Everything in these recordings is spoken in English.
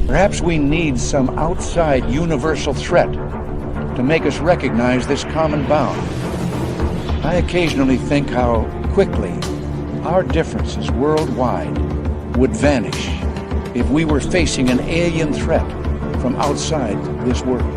Perhaps we need some outside universal threat to make us recognize this common bound. I occasionally think how quickly our differences worldwide would vanish if we were facing an alien threat from outside this world.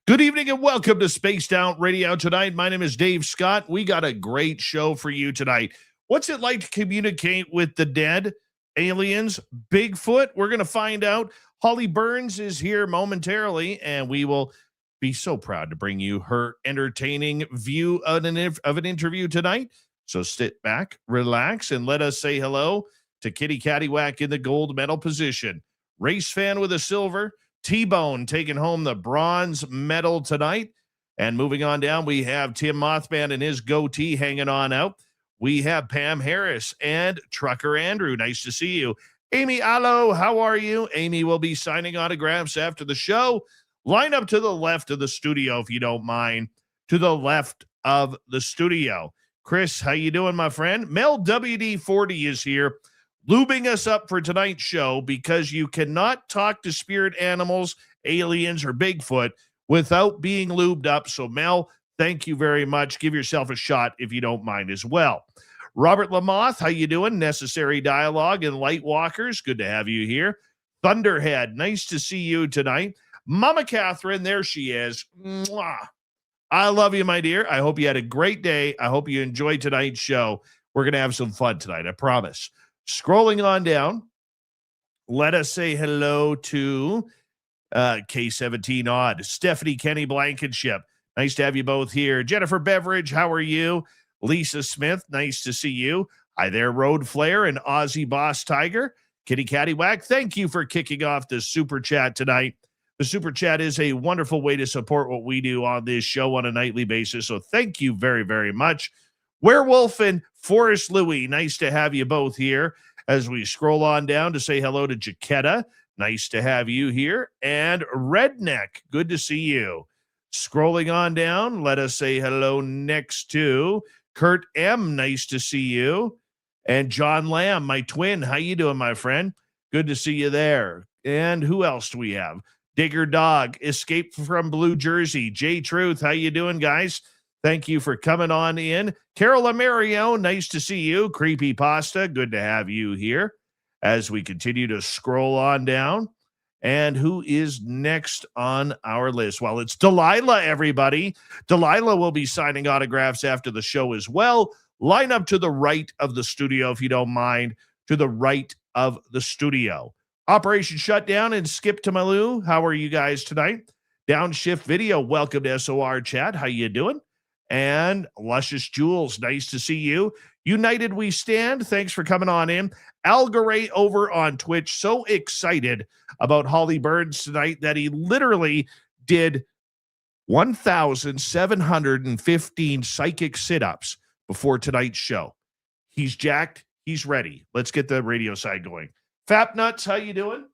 Good evening and welcome to Spaced Out Radio tonight. My name is Dave Scott. We got a great show for you tonight. What's it like to communicate with the dead, aliens, Bigfoot? We're going to find out. Holly Burns is here momentarily, and we will be so proud to bring you her entertaining view of an interview tonight. So sit back, relax, and let us say hello to Kitty Caddywhack in the gold medal position. Race fan with a silver. T-Bone taking home the bronze medal tonight. And moving on down, we have Tim Mothman and his goatee hanging on out. We have Pam Harris and Trucker Andrew. Nice to see you. Amy Allo, how are you? Amy will be signing autographs after the show. Line up to the left of the studio, if you don't mind. To the left of the studio. Chris, how you doing, my friend? Mel WD-40 is here, lubing us up for tonight's show, because you cannot talk to spirit animals, aliens, or Bigfoot without being lubed up. So, Mel, thank you very much. Give yourself a shot if you don't mind as well. Robert Lamoth, how you doing? Necessary Dialogue and Light Walkers, good to have you here. Thunderhead, nice to see you tonight. Mama Catherine, there she is. Mwah. I love you, my dear. I hope you had a great day. I hope you enjoyed tonight's show. We're going to have some fun tonight, I promise. Scrolling on down, let us say hello to K17 Odd, Stephanie Kenny Blankenship. Nice to have you both here. Jennifer Beveridge, how are you? Lisa Smith, nice to see you. Hi there, Road Flare and Aussie Boss Tiger. Kitty Caddywhack, thank you for kicking off the Super Chat tonight. The Super Chat is a wonderful way to support what we do on this show on a nightly basis, so thank you very, very much. Werewolf and Forrest Louie, nice to have you both here. As we scroll on down to say hello to Jaquetta, nice to have you here. And Redneck, good to see you. Scrolling on down, let us say hello next to Kurt M, nice to see you. And John Lamb, my twin, how you doing, my friend? Good to see you there. And who else do we have? Digger Dog, Escape from Blue Jersey. J Truth, how you doing, guys? Thank you for coming on in. Carol Amerio, nice to see you. Creepy Pasta, good to have you here. As we continue to scroll on down. And who is next on our list? Well, it's Delilah, everybody. Delilah will be signing autographs after the show as well. Line up to the right of the studio, if you don't mind. To the right of the studio. Operation Shutdown and Skip to Malou, how are you guys tonight? Downshift Video, welcome to SOR Chat. How you doing? And Luscious Jules, nice to see you. United We Stand, thanks for coming on in. Algaray over on Twitch, so excited about Holly Burns tonight that he literally did 1,715 psychic sit-ups before tonight's show. He's jacked. He's ready. Let's get the radio side going. Fap Nuts, how you doing?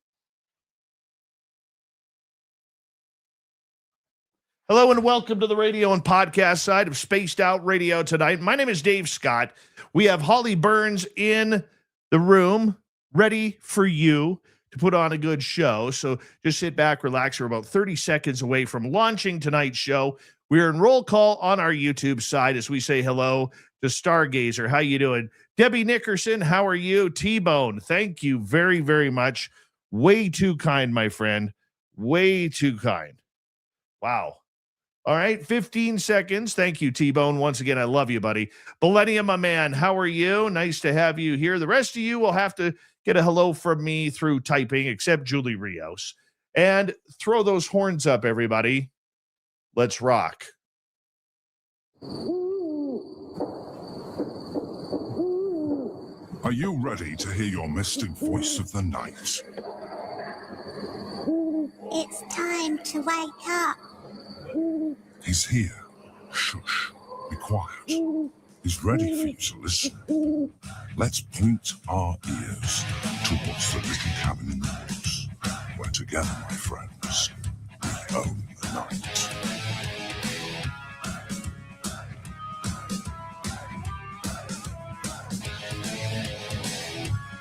Hello and welcome to the radio and podcast side of Spaced Out Radio tonight. My name is Dave Scott. We have Holly Burns in the room, ready for you to put on a good show. So just sit back, relax. We're about 30 seconds away from launching tonight's show We're in roll call on our YouTube side as we say hello to Stargazer. How you doing? Debbie Nickerson, how are you? T-Bone, thank you very, very much. Way too kind, my friend. Way too kind. Wow. All right, 15 seconds. Thank you, T-Bone. Once again, I love you, buddy. Millennium, my man, how are you? Nice to have you here. The rest of you will have to get a hello from me through typing, except Julie Rios. And throw those horns up, everybody. Let's rock. Are you ready to hear your mystic voice of the night? It's time to wake up. He's here. Shush. Be quiet. He's ready for you to listen. Let's point our ears towards the little cabin in the woods, where together, my friends, we own the night.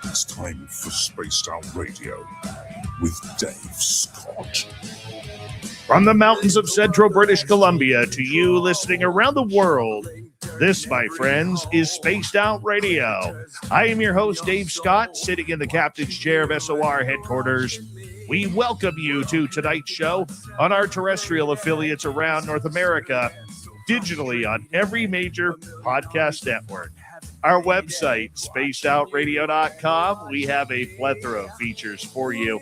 It's time for Spaced Out Radio with Dave Scott. From the mountains of central British Columbia to you listening around the world, this, my friends, is Spaced Out Radio. I am your host, Dave Scott, sitting in the captain's chair of SOR headquarters. We welcome you to tonight's show on our terrestrial affiliates around North America, digitally on every major podcast network. Our website, spacedoutradio.com, we have a plethora of features for you.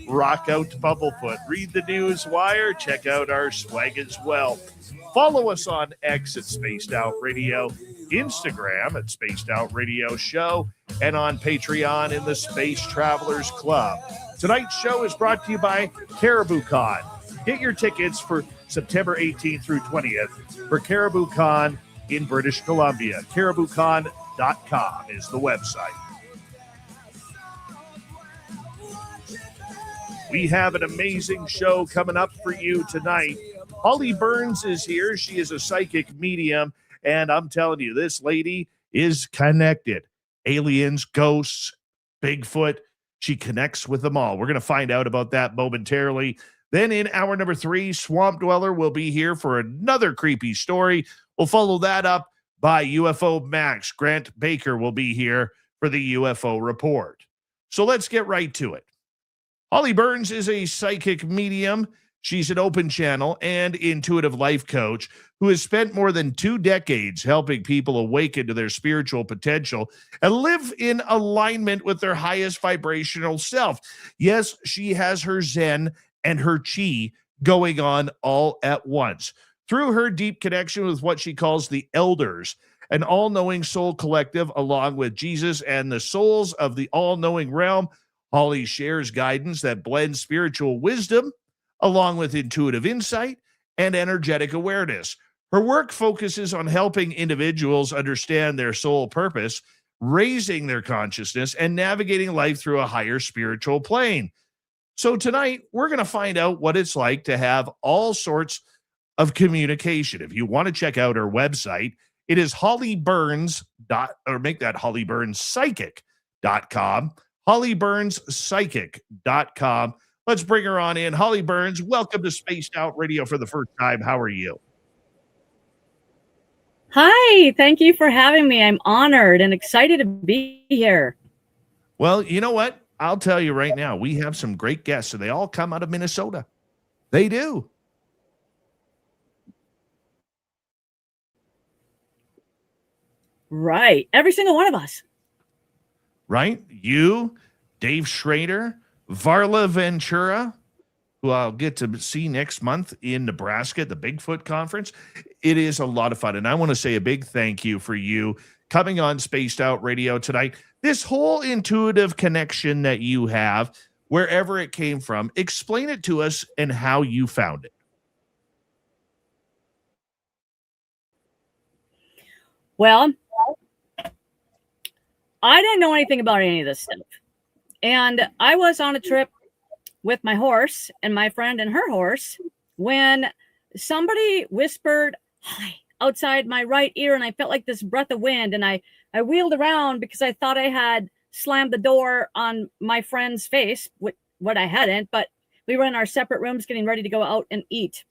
Rock out to Bumblefoot, read the news wire, check out our swag as well. Follow us on X at Spaced Out Radio, Instagram at Spaced Out Radio Show, and on Patreon in the Space Travelers Club. Tonight's show is brought to you by Caribou Con. Get your tickets for September 18th through 20th for Caribou Con in British Columbia. CaribouCon.com is the website. We have an amazing show coming up for you tonight. Holly Burns is here. She is a psychic medium, and I'm telling you, this lady is connected. Aliens, ghosts, Bigfoot. She connects with them all. We're going to find out about that momentarily. Then in hour number 3, Swamp Dweller will be here for another creepy story. We'll follow that up by UFO Max. Grant Baker will be here for the UFO report. So let's get right to it. Holly Burns is a psychic medium. She's an open channel and intuitive life coach who has spent more than 2 decades helping people awaken to their spiritual potential and live in alignment with their highest vibrational self. Yes, she has her Zen and her Chi going on all at once. Through her deep connection with what she calls the elders, an all-knowing soul collective, along with Jesus and the souls of the all-knowing realm, Holly shares guidance that blends spiritual wisdom along with intuitive insight and energetic awareness. Her work focuses on helping individuals understand their soul purpose, raising their consciousness, and navigating life through a higher spiritual plane. So tonight, we're going to find out what it's like to have all sorts of communication. If you want to check out her website, it is hollyburnspsychic.com, hollyburnspsychic.com. Let's bring her on in. Holly Burns, welcome to Spaced Out Radio for the first time. How are you? Hi, thank you for having me. I'm honored and excited to be here. Well, you know what? I'll tell you right now, we have some great guests, and they all come out of Minnesota. They do. Right. Every single one of us. Right? You, Dave Schrader, Varla Ventura, who I'll get to see next month in Nebraska at the Bigfoot Conference. It is a lot of fun. And I want to say a big thank you for you coming on Spaced Out Radio tonight. This whole intuitive connection that you have, wherever it came from, explain it to us and how you found it. Well, I didn't know anything about any of this stuff. And I was on a trip with my horse and my friend and her horse when somebody whispered, "Hi," outside my right ear, and I felt like this breath of wind. And I wheeled around because I thought I had slammed the door on my friend's face, what I hadn't, but we were in our separate rooms getting ready to go out and eat.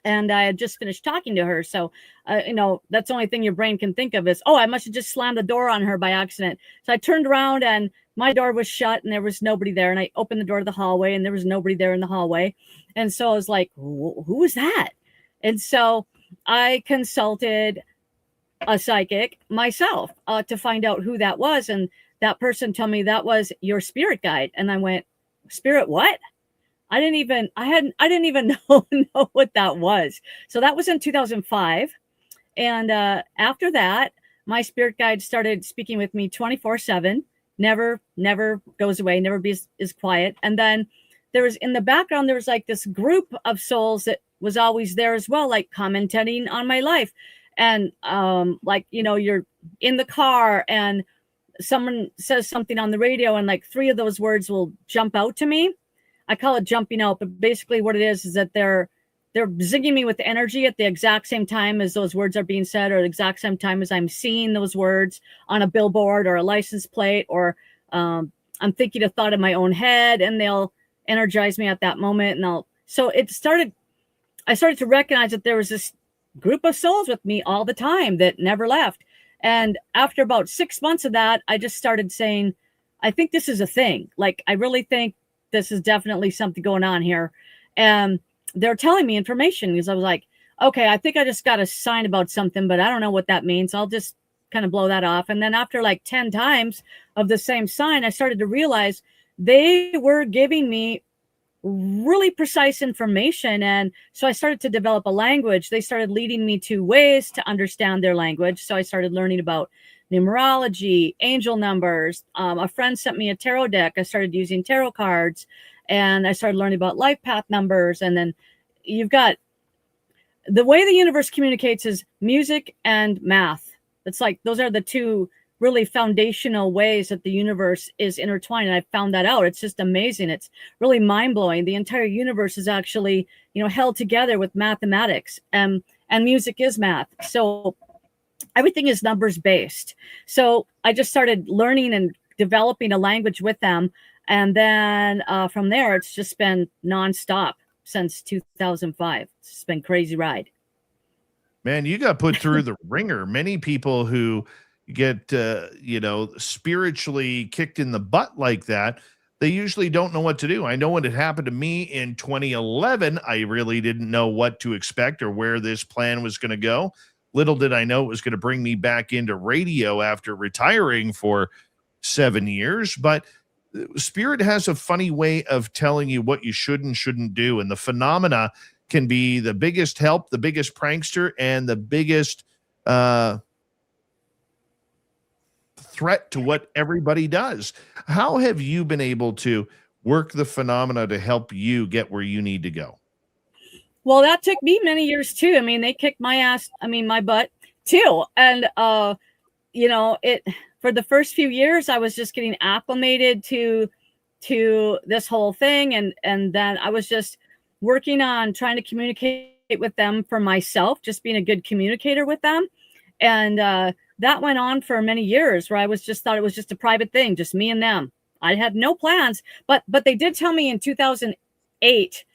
And I had just finished talking to her. So, that's the only thing your brain can think of is, oh, I must have just slammed the door on her by accident. So I turned around and my door was shut and there was nobody there. And I opened the door to the hallway and there was nobody there in the hallway. And so I was like, who was that? And so I consulted a psychic myself to find out who that was. And that person told me that was your spirit guide. And I went, spirit what? I didn't even know what that was. So that was in 2005. And after that, my spirit guide started speaking with me 24/7, never goes away, never is quiet. And then there was in the background, there was like this group of souls that was always there as well, like commenting on my life. And you're in the car and someone says something on the radio and like 3 of those words will jump out to me. I call it jumping out, but basically what it is that they're zigging me with energy at the exact same time as those words are being said, or the exact same time as I'm seeing those words on a billboard or a license plate, or I'm thinking a thought in my own head, and they'll energize me at that moment. And I started to recognize that there was this group of souls with me all the time that never left. And after about 6 months of that, I just started saying, I think this is a thing. Like, I really think this is definitely something going on here. And they're telling me information because I was like, okay, I think I just got a sign about something, but I don't know what that means. I'll just kind of blow that off. And then after like 10 times of the same sign, I started to realize they were giving me really precise information. And so I started to develop a language. They started leading me to ways to understand their language. So I started learning about numerology, angel numbers. A friend sent me a tarot deck. I started using tarot cards, and I started learning about life path numbers. And then you've got the way the universe communicates is music and math. It's like those are the 2 really foundational ways that the universe is intertwined. And I found that out. It's just amazing. It's really mind blowing. The entire universe is actually, held together with mathematics, and music is math. So everything is numbers based. So I just started learning and developing a language with them. And then from there, it's just been nonstop since 2005. It's just been a crazy ride. Man, you got put through the ringer. Many people who get, spiritually kicked in the butt like that, they usually don't know what to do. I know when it happened to me in 2011, I really didn't know what to expect or where this plan was going to go. Little did I know it was going to bring me back into radio after retiring for 7 years. But Spirit has a funny way of telling you what you should and shouldn't do. And the phenomena can be the biggest help, the biggest prankster, and the biggest threat to what everybody does. How have you been able to work the phenomena to help you get where you need to go? Well, that took me many years too. I mean, they kicked my butt too. And, for the first few years, I was just getting acclimated to this whole thing. And then I was just working on trying to communicate with them for myself, just being a good communicator with them. And that went on for many years where I thought it was just a private thing, just me and them. I had no plans, but they did tell me in 2008,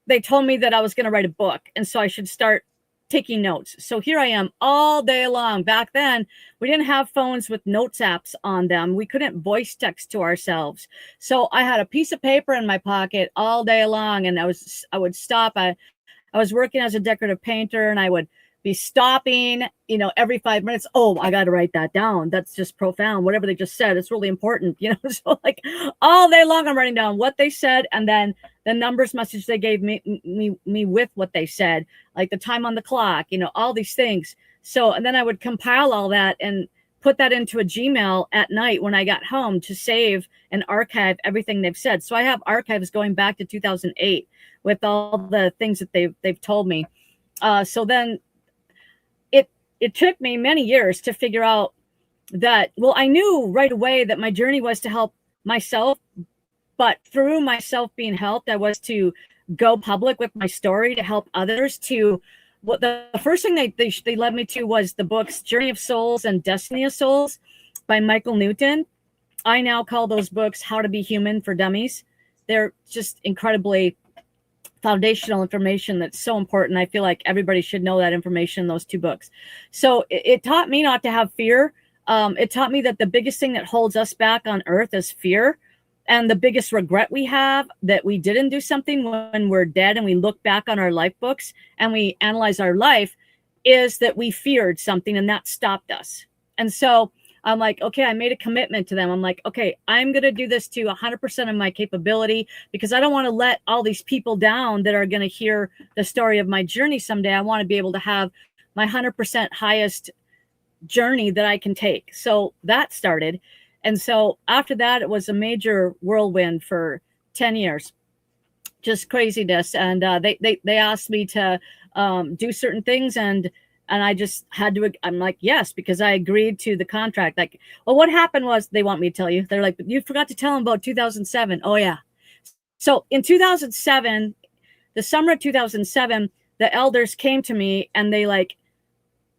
they told me that I was going to write a book. And so I should start taking notes. So here I am all day long. Back then, we didn't have phones with notes apps on them. We couldn't voice text to ourselves. So I had a piece of paper in my pocket all day long. And I would stop. I was working as a decorative painter, and I would be stopping, every 5 minutes. Oh, I got to write that down. That's just profound. Whatever they just said, it's really important, So like all day long, I'm writing down what they said, and then the numbers message they gave me with what they said, like the time on the clock, all these things. So, and then I would compile all that and put that into a Gmail at night when I got home to save and archive everything they've said. So I have archives going back to 2008 with all the things that they've told me. So then it took me many years to figure out that, well, I knew right away that my journey was to help myself, but through myself being helped, I was to go public with my story to help others. What the first thing they led me to was the books Journey of Souls and Destiny of Souls by Michael Newton. I now call those books How to Be Human for Dummies. They're just incredibly foundational information that's so important. I feel like everybody should know that information in those 2 books. So it taught me not to have fear. It taught me that the biggest thing that holds us back on earth is fear. And the biggest regret we have that we didn't do something when we're dead and we look back on our life books and we analyze our life is that we feared something and that stopped us. And so I'm like, okay, I made a commitment to them. I'm like, okay, I'm going to do this to 100% of my capability because I don't want to let all these people down that are going to hear the story of my journey someday. I want to be able to have my 100% highest journey that I can take. So that started. And so after that, it was a major whirlwind for 10 years, just craziness. And they asked me to do certain things, and I just had to. I'm like, yes, because I agreed to the contract. Like, well, what happened was they want me to tell you. They're like, but you forgot to tell them about 2007. Oh yeah. So in 2007, the summer of 2007, the elders came to me and they like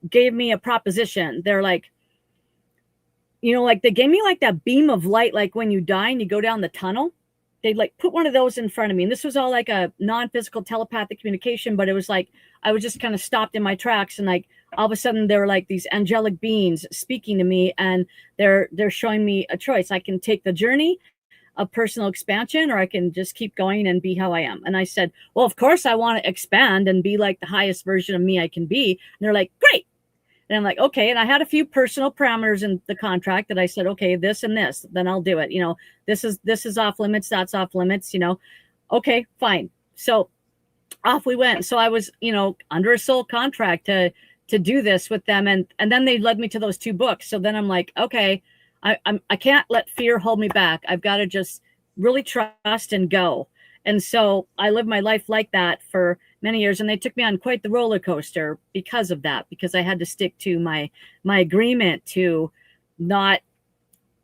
gave me a proposition. They're like, you know, like they gave me like that beam of light, like when you die and you go down the tunnel. They'd like put one of those in front of me. And this was all like a non-physical telepathic communication, but it was like I was just kind of stopped in my tracks, and like all of a sudden there were like these angelic beings speaking to me, and they're showing me a choice. I can take the journey of personal expansion, or I can just keep going and be how I am. And I said, well, of course I want to expand and be like the highest version of me I can be. And they're like, great. And I'm like, okay. And I had a few personal parameters in the contract that I said, okay, this and this, then I'll do it. You know, this is off limits. That's off limits, you know. Okay, fine. So off we went. So I was, you know, under a soul contract to do this with them. And then they led me to those 2 books. So then I'm like, okay, I can't let fear hold me back. I've got to just really trust and go. And so I lived my life like that for many years, and they took me on quite the roller coaster because of that, because I had to stick to my agreement to not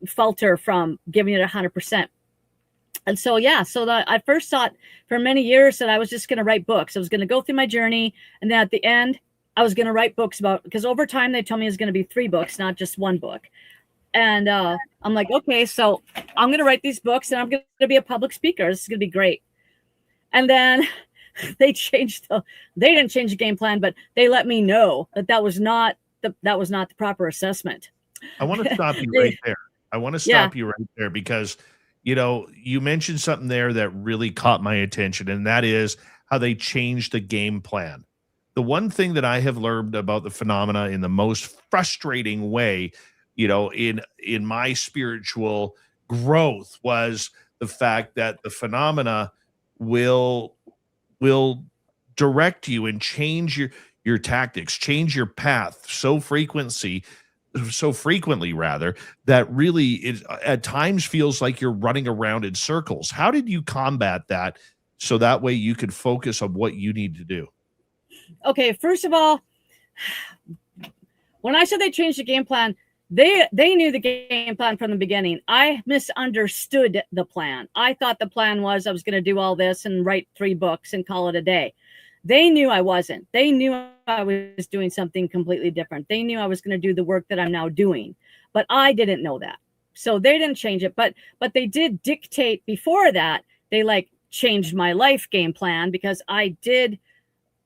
falter from giving it 100%. And so, yeah, so I first thought for many years that I was just going to write books. I was going to go through my journey, and then at the end, I was going to write books about, because over time they told me it was going to be 3 books, not just 1 book. And I'm like, okay, so I'm going to write these books and I'm going to be a public speaker. This is going to be great. And then they didn't change the game plan, but they let me know that was not the proper assessment. I want to stop you right there. I want to stop you right there because, you know, you mentioned something there that really caught my attention, and that is how they changed the game plan. The one thing that I have learned about the phenomena in the most frustrating way, you know, in my spiritual growth, was the fact that the phenomena will direct you and change your tactics, change your path so frequently rather, that really it at times feels like you're running around in circles. How did you combat that so that way you could focus on what you need to do? Okay, first of all, when I said they changed the game plan, they knew the game plan from the beginning. I misunderstood the plan. I thought the plan was I was going to do all this and write 3 books and call it a day. They knew I wasn't. They knew I was doing something completely different. They knew I was going to do the work that I'm now doing, but I didn't know that. So they didn't change it, but they did dictate before that. They like changed my life game plan because I did.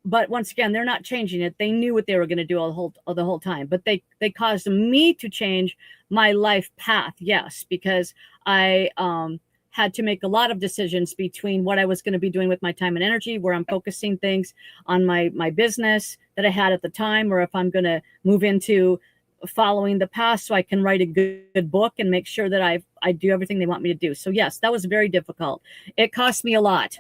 But once again, they're not changing it. They knew what they were going to do the whole time. But they caused me to change my life path. Yes, because I had to make a lot of decisions between what I was going to be doing with my time and energy, where I'm focusing things on my business that I had at the time, or if I'm going to move into following the path so I can write a good book and make sure that I do everything they want me to do. So yes, that was very difficult. It cost me a lot.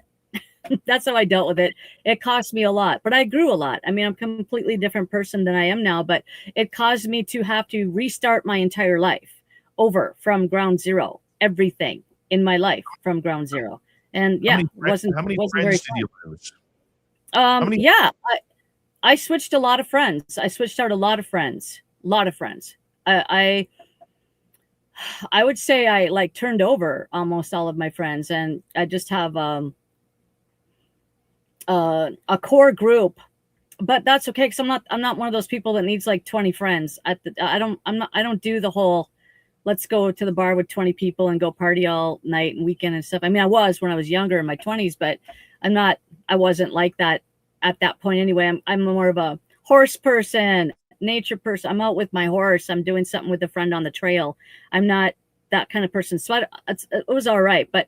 That's how I dealt with it. It cost me a lot, but I grew a lot. I mean, I'm a completely different person than I am now, but it caused me to have to restart my entire life over from ground zero, everything in my life from ground zero. And yeah, how many friends did you lose? Yeah, I switched a lot of friends. I switched out a lot of friends. I would say I like turned over almost all of my friends, and I just have a core group, but that's okay because I'm not one of those people that needs like 20 friends. I don't do the whole let's go to the bar with 20 people and go party all night and weekend and stuff. I mean, I was when I was younger in my 20s, but I wasn't like that at that point anyway. I'm more of a horse person, nature person. I'm out with my horse. I'm doing something with a friend on the trail. I'm not that kind of person. So it was all right. But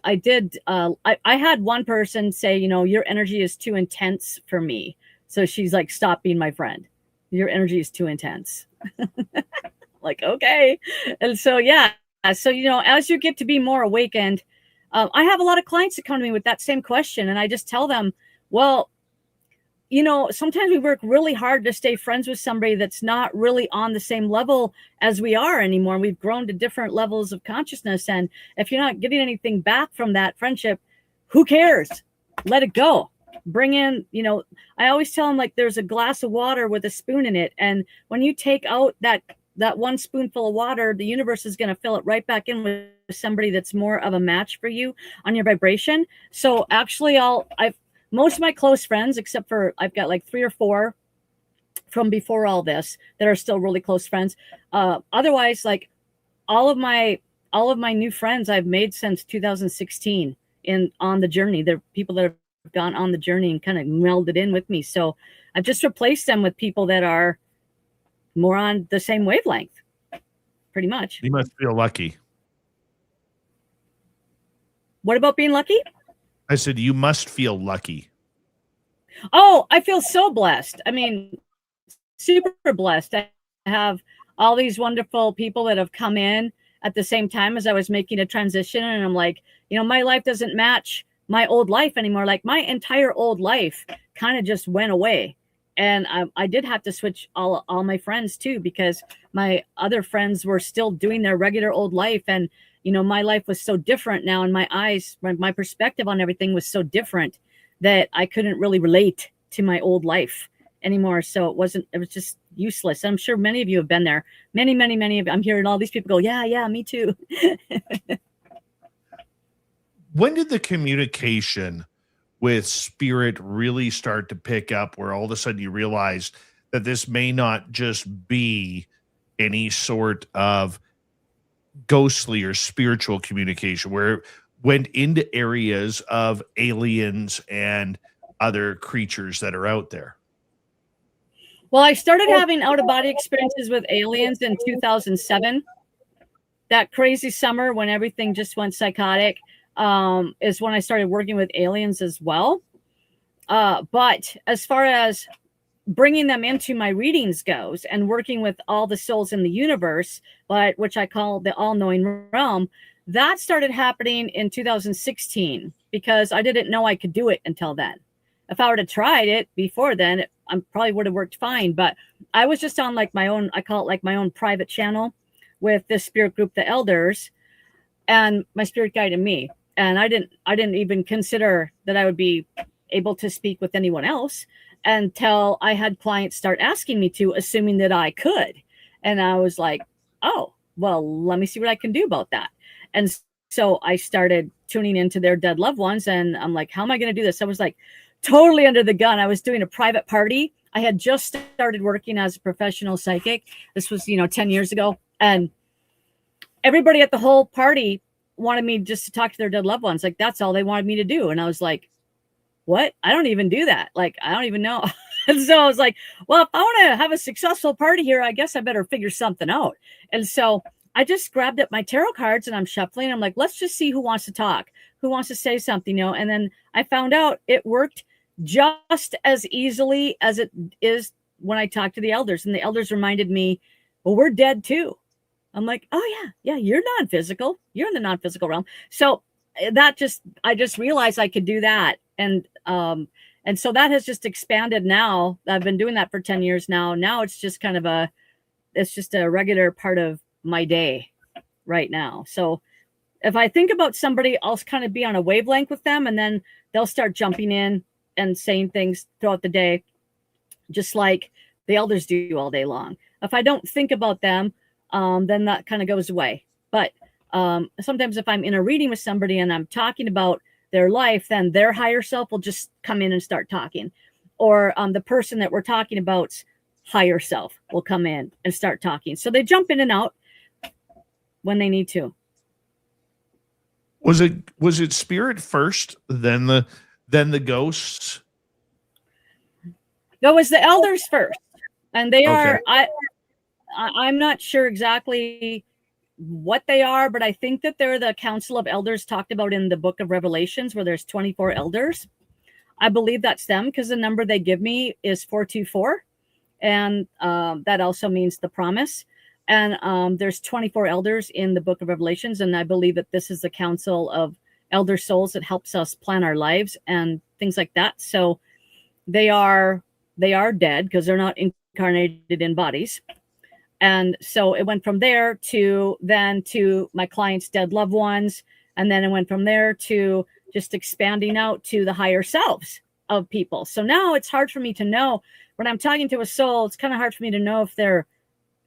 I did, I had one person say, your energy is too intense for me. So she's like, stop being my friend. Your energy is too intense. Like, okay. And so, yeah. So, as you get to be more awakened, I have a lot of clients that come to me with that same question. And I just tell them, well, sometimes we work really hard to stay friends with somebody that's not really on the same level as we are anymore. We've grown to different levels of consciousness. And if you're not getting anything back from that friendship, who cares? Let it go. Bring in, I always tell them, like, there's a glass of water with a spoon in it. And when you take out that one spoonful of water, the universe is going to fill it right back in with somebody that's more of a match for you on your vibration. So actually most of my close friends, except for I've got like 3 or 4 from before all this that are still really close friends. Otherwise, like all of my new friends I've made since 2016 on the journey. They're people that have gone on the journey and kind of melded in with me. So I've just replaced them with people that are more on the same wavelength, pretty much. You must feel lucky. What about being lucky? I said, you must feel lucky. Oh, I feel so blessed. I mean, super blessed. I have all these wonderful people that have come in at the same time as I was making a transition. And I'm like, my life doesn't match my old life anymore. Like my entire old life kind of just went away. And I did have to switch all my friends too, because my other friends were still doing their regular old life. And, my life was so different now in my eyes. My perspective on everything was so different that I couldn't really relate to my old life anymore. So it was just useless. I'm sure many of you have been there. Many of I'm hearing all these people go, yeah, me too. When did the communication with spirit really start to pick up, where all of a sudden you realize that this may not just be any sort of ghostly or spiritual communication, where it went into areas of aliens and other creatures that are out there? Well, I started having out-of-body experiences with aliens in 2007. That crazy summer when everything just went psychotic is when I started working with aliens as well. But as far as bringing them into my readings goes and working with all the souls in the universe, which I call the all-knowing realm, that started happening in 2016 because I didn't know I could do it until then. If I would have tried it before then, I probably would have worked fine. But I was just on like my own, I call it like my own private channel with this spirit group, the elders, and my spirit guide and me. And I didn't even consider that I would be able to speak with anyone else until I had clients start asking me to, assuming that I could. And I was like, oh, well, let me see what I can do about that. And so I started tuning into their dead loved ones. And I'm like, how am I going to do this? I was like totally under the gun. I was doing a private party. I had just started working as a professional psychic. This was, 10 years ago. And everybody at the whole party wanted me just to talk to their dead loved ones. Like, that's all they wanted me to do. And I was like, what? I don't even do that. Like, I don't even know. And so I was like, well, if I want to have a successful party here, I guess I better figure something out. And so I just grabbed up my tarot cards and I'm shuffling. I'm like, let's just see who wants to talk, who wants to say something, And then I found out it worked just as easily as it is when I talked to the elders. And the elders reminded me, well, we're dead too. I'm like, oh yeah, you're non-physical. You're in the non-physical realm. So I just realized I could do that. And so that has just expanded now. I've been doing that for 10 years now. Now it's just kind of it's just a regular part of my day right now. So if I think about somebody, I'll kind of be on a wavelength with them, and then they'll start jumping in and saying things throughout the day, just like the elders do all day long. If I don't think about them, then that kind of goes away. But sometimes if I'm in a reading with somebody and I'm talking about their life, then their higher self will just come in and start talking. Or the person that we're talking about's higher self will come in and start talking. So they jump in and out. when they need to. Was it spirit first, then the ghosts? It was the elders first, and they Okay. are. I'm not sure exactly what they are, but I think that they're the council of elders talked about in the book of Revelations, where there's 24 elders. I believe that's them because the number they give me is 424, and that also means the promise. And there's 24 elders in the book of Revelations, and I believe that this is the council of elder souls that helps us plan our lives and things like that. So they are dead because they're not incarnated in bodies. And so it went from there to my clients' dead loved ones, and then it went from there to just expanding out to the higher selves of people. So now it's hard for me to know when I'm talking to a soul. It's kind of hard for me to know if they're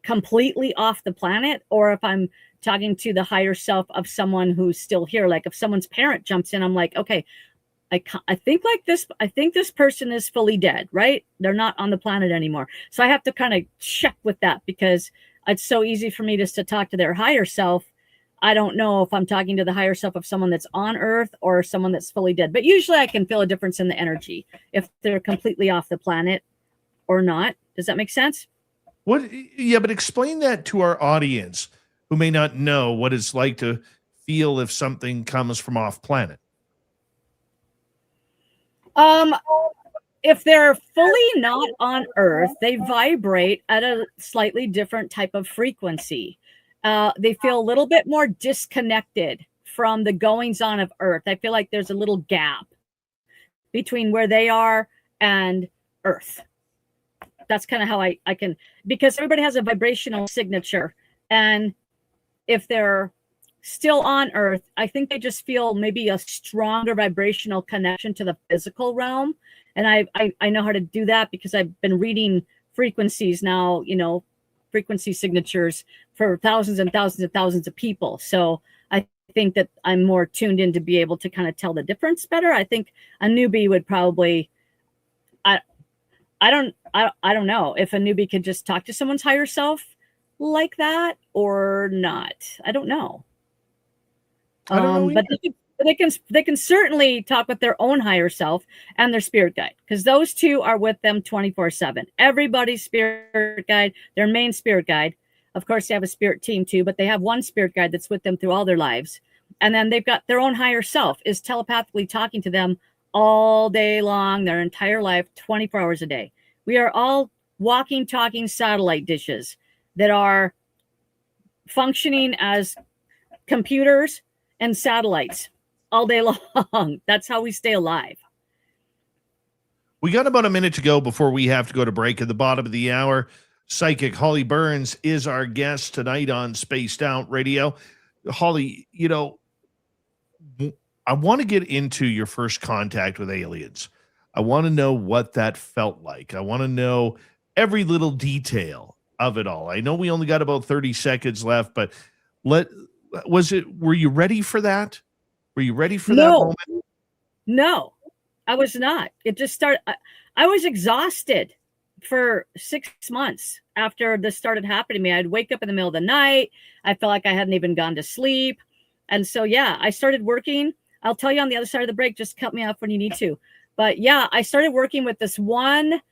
completely off the planet or if I'm talking to the higher self of someone who's still here. Like if someone's parent jumps in, I'm like, okay, I think like this. I think this person is fully dead, right? They're not on the planet anymore. So I have to kind of check with that because it's so easy for me just to talk to their higher self. I don't know if I'm talking to the higher self of someone that's on Earth or someone that's fully dead. But usually I can feel a difference in the energy if they're completely off the planet or not. Does that make sense? What? Yeah, but explain that to our audience who may not know what it's like to feel if something comes from off planet. If they're fully not on Earth, they vibrate at a slightly different type of frequency. They feel a little bit more disconnected from the goings on of Earth. I feel like there's a little gap between where they are and Earth. That's kind of how I can, because everybody has a vibrational signature. And if they're still on Earth, I think they just feel maybe a stronger vibrational connection to the physical realm. And I know how to do that because I've been reading frequencies now, frequency signatures for thousands and thousands and thousands of people. So I think that I'm more tuned in to be able to kind of tell the difference better. I think a newbie would probably, I don't know if a newbie could just talk to someone's higher self like that or not. I don't know. I don't know But they can certainly talk with their own higher self and their spirit guide, because those two are with them 24/7. Everybody's spirit guide, their main spirit guide. Of course, they have a spirit team too, but they have one spirit guide that's with them through all their lives. And then they've got their own higher self is telepathically talking to them all day long, their entire life, 24 hours a day. We are all walking, talking satellite dishes that are functioning as computers and satellites all day long. That's how we stay alive. We got about a minute to go before we have to go to break. At the bottom of the hour, psychic Holly Burns is our guest tonight on Spaced Out Radio. Holly, I want to get into your first contact with aliens. I want to know what that felt like. I want to know every little detail of it all. I know we only got about 30 seconds left, but were you ready for that? Were you ready for that moment? No, I was not. It just started. I was exhausted for 6 months after this started happening to me. I'd wake up in the middle of the night. I felt like I hadn't even gone to sleep. And so, yeah, I started working. I'll tell you on the other side of the break, just cut me off when you need to. But yeah, I started working with this one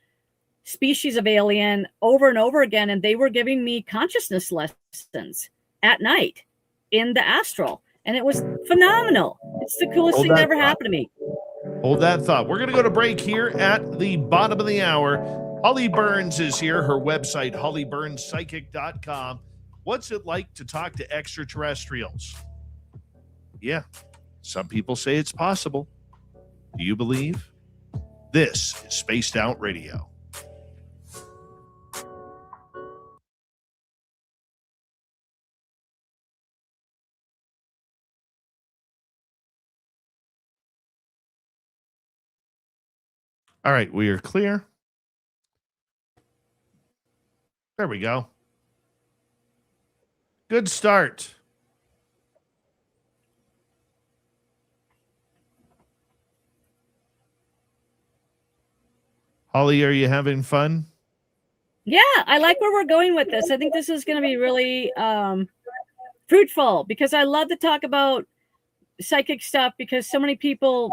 species of alien over and over again. And they were giving me consciousness lessons at night in the astral. And it was phenomenal. It's the coolest thing that ever happened to me. Hold that thought. We're going to go to break here at the bottom of the hour. Holly Burns is here. Her website, hollyburnspsychic.com. What's it like to talk to extraterrestrials? Yeah, some people say it's possible. Do you believe? This is Spaced Out Radio. All right, we are clear. There we go. Good start. Holly, are you having fun? Yeah, I like where we're going with this. I think this is going to be really fruitful, because I love to talk about psychic stuff, because so many people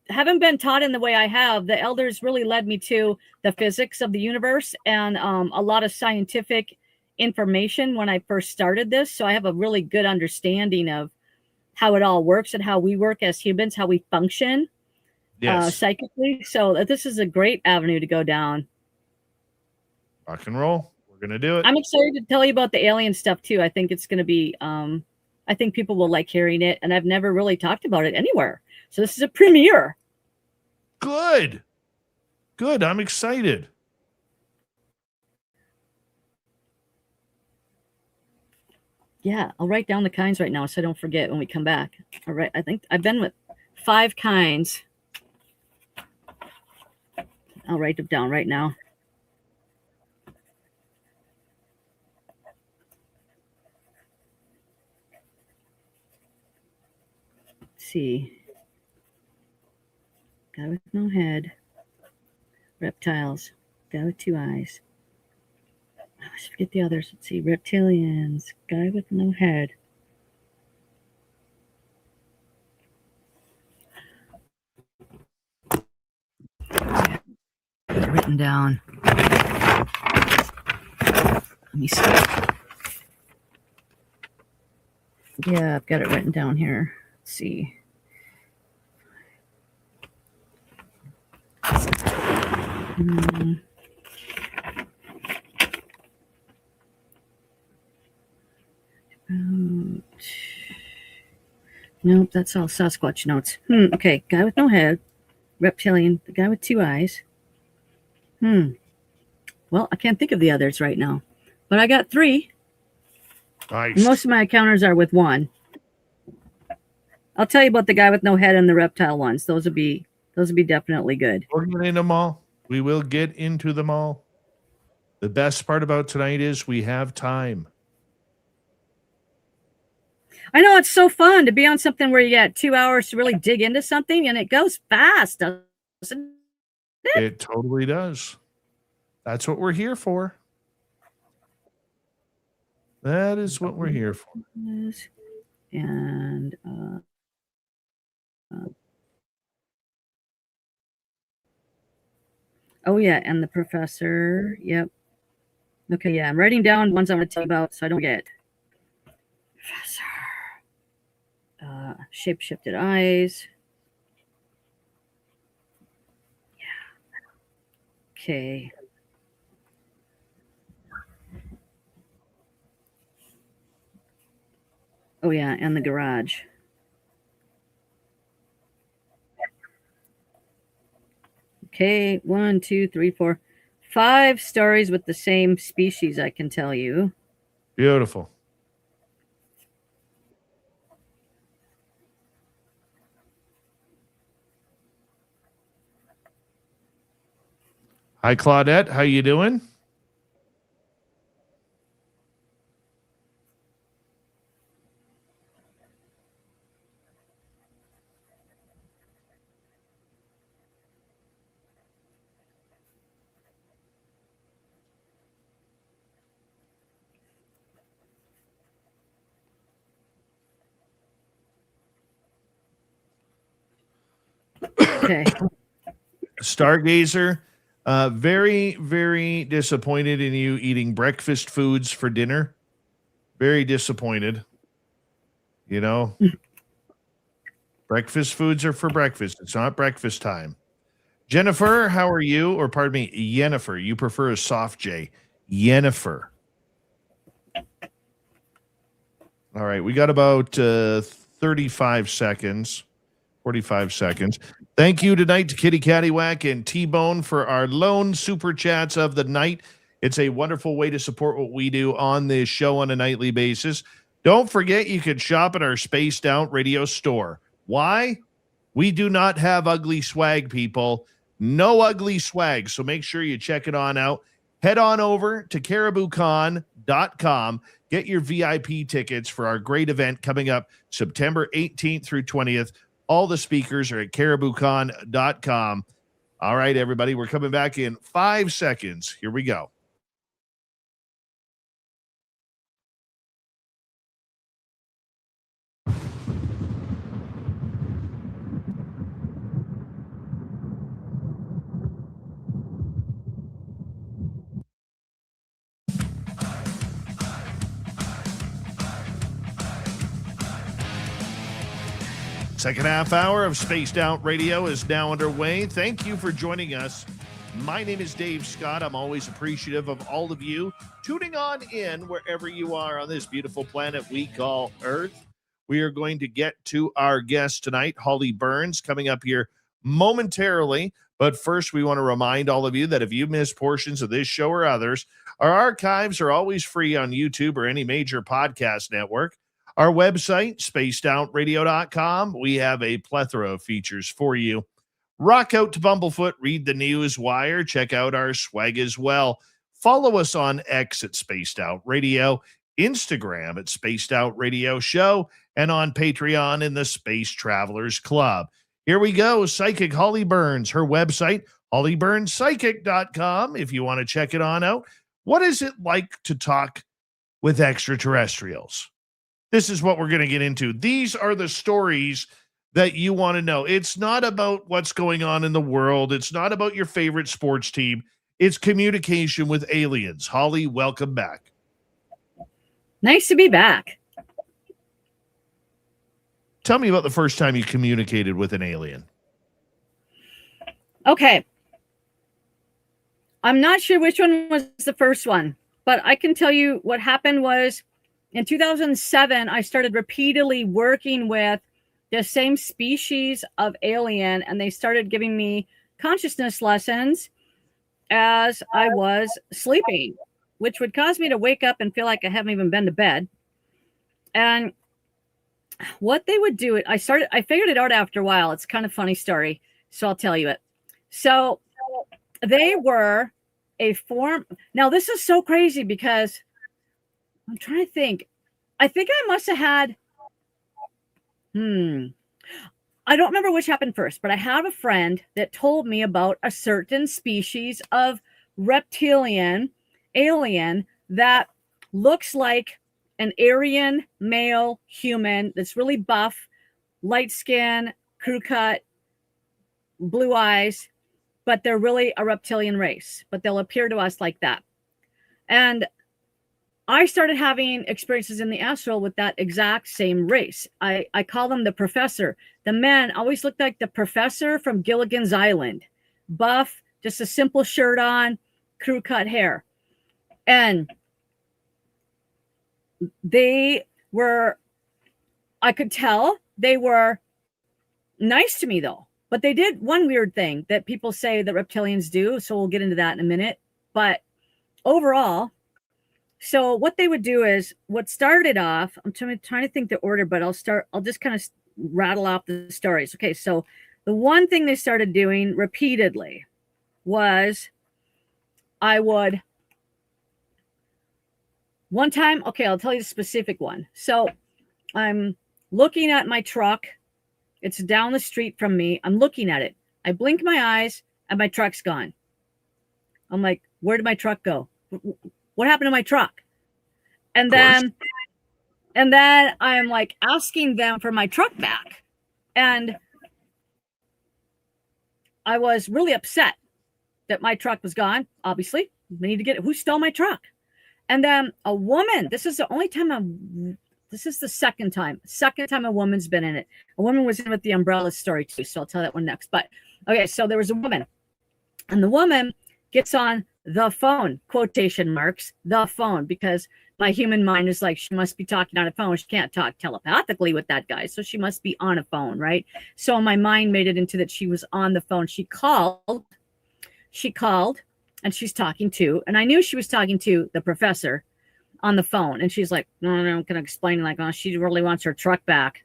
haven't been taught in the way I have. The elders really led me to the physics of the universe and a lot of scientific information when I first started this. So I have a really good understanding of how it all works and how we work as humans, how we function psychically. So this is a great avenue to go down. Rock and roll. We're going to do it. I'm excited to tell you about the alien stuff too. I think it's going to be, I think people will like hearing it. And I've never really talked about it anywhere. So this is a premiere. Good. Good. I'm excited. Yeah, I'll write down the kinds right now so I don't forget when we come back. All right. I think I've been with 5 kinds. I'll write them down right now. Let's see. Guy with no head. Reptiles. Guy with 2 eyes. I always forget the others. Let's see. Reptilians. Guy with no head. Got it written down. Let me see. Yeah, I've got it written down here. Let's see. Nope, that's all Sasquatch notes. Okay, guy with no head, reptilian, the guy with 2 eyes. Well, I can't think of the others right now, but I got 3. Nice. Most of my encounters are with 1. I'll tell you about the guy with no head and the reptile ones. Those would be definitely good. We'll get into them all. We will get into them all. The best part about tonight is we have time. I know, it's so fun to be on something where you got 2 hours to really dig into something, and it goes fast, doesn't it? It totally does. That's what we're here for. That is what we're here for. And oh yeah, and the professor. Yep. Okay, yeah, I'm writing down ones I want to tell you about so I don't forget. Professor. Shape-shifted eyes. Yeah. Okay. Oh yeah, and the garage. Okay, 1, 2, 3, 4, 5 stories with the same species, I can tell you. Beautiful. Hi, Claudette. How you doing? Okay. Stargazer, very, very disappointed in you eating breakfast foods for dinner. Very disappointed. You know, breakfast foods are for breakfast. It's not breakfast time. Jennifer, how are you? Or pardon me, Yennefer. You prefer a soft J. Yennefer. All right, we got about 35 seconds. 45 seconds. Thank you tonight to Kitty Caddywhack and T-Bone for our lone super chats of the night. It's a wonderful way to support what we do on this show on a nightly basis. Don't forget you can shop at our Spaced Out Radio store. Why? We do not have ugly swag, people. No ugly swag. So make sure you check it on out. Head on over to cariboucon.com. Get your VIP tickets for our great event coming up September 18th through 20th. All the speakers are at cariboucon.com. All right, everybody, we're coming back in 5 seconds. Here we go. Second half hour of Spaced Out Radio is now underway. Thank you for joining us. My name is Dave Scott. I'm always appreciative of all of you tuning on in wherever you are on this beautiful planet we call Earth. We are going to get to our guest tonight, Holly Burns, coming up here momentarily. But first, we want to remind all of you that if you miss portions of this show or others, our archives are always free on YouTube or any major podcast network. Our website, spacedoutradio.com, we have a plethora of features for you. Rock out to Bumblefoot, read the news wire, check out our swag as well. Follow us on X at Spaced Out Radio, Instagram at Spaced Out Radio Show, and on Patreon in the Space Travelers Club. Here we go. Psychic Holly Burns, her website, hollyburnspsychic.com, if you want to check it on out. What is it like to talk with extraterrestrials? This is what we're going to get into. These are the stories that you want to know. It's not about what's going on in the world. It's not about your favorite sports team. It's communication with aliens. Holly, welcome back. Nice to be back. Tell me about the first time you communicated with an alien. Okay. I'm not sure which one was the first one, but I can tell you what happened was in 2007, I started repeatedly working with the same species of alien, and they started giving me consciousness lessons as I was sleeping, which would cause me to wake up and feel like I haven't even been to bed. And what they would do, I figured it out after a while. It's kind of a funny story, so I'll tell you it. So they were a form. Now, this is so crazy because I'm trying to think. I think I must have had, I don't remember which happened first, but I have a friend that told me about a certain species of reptilian alien that looks like an Aryan male human that's really buff, light skin, crew cut, blue eyes, but they're really a reptilian race, but they'll appear to us like that. And I started having experiences in the astral with that exact same race. I call them the professor. The men always looked like the professor from Gilligan's Island. Buff, just a simple shirt on, crew cut hair. And they were, I could tell they were nice to me though. But they did one weird thing that people say that reptilians do. So we'll get into that in a minute. But overall, so what they would do is what started off, I'm trying to think the order, but I'll just kind of rattle off the stories. Okay. So the one thing they started doing repeatedly was one time, okay, I'll tell you the specific one. So I'm looking at my truck. It's down the street from me. I'm looking at it. I blink my eyes and my truck's gone. I'm like, where did my truck go? What happened to my truck? And then I'm like asking them for my truck back. And I was really upset that my truck was gone. Obviously, we need to get it. Who stole my truck? And then a woman, this is the second time a woman's been in it. A woman was in with the umbrella story too. So I'll tell that one next. But okay, so there was a woman, and the woman gets on the phone, quotation marks, the phone, because my human mind is like, she must be talking on a phone. She can't talk telepathically with that guy. So she must be on a phone, right? So my mind made it into that she was on the phone. She called and she's talking to, and I knew she was talking to the professor on the phone. And she's like, no, I'm going to explain, like, oh, she really wants her truck back.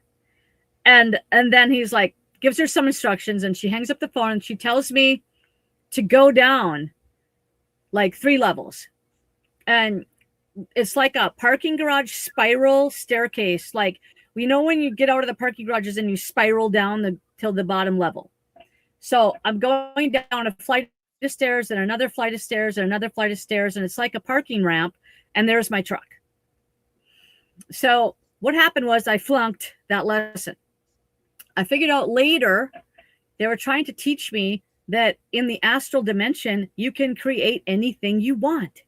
And then he's like, gives her some instructions, and she hangs up the phone and she tells me to go down like 3 levels. And it's like a parking garage spiral staircase. Like, we know when you get out of the parking garages and you spiral down till the bottom level. So I'm going down a flight of stairs and another flight of stairs and another flight of stairs. And it's like a parking ramp. And there's my truck. So what happened was I flunked that lesson. I figured out later they were trying to teach me that in the astral dimension, you can create anything you want.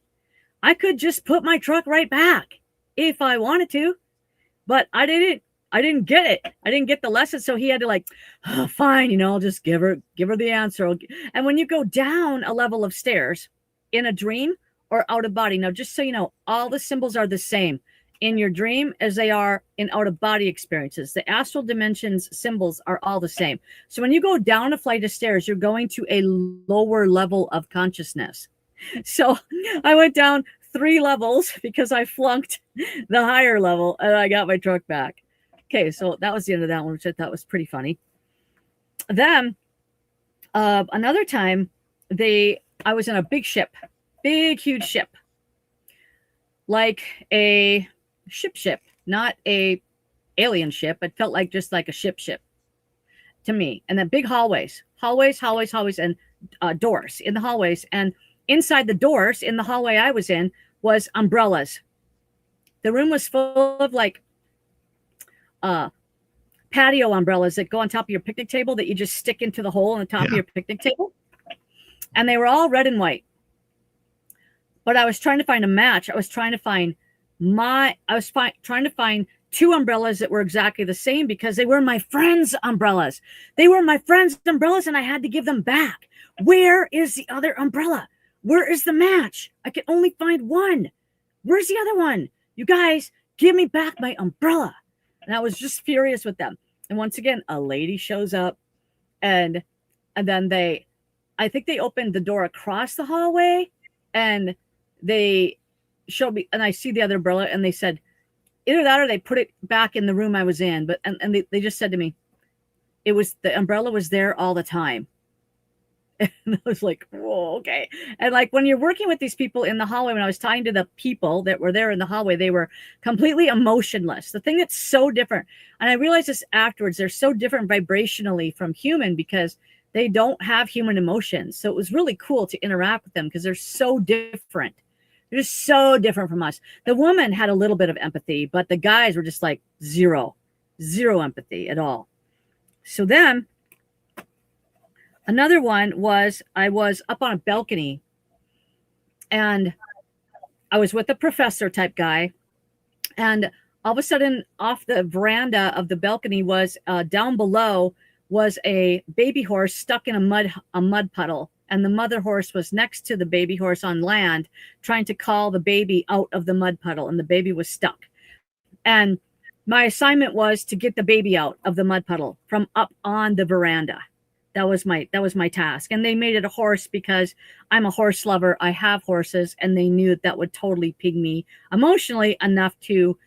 I could just put my truck right back if I wanted to, but I didn't I didn't get it. I didn't get the lesson. So he had to like, oh, fine, I'll just give her the answer. And when you go down a level of stairs in a dream or out of body, now, just so you know, all the symbols are the same in your dream as they are in out of body experiences. The astral dimensions symbols are all the same. So when you go down a flight of stairs, you're going to a lower level of consciousness. So I went down 3 levels because I flunked the higher level and I got my truck back. Okay, so that was the end of that one, which I thought was pretty funny. Then another time, I was in a big ship, big, huge ship, like a ship, not a alien ship. It felt like just like a ship to me. And then big hallways, and doors in the hallways. And inside the doors in the hallway I was in was umbrellas. The room was full of like patio umbrellas that go on top of your picnic table that you just stick into the hole on the top of your picnic table. And they were all red and white. But I was trying to find a match. I was trying to find trying to find 2 umbrellas that were exactly the same because they were my friends' umbrellas. They were my friends' umbrellas and I had to give them back. Where is the other umbrella? Where is the match? I can only find one. Where's the other one? You guys, give me back my umbrella. And I was just furious with them. And once again, a lady shows up and then I think they opened the door across the hallway and they showed me, and I see the other umbrella and they said, either that or they put it back in the room I was in. But, and they just said to me, the umbrella was there all the time. And I was like, whoa, okay. And like when you're working with these people in the hallway, when I was talking to the people that were there in the hallway, they were completely emotionless. The thing that's so different, and I realized this afterwards, they're so different vibrationally from human because they don't have human emotions. So it was really cool to interact with them because they're so different. They're just so different from us. The woman had a little bit of empathy, but the guys were just like zero empathy at all. So then another one was I was up on a balcony and I was with a professor type guy. And all of a sudden off the veranda of the balcony was down below was a baby horse stuck in a mud puddle. And the mother horse was next to the baby horse on land trying to call the baby out of the mud puddle. And the baby was stuck. And my assignment was to get the baby out of the mud puddle from up on the veranda. That was my task. And they made it a horse because I'm a horse lover. I have horses, and they knew that would totally pig me emotionally enough to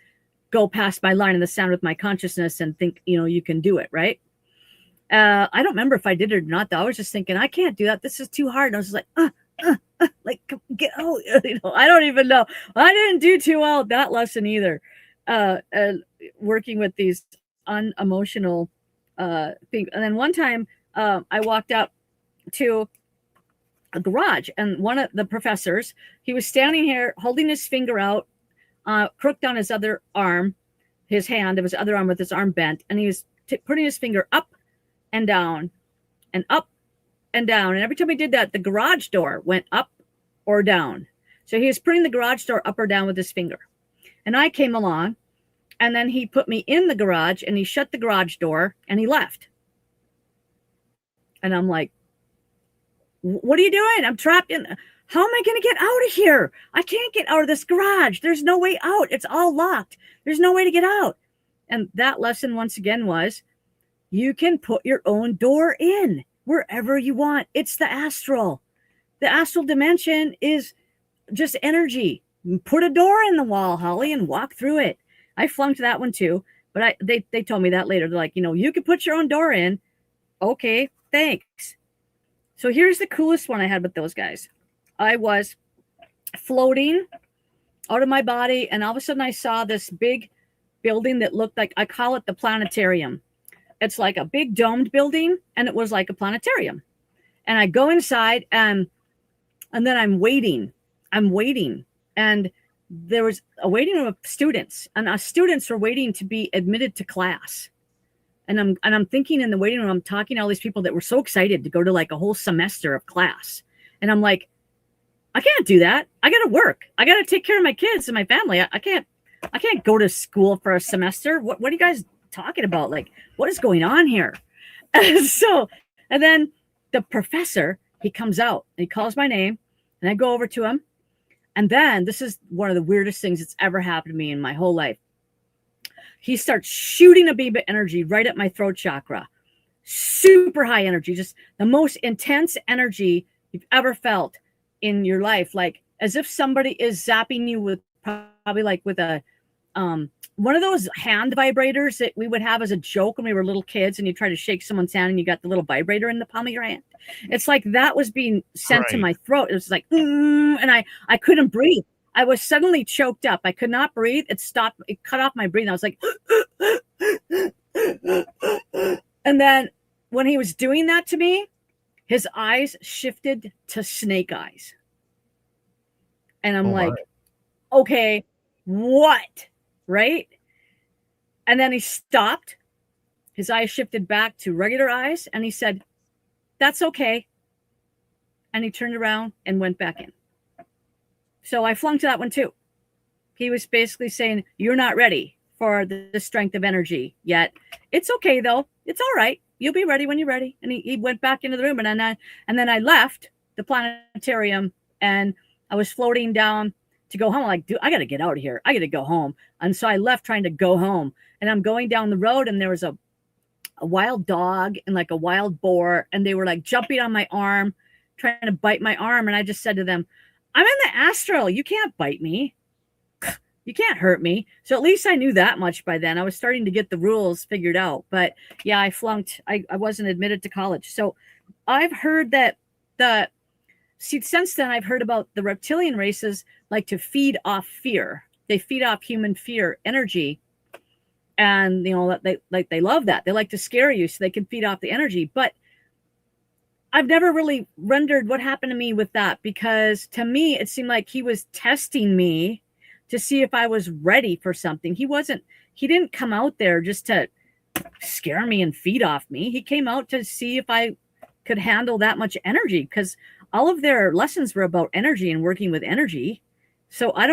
go past my line in the sand with my consciousness and think, you can do it, right? I don't remember if I did it or not, though. I was just thinking, I can't do that. This is too hard. And I was just like, like, get out. I don't even know. I didn't do too well that lesson either. Working with these unemotional things. And then one time, I walked up to a garage and one of the professors, he was standing here holding his finger out, crooked on his other arm, his hand of his other arm with his arm bent. And he was putting his finger up and down and up and down. And every time he did that, the garage door went up or down. So he was putting the garage door up or down with his finger. And I came along and then he put me in the garage and he shut the garage door and he left. And I'm like, what are you doing? I'm trapped in. How am I going to get out of here? I can't get out of this garage. There's no way out. It's all locked. There's no way to get out. And that lesson once again was, you can put your own door in wherever you want. It's the astral. The astral dimension is just energy. Put a door in the wall, Holly, and walk through it. I flunked that one too, but they told me that later. They're like, you can put your own door in. Okay, thanks. So here's the coolest one I had with those guys. I was floating out of my body, and all of a sudden I saw this big building that looked like, I call it the planetarium. It's like a big domed building, and it was like a planetarium. And I go inside, and then I'm waiting. And there was a waiting room of students, and our students were waiting to be admitted to class. And I'm thinking in the waiting room, I'm talking to all these people that were so excited to go to like a whole semester of class. And I'm like, I can't do that. I got to work. I got to take care of my kids and my family. I can't go to school for a semester. What are you guys talking about? Like, what is going on here? And then the professor, he comes out and he calls my name, and I go over to him. And then this is one of the weirdest things that's ever happened to me in my whole life. He starts shooting a beam of energy right at my throat chakra. Super high energy, just the most intense energy you've ever felt in your life. Like as if somebody is zapping you with probably like with a one of those hand vibrators that we would have as a joke when we were little kids, and you try to shake someone's hand and you got the little vibrator in the palm of your hand. It's like that was being sent to my throat. It was like, and I couldn't breathe. I was suddenly choked up. I could not breathe. It stopped. It cut off my breathing. I was like, and then when he was doing that to me, his eyes shifted to snake eyes. And I'm like, okay, what? Right? And then he stopped. His eyes shifted back to regular eyes. And he said, that's okay. And he turned around and went back in. So I flung to that one too. He was basically saying, you're not ready for the strength of energy yet. It's okay though. It's all right. You'll be ready when you're ready. And he went back into the room. And then I left the planetarium and I was floating down to go home. I'm like, dude, I got to get out of here. I got to go home. And so I left trying to go home. And I'm going down the road and there was a wild dog and like a wild boar. And they were like jumping on my arm, trying to bite my arm. And I just said to them, I'm in the astral. You can't bite me. You can't hurt me. So at least I knew that much by then. I was starting to get the rules figured out. But yeah, I flunked. I wasn't admitted to college. So I've heard that since then I've heard about the reptilian races like to feed off fear. They feed off human fear energy. And you know, they love that. They like to scare you so they can feed off the energy. But I've never really rendered what happened to me with that, because to me, it seemed like he was testing me to see if I was ready for something. He didn't come out there just to scare me and feed off me. He came out to see if I could handle that much energy, because all of their lessons were about energy and working with energy. So I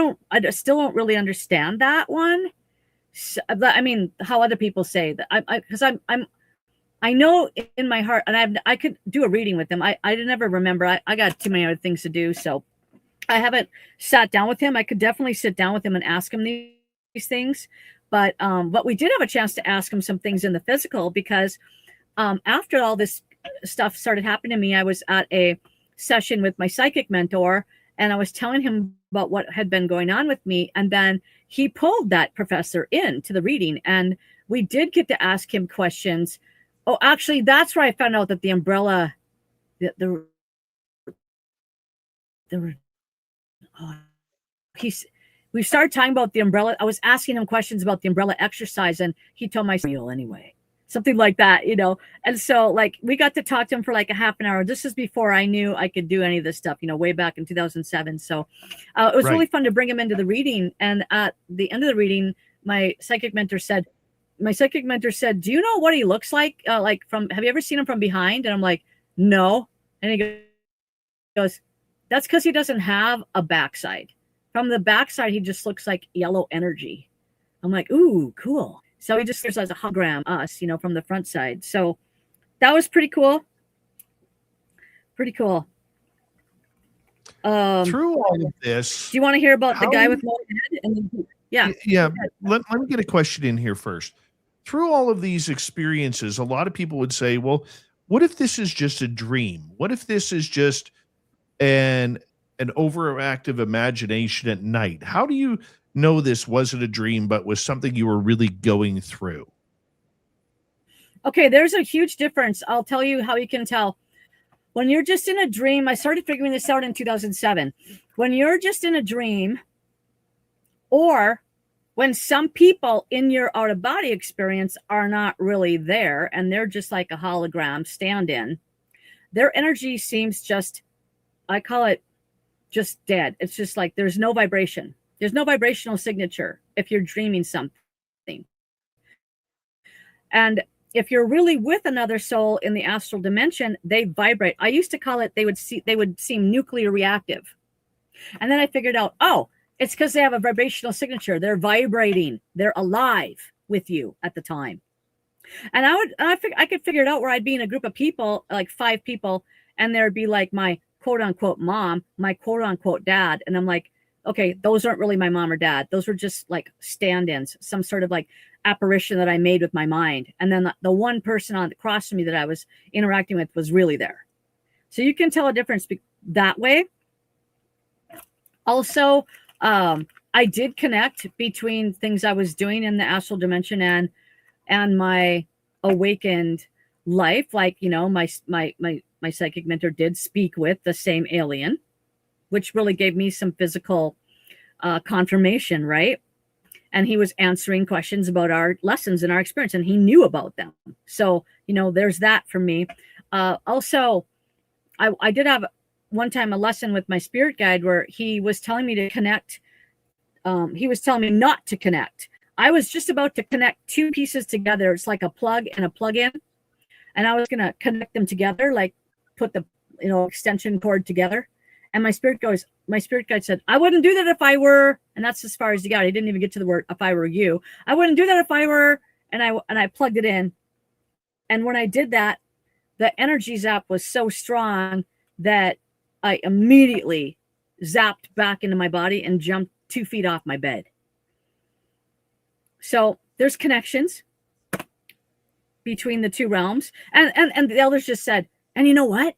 still don't really understand that one. So, I mean, how other people say that because I know in my heart, and I could do a reading with them. I never remember. I got too many other things to do. So I haven't sat down with him. I could definitely sit down with him and ask him these things. But we did have a chance to ask him some things in the physical, because after all this stuff started happening to me, I was at a session with my psychic mentor, and I was telling him about what had been going on with me. And then he pulled that professor into the reading, and we did get to ask him questions. Oh, actually, that's where I found out that the umbrella, we started talking about the umbrella. I was asking him questions about the umbrella exercise, and he told me real anyway, something like that, you know. And so like we got to talk to him for like a half an hour. This is before I knew I could do any of this stuff, you know, way back in 2007. So it was really fun to bring him into the reading. And at the end of the reading, my psychic mentor said, do you know what he looks like? Have you ever seen him from behind? And I'm like, no. And he goes, that's because he doesn't have a backside. From the backside, he just looks like yellow energy. I'm like, ooh, cool. So he just serves as a hologram, us, you know, from the front side. So that was pretty cool. Pretty cool. Through all of this, do you want to hear about the guy with no head? Yeah. Let me get a question in here first. Through all of these experiences, a lot of people would say, well, what if this is just a dream? What if this is just an overactive imagination at night? How do you know this wasn't a dream, but was something you were really going through? Okay, there's a huge difference. I'll tell you how you can tell. When you're just in a dream, I started figuring this out in 2007. When you're just in a dream, or when some people in your out-of-body experience are not really there and they're just like a hologram stand-in, their energy seems just, I call it just dead. It's just like there's no vibration. There's no vibrational signature if you're dreaming something. And if you're really with another soul in the astral dimension, they vibrate. I used to call it, they would seem nuclear reactive. And then I figured out, oh, it's because they have a vibrational signature. They're vibrating. They're alive with you at the time. And I could figure it out where I'd be in a group of people, like 5 people, and there'd be like my quote unquote mom, my quote unquote dad. And I'm like, okay, those aren't really my mom or dad. Those were just like stand-ins, some sort of like apparition that I made with my mind. And then the one person on across from me that I was interacting with was really there. So you can tell a difference that way. Also, I did connect between things I was doing in the astral dimension and my awakened life. Like, you know, my psychic mentor did speak with the same alien, which really gave me some physical confirmation, right? And he was answering questions about our lessons and our experience, and he knew about them. So, you know, there's that for me. Also, I did have one time a lesson with my spirit guide where he was telling me to connect. He was telling me not to connect. I was just about to connect 2 pieces together. It's like a plug and a plug-in. And I was going to connect them together, like put the, you know, extension cord together. And my spirit guide said, I wouldn't do that if I were, and that's as far as he got. He didn't even get to the word, if I were you. I wouldn't do that if I were, and I plugged it in. And when I did that, the energy zap was so strong that I immediately zapped back into my body and jumped 2 feet off my bed. So there's connections between the 2 realms. And the elders just said, and you know what?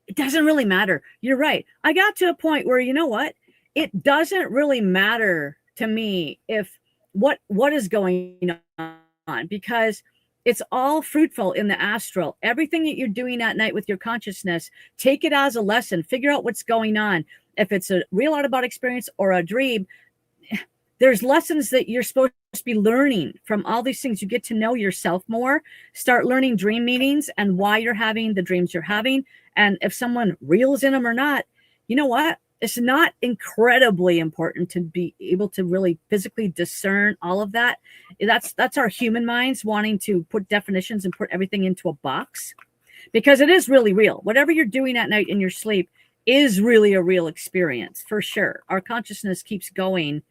It doesn't really matter. You're right. I got to a point where, you know what? It doesn't really matter to me if what is going on, because it's all fruitful in the astral. Everything that you're doing at night with your consciousness, take it as a lesson. Figure out what's going on. If it's a real out-of-body experience or a dream, there's lessons that you're supposed to be learning from all these things. You get to know yourself more, start learning dream meanings and why you're having the dreams you're having. And if someone reels in them or not, you know what? It's not incredibly important to be able to really physically discern all of that. That's our human minds wanting to put definitions and put everything into a box, because it is really real. Whatever you're doing at night in your sleep is really a real experience, for sure. Our consciousness keeps going.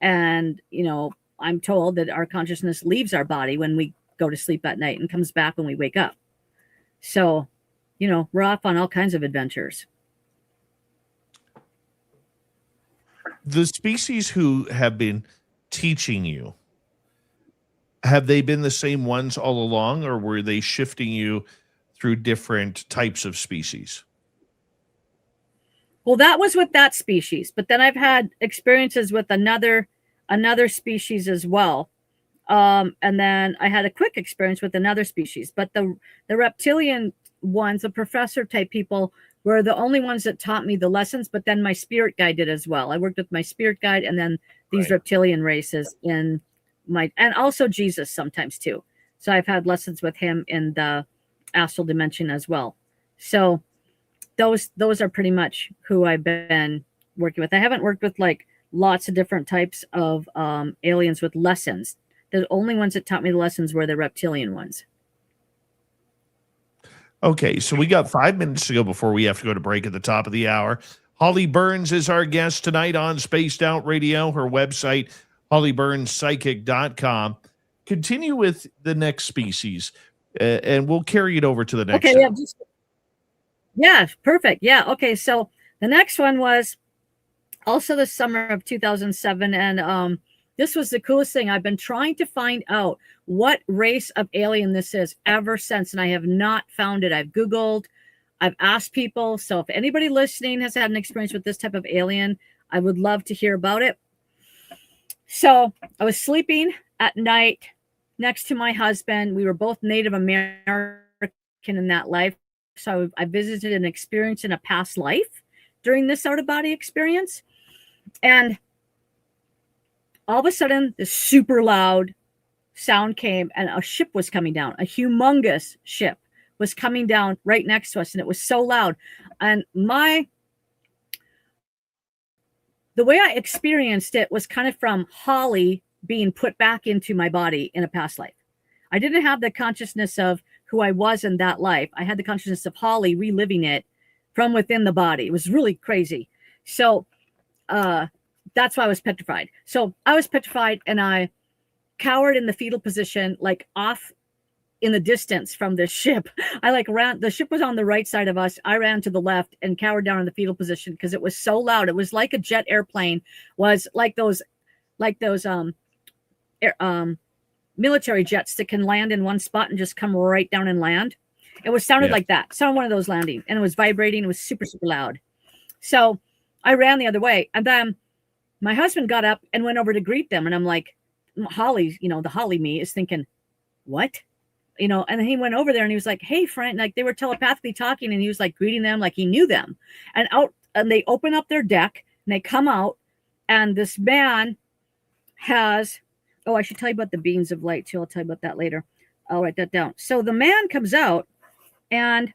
And, you know, I'm told that our consciousness leaves our body when we go to sleep at night and comes back when we wake up. So, you know, we're off on all kinds of adventures. The species who have been teaching you, have they been the same ones all along, or were they shifting you through different types of species? Well, that was with that species, but then I've had experiences with another species as well. And then I had a quick experience with another species, but the reptilian ones, the professor type people, were the only ones that taught me the lessons, but then my spirit guide did as well. I worked with my spirit guide and then these reptilian races and also Jesus sometimes too. So I've had lessons with him in the astral dimension as well. So those are pretty much who I've been working with. I haven't worked with like lots of different types of aliens with lessons. The only ones that taught me the lessons were the reptilian ones. Okay, so we got 5 minutes to go before we have to go to break at the top of the hour. Holly Burns is our guest tonight on Spaced Out Radio. Her website, hollyburnspsychic.com. Continue with the next species, and we'll carry it over to the next. Okay, yeah, perfect. Yeah, okay, so the next one was also the summer of 2007, and this was the coolest thing. I've been trying to find out what race of alien this is ever since, and I have not found it. I've Googled, I've asked people. So if anybody listening has had an experience with this type of alien, I would love to hear about it. So I was sleeping at night next to my husband. We were both Native American in that life. So I visited an experience in a past life during this out-of-body experience. And all of a sudden, this super loud sound came, and a ship was coming down. A humongous ship was coming down right next to us, and it was so loud. And the way I experienced it was kind of from Holly being put back into my body in a past life. I didn't have the consciousness of who I was in that life. I had the consciousness of Holly reliving it from within the body. It was really crazy. So that's why I was petrified. So I was petrified, and I cowered in the fetal position, like off in the distance from this ship. I like ran, the ship was on the right side of us. I ran to the left and cowered down in the fetal position because it was so loud. It was like a jet airplane, was like those military jets that can land in one spot and just come right down and land. It was sounded like that. Sounded one of those landing, and it was vibrating. It was super, super loud. So I ran the other way, and then my husband got up and went over to greet them. And I'm like, Holly, the Holly me is thinking, what? And then he went over there and he was like, hey, friend, like they were telepathically talking, and he was like greeting them like he knew them. And they open up their deck and they come out, and this man has, I should tell you about the beams of light too. I'll tell you about that later. I'll write that down. So the man comes out, and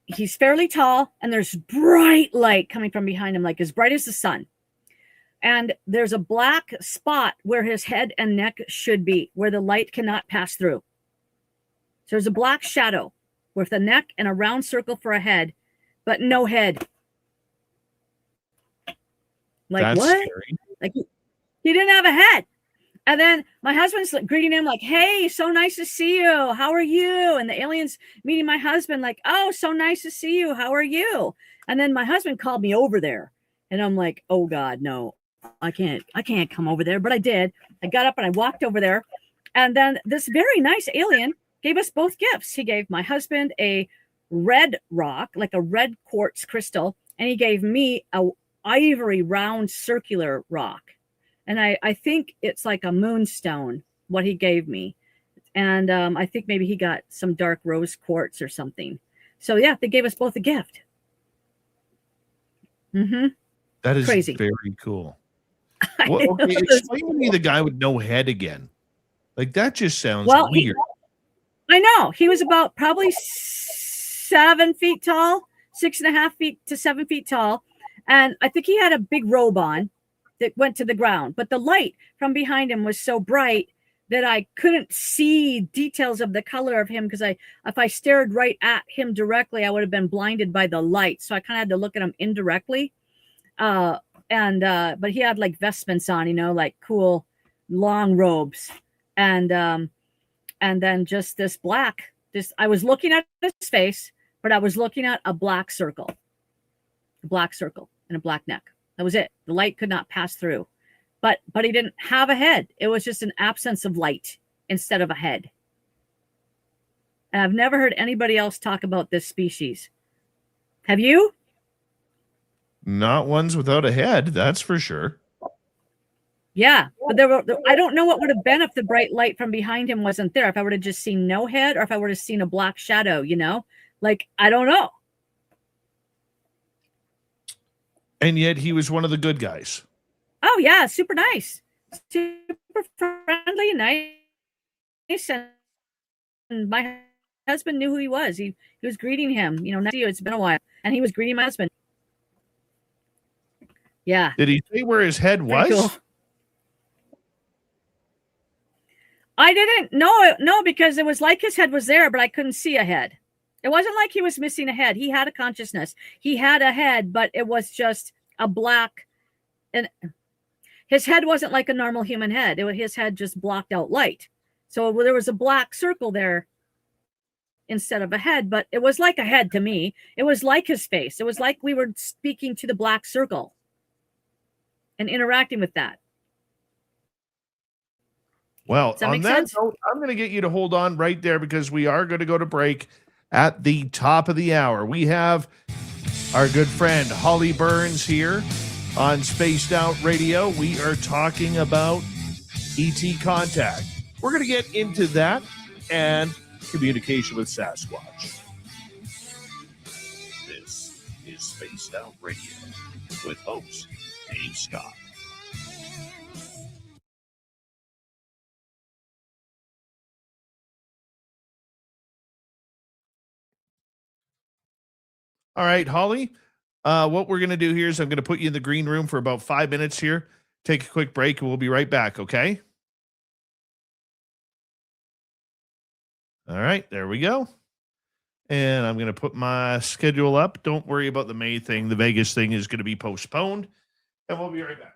he's fairly tall, and there's bright light coming from behind him, like as bright as the sun. And there's a black spot where his head and neck should be, where the light cannot pass through. So there's a black shadow with a neck and a round circle for a head, but no head. Like, that's what? scary. Like he didn't have a head. And then my husband's greeting him like, hey, so nice to see you. How are you? And the alien's meeting my husband like, oh, so nice to see you. How are you? And then my husband called me over there. And I'm like, oh, God, no, I can't come over there. But I did. I got up and I walked over there. And then this very nice alien gave us both gifts. He gave my husband a red rock, like a red quartz crystal. And he gave me a ivory round circular rock. And I think it's like a moonstone, what he gave me. And I think maybe he got some dark rose quartz or something. So, yeah, they gave us both a gift. Mm-hmm. That is crazy. Very cool. Well, okay, explain to me the guy with no head again. Like, that just sounds weird. I know. He was about probably 7 feet tall, 6.5 feet to 7 feet tall. And I think he had a big robe on that went to the ground, but the light from behind him was so bright that I couldn't see details of the color of him, because if I stared right at him directly, I would have been blinded by the light. So I kind of had to look at him indirectly. But he had like vestments on, like cool long robes, and then just this black. I was looking at his face, but I was looking at a black circle and a black neck. That was it. The light could not pass through, but he didn't have a head. It was just an absence of light instead of a head. And I've never heard anybody else talk about this species. Have you? Not ones without a head, that's for sure. Yeah, but I don't know what would have been if the bright light from behind him wasn't there. If I would have just seen no head, or if I would have seen a black shadow, like, I don't know. And yet he was one of the good guys. Oh, yeah. Super nice. Super friendly and nice. And my husband knew who he was. He was greeting him. Nice to see you. It's been a while. And he was greeting my husband. Yeah. Did he say where his head was? Cool. I didn't know. No, because it was like his head was there, but I couldn't see a head. It wasn't like he was missing a head. He had a consciousness. He had a head, but it was just a black, and his head wasn't like a normal human head. His head just blocked out light. So there was a black circle there instead of a head, but it was like a head to me. It was like his face. It was like we were speaking to the black circle and interacting with that. Well, on that note, I'm going to get you to hold on right there, because we are going to go to break at the top of the hour. We have our good friend Holly Burns here on Spaced Out Radio. We are talking about ET contact. We're going to get into that and communication with Sasquatch. This is Spaced Out Radio with host Dave Scott. All right, Holly, what we're going to do here is I'm going to put you in the green room for about 5 minutes here. Take a quick break, and we'll be right back, okay? All right, there we go. And I'm going to put my schedule up. Don't worry about the May thing. The Vegas thing is going to be postponed, and we'll be right back.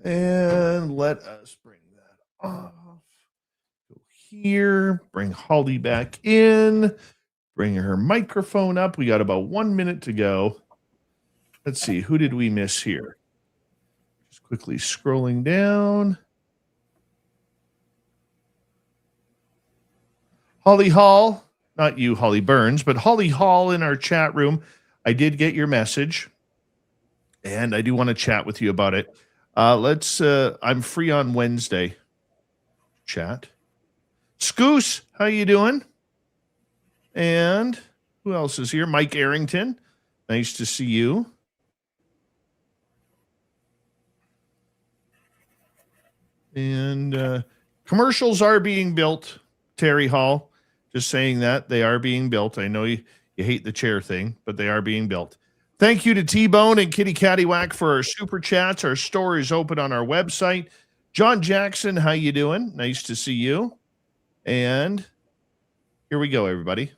And let us bring that off. Go here. Bring Holly back in. Bring her microphone up. We got about 1 minute to go. Let's see. Who did we miss here? Just quickly scrolling down. Holly Hall. Not you, Holly Burns, but Holly Hall in our chat room. I did get your message, and I do want to chat with you about it. I'm free on Wednesday. Chat. Scoos, how you doing? And who else is here? Mike Arrington. Nice to see you. And commercials are being built, Terry Hall. Just saying that they are being built. I know you hate the chair thing, but they are being built. Thank you to T-Bone and Kitty Caddywhack for our super chats. Our store is open on our website. John Jackson, how you doing? Nice to see you. And here we go, everybody.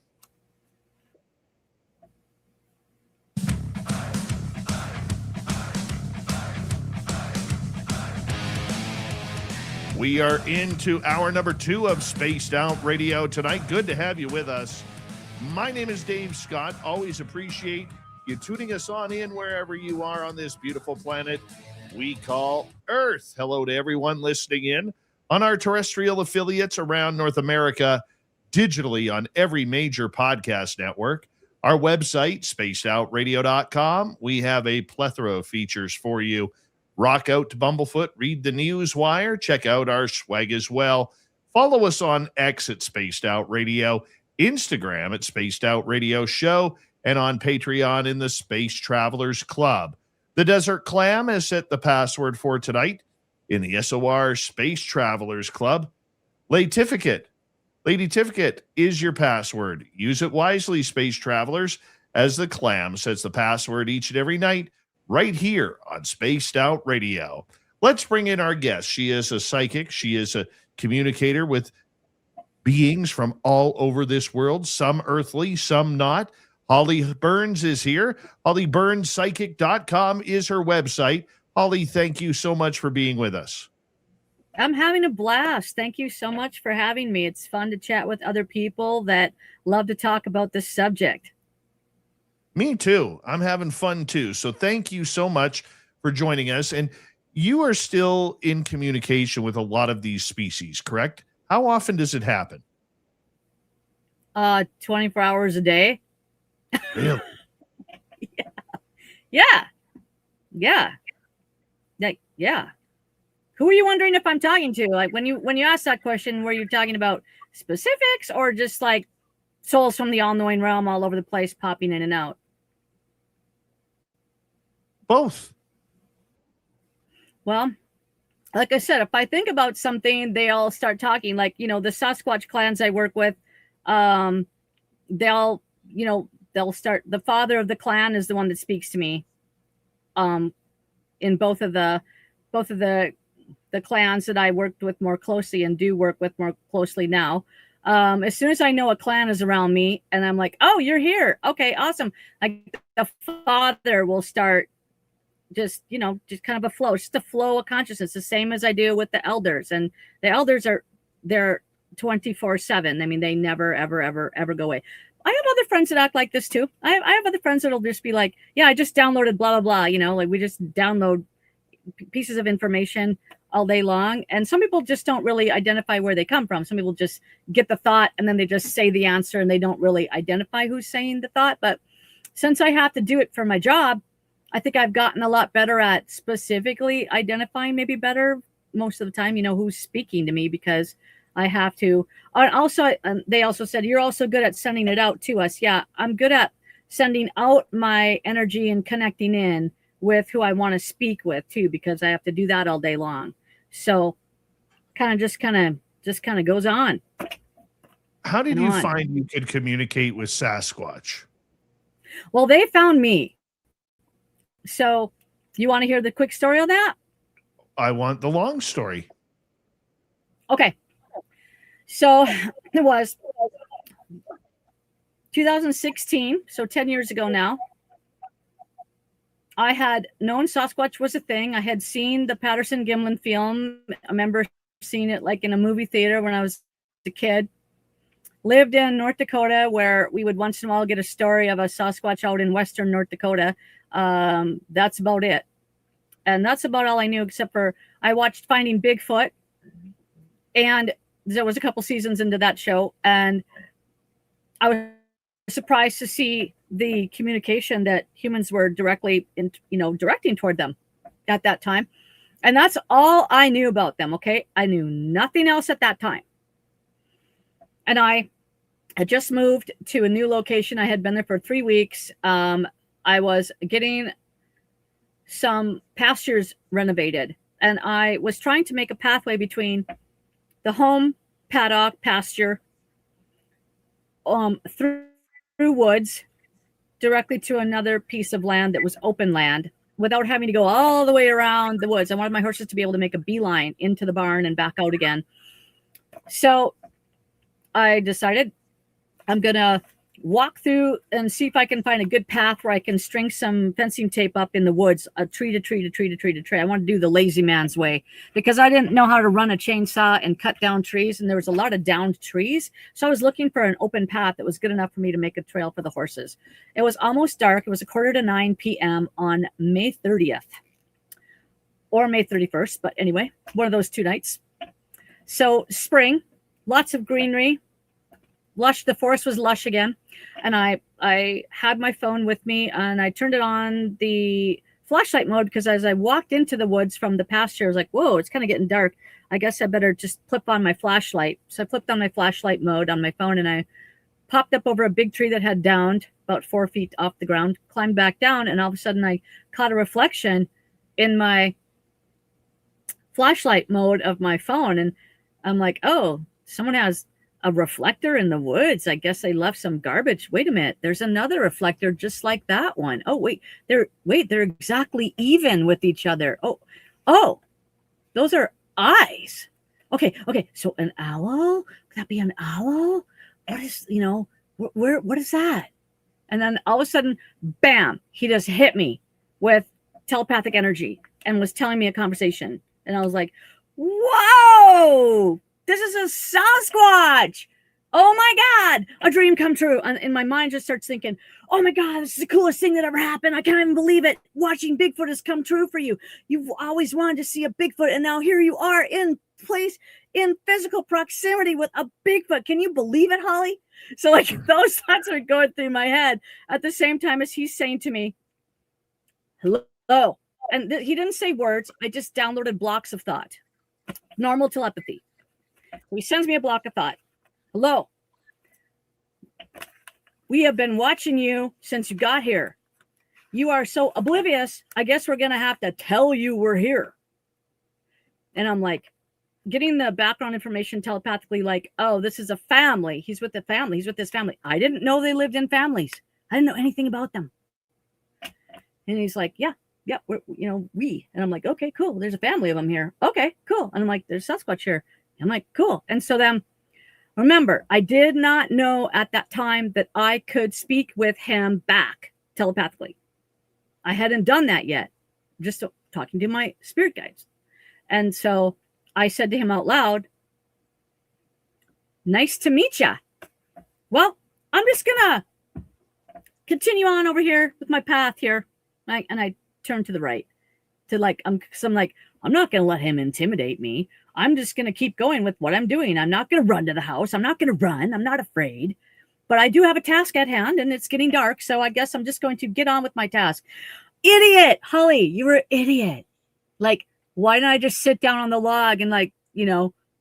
We are into hour number 2 of Spaced Out Radio tonight. Good to have you with us. My name is Dave Scott. Always appreciate you tuning us on in wherever you are on this beautiful planet we call Earth. Hello to everyone listening in on our terrestrial affiliates around North America, digitally on every major podcast network. Our website, spacedoutradio.com. We have a plethora of features for you. Rock out to Bumblefoot, read the news wire, check out our swag as well. Follow us on X at Spaced Out Radio, Instagram at Spaced Out Radio Show, and on Patreon in the Space Travelers Club. The Desert Clam has set the password for tonight in the SOR Space Travelers Club. Lady Tificate is your password. Use it wisely, Space Travelers, as the Clam sets the password each and every night right here on Spaced Out Radio. Let's bring in our guest. She is a psychic. She is a communicator with beings from all over this world, some earthly, some not. Holly Burns is here. HollyBurnsPsychic.com is her website. Holly, thank you so much for being with us. I'm having a blast. Thank you so much for having me. It's fun to chat with other people that love to talk about this subject. Me too. I'm having fun too. So thank you so much for joining us. And you are still in communication with a lot of these species, correct? How often does it happen? 24 hours a day. Really? Yeah. Who are you wondering if I'm talking to? Like when you asked that question, were you talking about specifics or just like souls from the all-knowing realm all over the place popping in and out? Both. Well, like I said, if I think about something, they all start talking. Like, the Sasquatch clans I work with, they'll start. The father of the clan is the one that speaks to me. In both of the clans that I worked with more closely and do work with more closely now. As soon as I know a clan is around me and I'm like, oh, you're here. Okay, awesome. Like the father will start just kind of a flow, just a flow of consciousness, the same as I do with the elders. And the elders they're 24/7. I mean, they never, ever, ever, ever go away. I have other friends that act like this too. I have other friends that'll just be like, yeah, I just downloaded blah, blah, blah. Like we just download pieces of information all day long. And some people just don't really identify where they come from. Some people just get the thought and then they just say the answer and they don't really identify who's saying the thought. But since I have to do it for my job, I think I've gotten a lot better at specifically identifying, maybe better most of the time, who's speaking to me, because I have to. And also, they also said, you're also good at sending it out to us. Yeah, I'm good at sending out my energy and connecting in with who I want to speak with too, because I have to do that all day long. So kind of goes on. How did you find you could communicate with Sasquatch? Well, they found me. So you want to hear the quick story on that? I want the long story. Okay. So it was 2016, so 10 years ago now. I had known Sasquatch was a thing. I had seen the Patterson Gimlin film. I remember seeing it like in a movie theater when I was a kid. Lived in North Dakota, where we would once in a while get a story of a Sasquatch out in western North Dakota. That's about it. And that's about all I knew, except for I watched Finding Bigfoot. And there was a couple seasons into that show. And I was surprised to see the communication that humans were directly directing toward them at that time. And that's all I knew about them. Okay. I knew nothing else at that time. And I had just moved to a new location. I had been there for 3 weeks. I was getting some pastures renovated, and I was trying to make a pathway between the home paddock pasture through woods directly to another piece of land that was open land without having to go all the way around the woods. I wanted my horses to be able to make a beeline into the barn and back out again. So I decided I'm going to walk through and see if I can find a good path where I can string some fencing tape up in the woods, a tree to tree to tree to tree to tree. I want to do the lazy man's way because I didn't know how to run a chainsaw and cut down trees. And there was a lot of downed trees. So I was looking for an open path that was good enough for me to make a trail for the horses. It was almost dark. It was 8:45 p.m. on May 30th or May 31st. But anyway, one of those 2 nights. So spring, lots of greenery. Lush, the forest was lush again. And I had my phone with me and I turned it on the flashlight mode because as I walked into the woods from the pasture, I was like, whoa, it's kind of getting dark. I guess I better just flip on my flashlight. So I flipped on my flashlight mode on my phone and I popped up over a big tree that had downed about 4 feet off the ground, climbed back down, and all of a sudden I caught a reflection in my flashlight mode of my phone. And I'm like, oh, someone has a reflector in the woods. I guess they left some garbage. Wait a minute. There's another reflector just like that one. Oh, wait, they're exactly even with each other. Oh, those are eyes. Okay. So an owl? Could that be an owl? What is, what is that? And then all of a sudden, bam, he just hit me with telepathic energy and was telling me a conversation. And I was like, whoa, this is a Sasquatch. Oh my God, a dream come true. And my mind just starts thinking, oh my God, this is the coolest thing that ever happened. I can't even believe it. Watching Bigfoot has come true for you. You've always wanted to see a Bigfoot. And now here you are in physical proximity with a Bigfoot. Can you believe it, Holly? So like those thoughts are going through my head at the same time as he's saying to me, hello. And he didn't say words. I just downloaded blocks of thought. Normal telepathy. He sends me a block of thought. Hello. We have been watching you since you got here. You are so oblivious. I guess we're going to have to tell you we're here. And I'm like, getting the background information telepathically, like, oh, this is a family. He's with the family. He's with this family. I didn't know they lived in families. I didn't know anything about them. And he's like, yeah, we. And I'm like, okay, cool. There's a family of them here. Okay, cool. And I'm like, there's Sasquatch here. I'm like, cool. And so then, remember, I did not know at that time that I could speak with him back telepathically. I hadn't done that yet. Just talking to my spirit guides. And so I said to him out loud, nice to meet ya. Well, I'm just going to continue on over here with my path here. And I turned to the right to I'm not going to let him intimidate me. I'm just going to keep going with what I'm doing. I'm not going to run to the house. I'm not going to run. I'm not afraid. But I do have a task at hand and it's getting dark. So I guess I'm just going to get on with my task. Idiot, Holly, you were an idiot. Like, why didn't I just sit down on the log and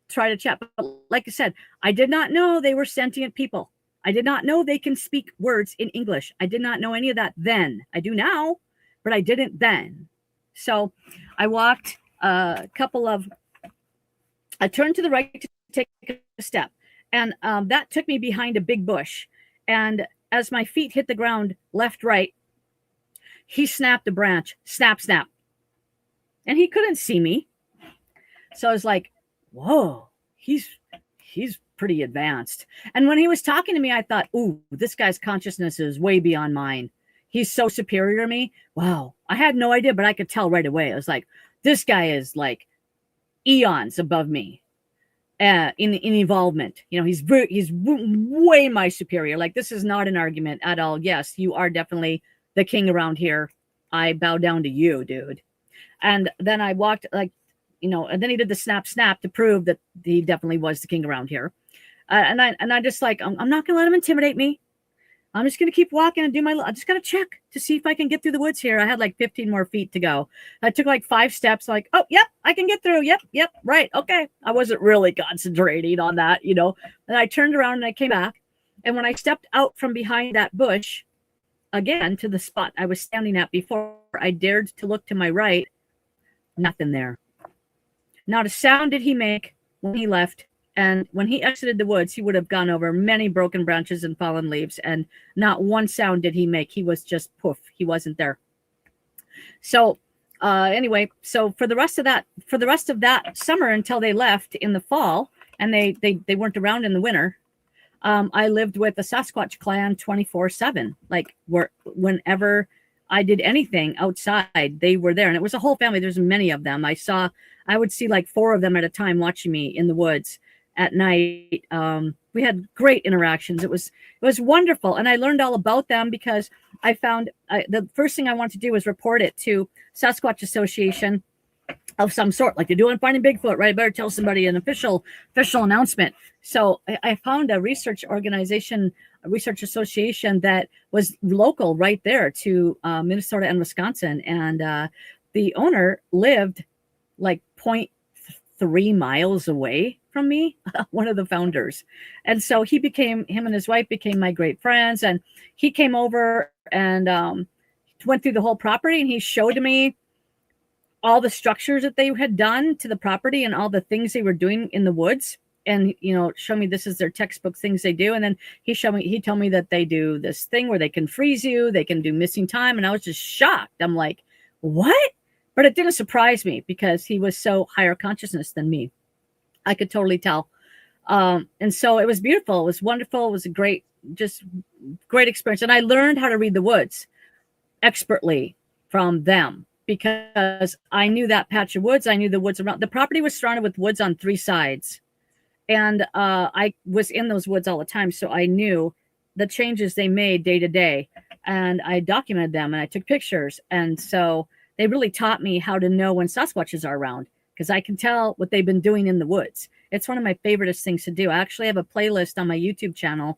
try to chat? But like I said, I did not know they were sentient people. I did not know they can speak words in English. I did not know any of that then. I do now, but I didn't then. So I walked I turned to the right to take a step. And that took me behind a big bush. And as my feet hit the ground, left, right, he snapped a branch. Snap, snap. And he couldn't see me. So I was like, whoa, he's pretty advanced. And when he was talking to me, I thought, ooh, this guy's consciousness is way beyond mine. He's so superior to me. Wow, I had no idea, but I could tell right away. I was like, this guy is like eons above me in involvement. You know, he's way my superior. Like, this is not an argument at all. Yes, you are definitely the king around here. I bow down to you, dude. And then I walked, like, you know, and then he did the snap to prove that he definitely was the king around here. And I just like, I'm not gonna let him intimidate me. I'm just going to keep walking and do I just got to check to see if I can get through the woods here. I had like 15 more feet to go. I took like 5 steps, like, oh, yep, I can get through. Yep, right. Okay. I wasn't really concentrating on that, you know. And I turned around and I came back. And when I stepped out from behind that bush, again, to the spot I was standing at before, I dared to look to my right. Nothing there. Not a sound did he make when he left. And when he exited the woods, he would have gone over many broken branches and fallen leaves, and not one sound did he make. He was just poof. He wasn't there. So anyway, so for the rest of that summer until they left in the fall, and they weren't around in the winter, I lived with the Sasquatch clan 24/7. Like, whenever I did anything outside, they were there, and it was a whole family. There's many of them. I would see like 4 of them at a time watching me in the woods at night. We had great interactions. It was wonderful. And I learned all about them because I found the first thing I wanted to do was report it to Sasquatch Association of some sort, like they do on Finding Bigfoot, right? I better tell somebody an official announcement. So I found a research organization, a research association that was local right there to Minnesota and Wisconsin. And the owner lived like 0.3 miles away from me, one of the founders. And so him and his wife became my great friends. And he came over and went through the whole property, and he showed me all the structures that they had done to the property and all the things they were doing in the woods. And, you know, show me this is their textbook things they do. And then he told me that they do this thing where they can freeze you, they can do missing time. And I was just shocked. I'm like, what? But it didn't surprise me because he was so higher consciousness than me. I could totally tell. And so it was beautiful. It was wonderful. It was a great experience. And I learned how to read the woods expertly from them because I knew that patch of woods. I knew the woods around. The property was surrounded with woods on 3 sides. And I was in those woods all the time. So I knew the changes they made day to day. And I documented them and I took pictures. And so they really taught me how to know when Sasquatches are around, because I can tell what they've been doing in the woods. It's one of my favoriteest things to do. I actually have a playlist on my YouTube channel,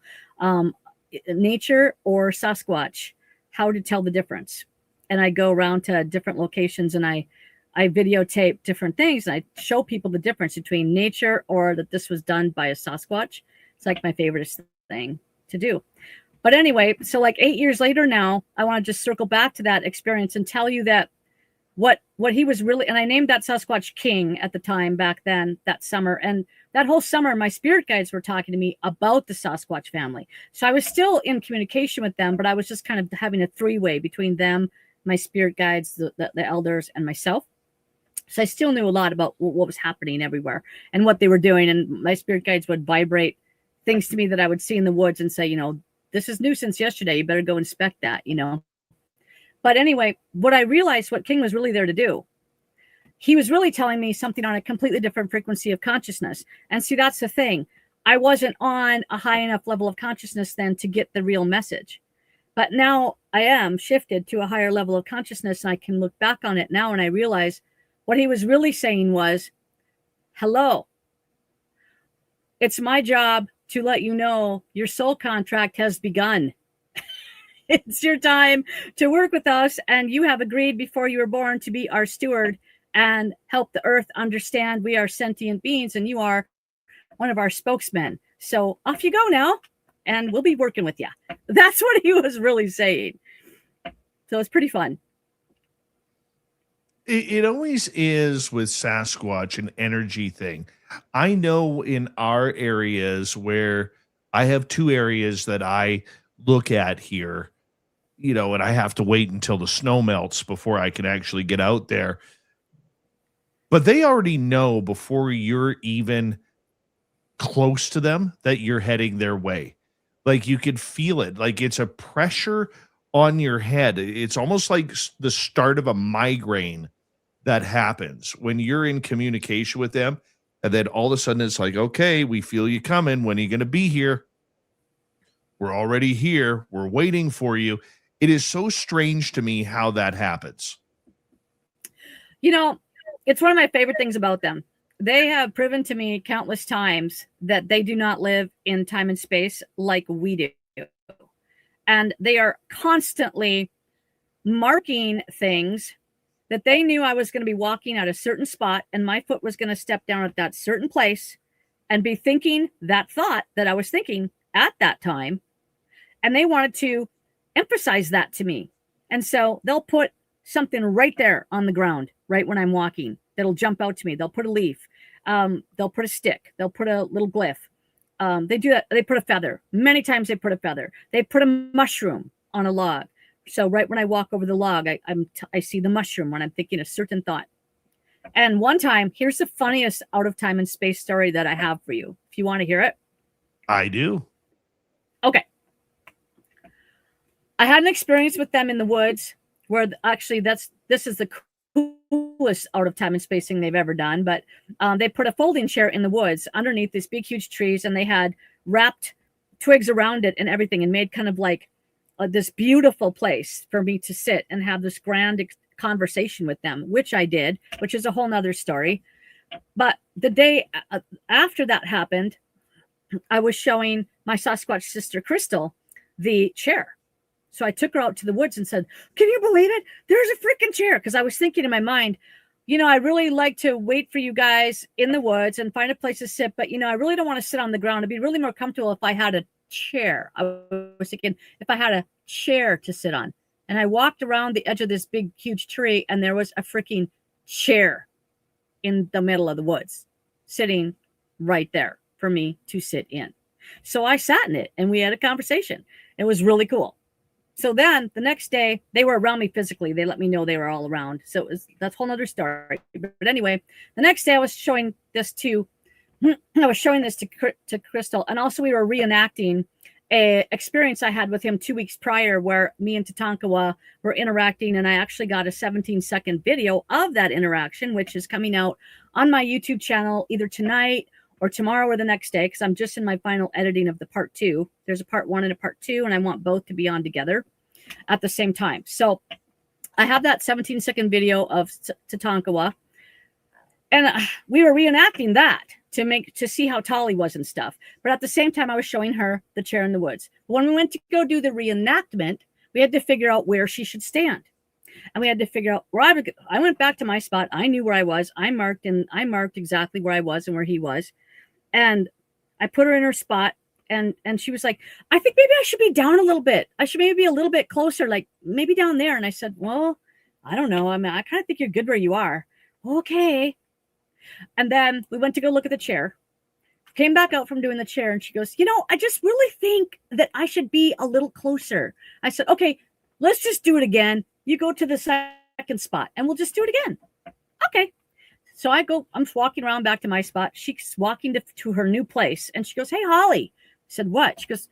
Nature or Sasquatch, how to tell the difference. And I go around to different locations and I videotape different things. And I show people the difference between nature or that this was done by a Sasquatch. It's like my favoriteest thing to do. But anyway, so like 8 years later now, I want to just circle back to that experience and tell you that what he was really, and I named that Sasquatch King at the time back then, that summer. And that whole summer, my spirit guides were talking to me about the Sasquatch family. So I was still in communication with them, but I was just kind of having a 3-way between them, my spirit guides, the elders, and myself. So I still knew a lot about what was happening everywhere and what they were doing. And my spirit guides would vibrate things to me that I would see in the woods and say, you know, this is new since yesterday. You better go inspect that, you know. But anyway, what I realized what King was really there to do, he was really telling me something on a completely different frequency of consciousness. And see, that's the thing. I wasn't on a high enough level of consciousness then to get the real message. But now I am shifted to a higher level of consciousness, and I can look back on it now and I realize what he was really saying was, hello, it's my job to let you know your soul contract has begun. It's your time to work with us, and you have agreed before you were born to be our steward and help the earth understand we are sentient beings, and you are one of our spokesmen. So off you go now, and we'll be working with you. That's what he was really saying. So it's pretty fun. It always is with Sasquatch an energy thing. I know in our areas where I have 2 areas that I look at here, you know, and I have to wait until the snow melts before I can actually get out there. But they already know before you're even close to them that you're heading their way. Like you can feel it. Like it's a pressure on your head. It's almost like the start of a migraine that happens when you're in communication with them. And then all of a sudden it's like, okay, we feel you coming. When are you going to be here? We're already here. We're waiting for you. It is so strange to me how that happens. You know, it's one of my favorite things about them. They have proven to me countless times that they do not live in time and space like we do. And they are constantly marking things that they knew I was going to be walking at a certain spot and my foot was going to step down at that certain place and be thinking that thought that I was thinking at that time. And they wanted to emphasize that to me. And so they'll put something right there on the ground, right when I'm walking, that'll jump out to me. They'll put a leaf. They'll put a stick. They'll put a little glyph. They do that. They put a feather. Many times they put a feather. They put a mushroom on a log. So right when I walk over the log, I see the mushroom when I'm thinking a certain thought. And one time, here's the funniest out of time and space story that I have for you. If you want to hear it. I do. Okay. I had an experience with them in the woods where actually this is the coolest out of time and space thing they've ever done. But they put a folding chair in the woods underneath these big, huge trees, and they had wrapped twigs around it and everything and made kind of like this beautiful place for me to sit and have this grand conversation with them, which I did, which is a whole nother story. But the day after that happened, I was showing my Sasquatch sister, Crystal, the chair. So I took her out to the woods and said, can you believe it? There's a freaking chair. Because I was thinking in my mind, you know, I really like to wait for you guys in the woods and find a place to sit. But, you know, I really don't want to sit on the ground. It'd be really more comfortable if I had a chair. I was thinking if I had a chair to sit on. And I walked around the edge of this big, huge tree, and there was a freaking chair in the middle of the woods sitting right there for me to sit in. So I sat in it and we had a conversation. It was really cool. So then the next day they were around me physically. They let me know they were all around. So that's a whole nother story. But anyway, the next day I was showing this to Crystal. And also we were reenacting a experience I had with him 2 weeks prior where me and Tatankawa were interacting. And I actually got a 17-second video of that interaction, which is coming out on my YouTube channel either tonight or tomorrow or the next day, because I'm just in my final editing of the part 2. There's a part 1 and a part 2, and I want both to be on together at the same time. So I have that 17-second video of Tatankawa, and we were reenacting that to see how tall he was and stuff. But at the same time, I was showing her the chair in the woods. When we went to go do the reenactment, we had to figure out where she should stand. And we had to figure out where I went back to my spot. I knew where I was. I marked exactly where I was and where he was. And I put her in her spot, and she was like, I think maybe I should be down a little bit. I should maybe be a little bit closer, like maybe down there. And I said, well, I don't know. I mean, I kind of think you're good where you are. Okay. And then we went to go look at the chair, came back out from doing the chair. And she goes, you know, I just really think that I should be a little closer. I said, okay, let's just do it again. You go to the second spot and we'll just do it again. Okay. So I'm walking around back to my spot. She's walking to her new place. And she goes, hey, Holly. I said, what? She goes,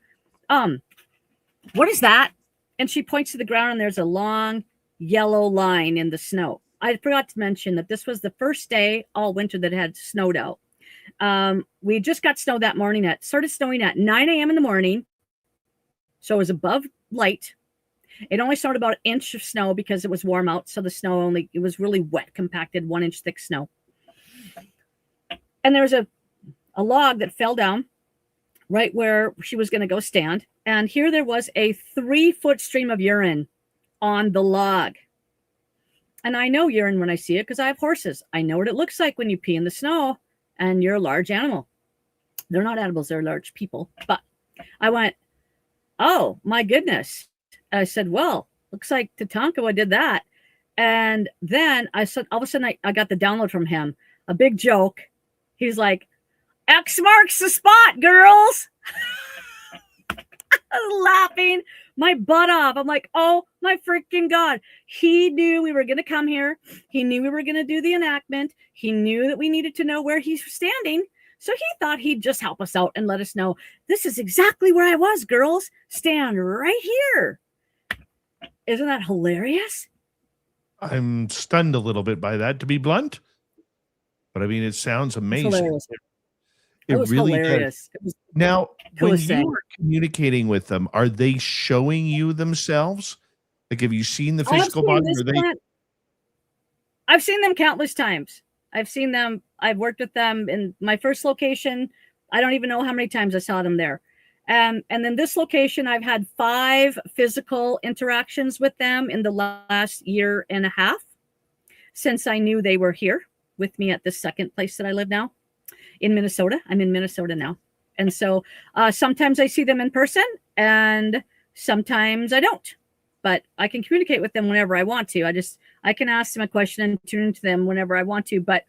what is that? And she points to the ground and there's a long yellow line in the snow. I forgot to mention that this was the first day all winter that had snowed out. We just got snow that morning. Started snowing at 9 a.m. in the morning. So it was above light. It only snowed about an inch of snow because it was warm out. So the snow it was really wet, compacted, 1 inch thick snow. And there was a log that fell down right where she was going to go stand. And here there was a 3-foot stream of urine on the log. And I know urine when I see it because I have horses. I know what it looks like when you pee in the snow and you're a large animal. They're not animals, they're large people. But I went, oh my goodness. I said, well, looks like Tatankawa did that. And then I said, all of a sudden I got the download from him, a big joke. He's like, X marks the spot, girls. I was laughing my butt off. I'm like, oh my freaking God. He knew we were going to come here. He knew we were going to do the enactment. He knew that we needed to know where he's standing. So he thought he'd just help us out and let us know, this is exactly where I was, girls. Stand right here. Isn't that hilarious? I'm stunned a little bit by that, to be blunt. But I mean, it sounds It's amazing. hilarious. It It was really does. hilarious. It was Now, when coolest you thing. are communicating with them, are they showing you themselves? Like, have you seen the I have physical seen body? this Or they? plant. I've seen them countless times. I've seen them. I've worked with them in my first location. I don't even know how many times I saw them there. And then this location, I've had 5 physical interactions with them in the last year and a half since I knew they were here with me at this second place that I live now in Minnesota. I'm in Minnesota now. And so sometimes I see them in person and sometimes I don't. But I can communicate with them whenever I want to. I can ask them a question and tune into them whenever I want to. But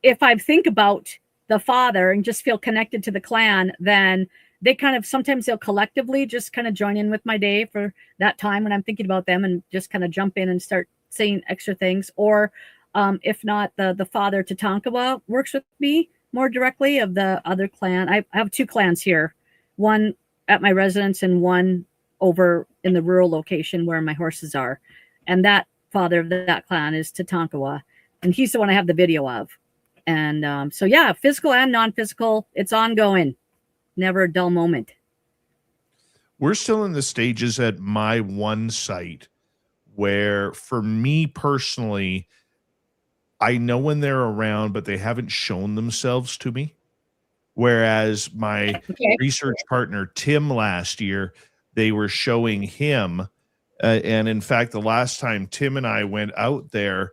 if I think about the father and just feel connected to the clan, then they kind of, sometimes they'll collectively just kind of join in with my day for that time when I'm thinking about them and just kind of jump in and start saying extra things. Or if not, the father Tatankawa works with me more directly of the other clan. I have 2 clans here, one at my residence and one over in the rural location where my horses are. And that father of that clan is Tatankawa. And he's the one I have the video of. And so, yeah, physical and non-physical, it's ongoing. Never a dull moment. We're still in the stages at my one site where, for me personally, I know when they're around, but they haven't shown themselves to me. Whereas my research partner, Tim, last year, they were showing him. And in fact, the last time Tim and I went out there,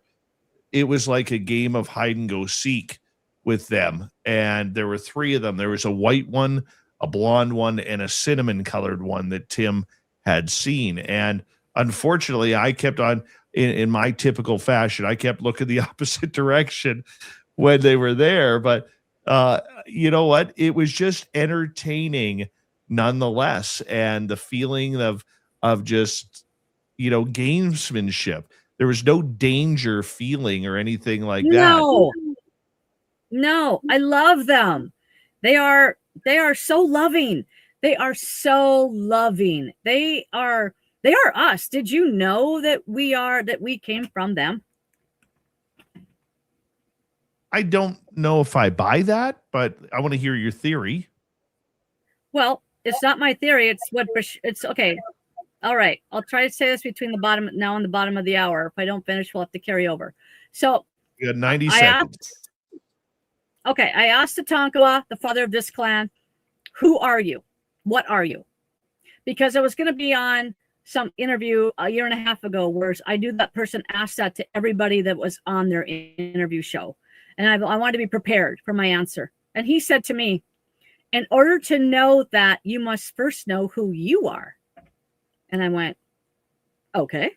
it was like a game of hide and go seek with them. And there were 3 of them. There was a white one, a blonde one, and a cinnamon colored one that Tim had seen. And unfortunately, I kept on, in my typical fashion, I kept looking the opposite direction when they were there. But you know what? It was just entertaining nonetheless. And the feeling of just, gamesmanship. There was no danger feeling or anything like that. No, I love them. They are so loving. They are so loving. They are us. Did you know that we came from them? I don't know if I buy that, but I want to hear your theory. Well, it's not my theory. It's okay. All right. I'll try to say this between the bottom now and the bottom of the hour. If I don't finish, we'll have to carry over. So you got 90 seconds. I asked Tatankawa, the father of this clan, who are you? What are you? Because I was going to be on some interview a year and a half ago where I knew that person asked that to everybody that was on their interview show. And I wanted to be prepared for my answer. And he said to me, in order to know that, you must first know who you are. And I went, okay,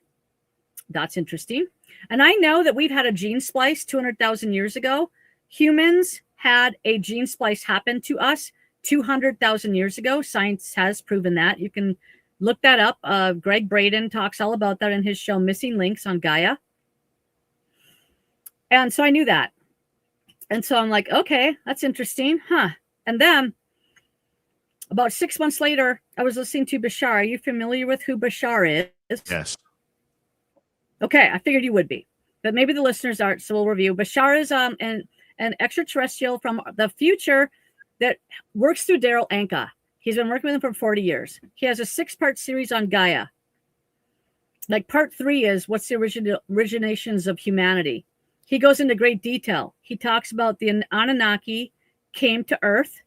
that's interesting. And I know that we've had a gene splice 200,000 years ago. Humans had a gene splice happen to us 200,000 years ago. Science has proven that. You can look that up. Greg Braden talks all about that in his show, Missing Links on Gaia. And so I knew that. And so I'm like, okay, that's interesting. Huh. And then about 6 months later, I was listening to Bashar. Are you familiar with who Bashar is? Yes. Okay, I figured you would be, but maybe the listeners aren't, so we'll review. Bashar is an extraterrestrial from the future that works through Daryl Anka. He's been working with him for 40 years. He has a 6-part series on Gaia. Like part 3 is what's the originations of humanity. He goes into great detail. He talks about the Anunnaki came to Earth,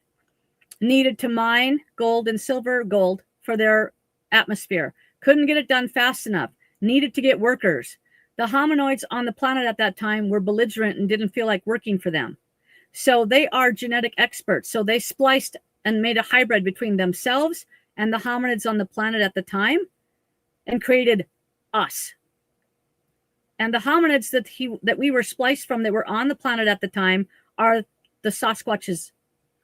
needed to mine gold and silver gold for their atmosphere. Couldn't get it done fast enough. Needed to get workers. The hominoids on the planet at that time were belligerent and didn't feel like working for them. So they are genetic experts. So they spliced and made a hybrid between themselves and the hominids on the planet at the time and created us. And the hominids that we were spliced from that were on the planet at the time are the Sasquatches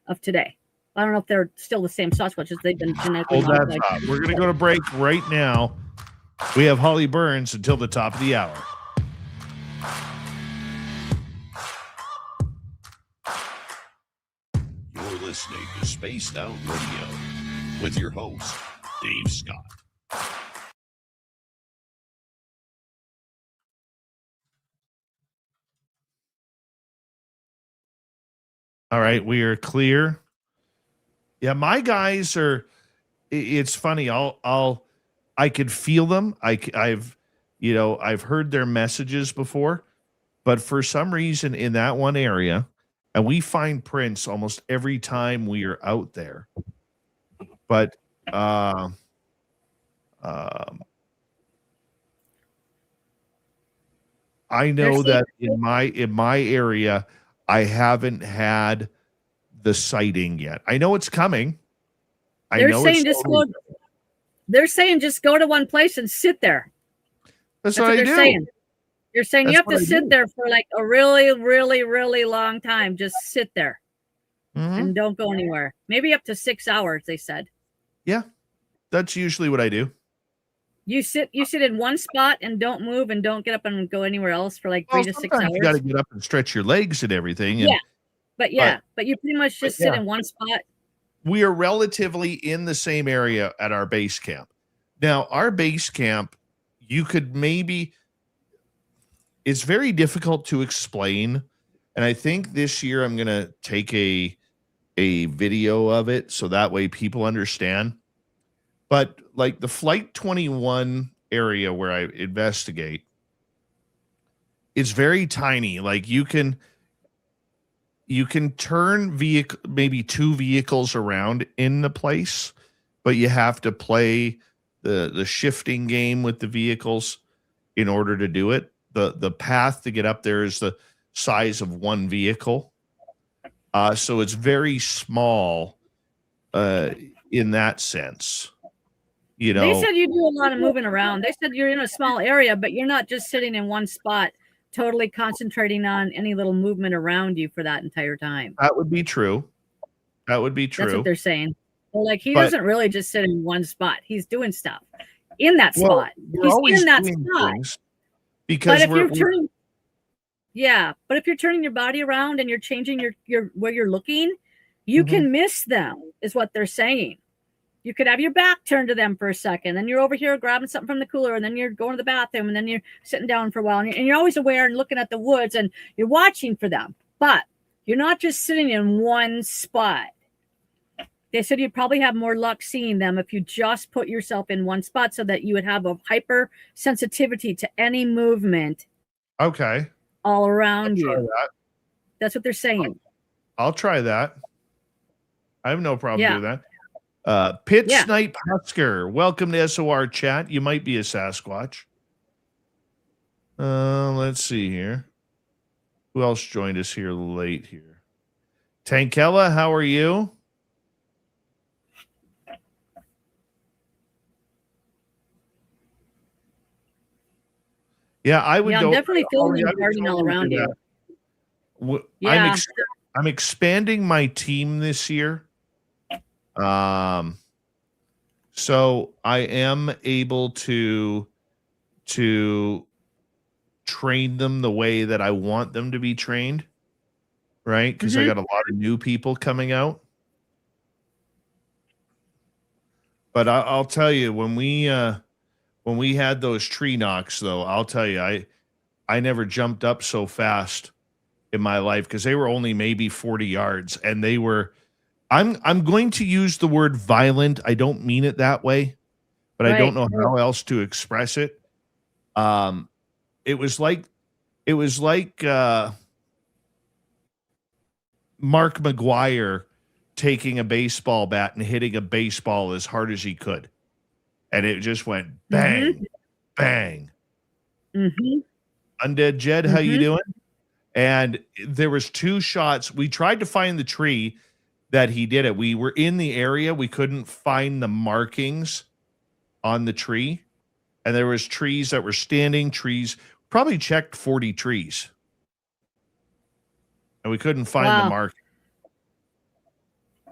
of today. I don't know if they're still the same Sasquatches. They've been genetically modified. We're going to go to break right now. We have Holly Burns until the top of the hour. You're listening to Spaced Out Radio with your host, Dave Scott. All right, we are clear. Yeah, my guys are. It's funny. I could feel them. I've heard their messages before, but for some reason in that one area, and we find prints almost every time we are out there. But I know that in my area, I haven't had the sighting yet. I know it's coming. They're saying just go to one place and sit there. That's what I they're do. saying. You're saying you That's have to sit there for like a really, really, really long time. Just sit there and don't go anywhere. Maybe up to 6 hours, they said. Yeah, that's usually what I do. You sit in one spot and don't move and don't get up and go anywhere else for like 3 to 6 hours. You got to get up and stretch your legs and everything. Yeah, but you pretty much just sit in one spot. We are relatively in the same area at our base camp. Now, our base camp, you could maybe, it's very difficult to explain. And I think this year I'm going to take a video of it so that way people understand. But like the Flight 21 area where I investigate, it's very tiny. Like you can turn maybe 2 vehicles around in the place, but you have to play the shifting game with the vehicles in order to do it. The path to get up there is the size of one vehicle. So it's very small in that sense. You know, they said you do a lot of moving around. They said you're in a small area, but you're not just sitting in one spot, totally concentrating on any little movement around you for that entire time. That would be true. That's what they're saying. Well, like he doesn't really just sit in one spot. He's doing stuff in that spot. He's in that spot. Because but if you're turning your body around and you're changing your where you're looking, you can miss them, is what they're saying. You could have your back turned to them for a second, then you're over here grabbing something from the cooler, and then you're going to the bathroom, and then you're sitting down for a while, and you're always aware and looking at the woods, and you're watching for them. But you're not just sitting in one spot. They said you'd probably have more luck seeing them if you just put yourself in one spot so that you would have a hyper sensitivity to any movement. Okay. All around you. That's what they're saying. I'll try that. I have no problem doing that. Pit Snipe Husker, welcome to SOR chat. You might be a Sasquatch. Let's see here. Who else joined us here late here? Tankella, how are you? Yeah, I would go. I'm definitely feeling them guarding all around you. I'm expanding my team this year. So I am able to train them the way that I want them to be trained, right? Because I got a lot of new people coming out. But I'll tell you, when we had those tree knocks, though, I'll tell you, I never jumped up so fast in my life because they were only maybe 40 yards, and they were. I'm going to use the word violent. I don't mean it that way, but I don't know how else to express it. It was like Mark McGuire taking a baseball bat and hitting a baseball as hard as he could, and it just went bang, bang. Undead Jed, how you doing? And there was 2 shots. We tried to find the tree that he did it. We were in the area. We couldn't find the markings on the tree. And there was trees that were standing trees. Probably checked 40 trees. And we couldn't find the marking.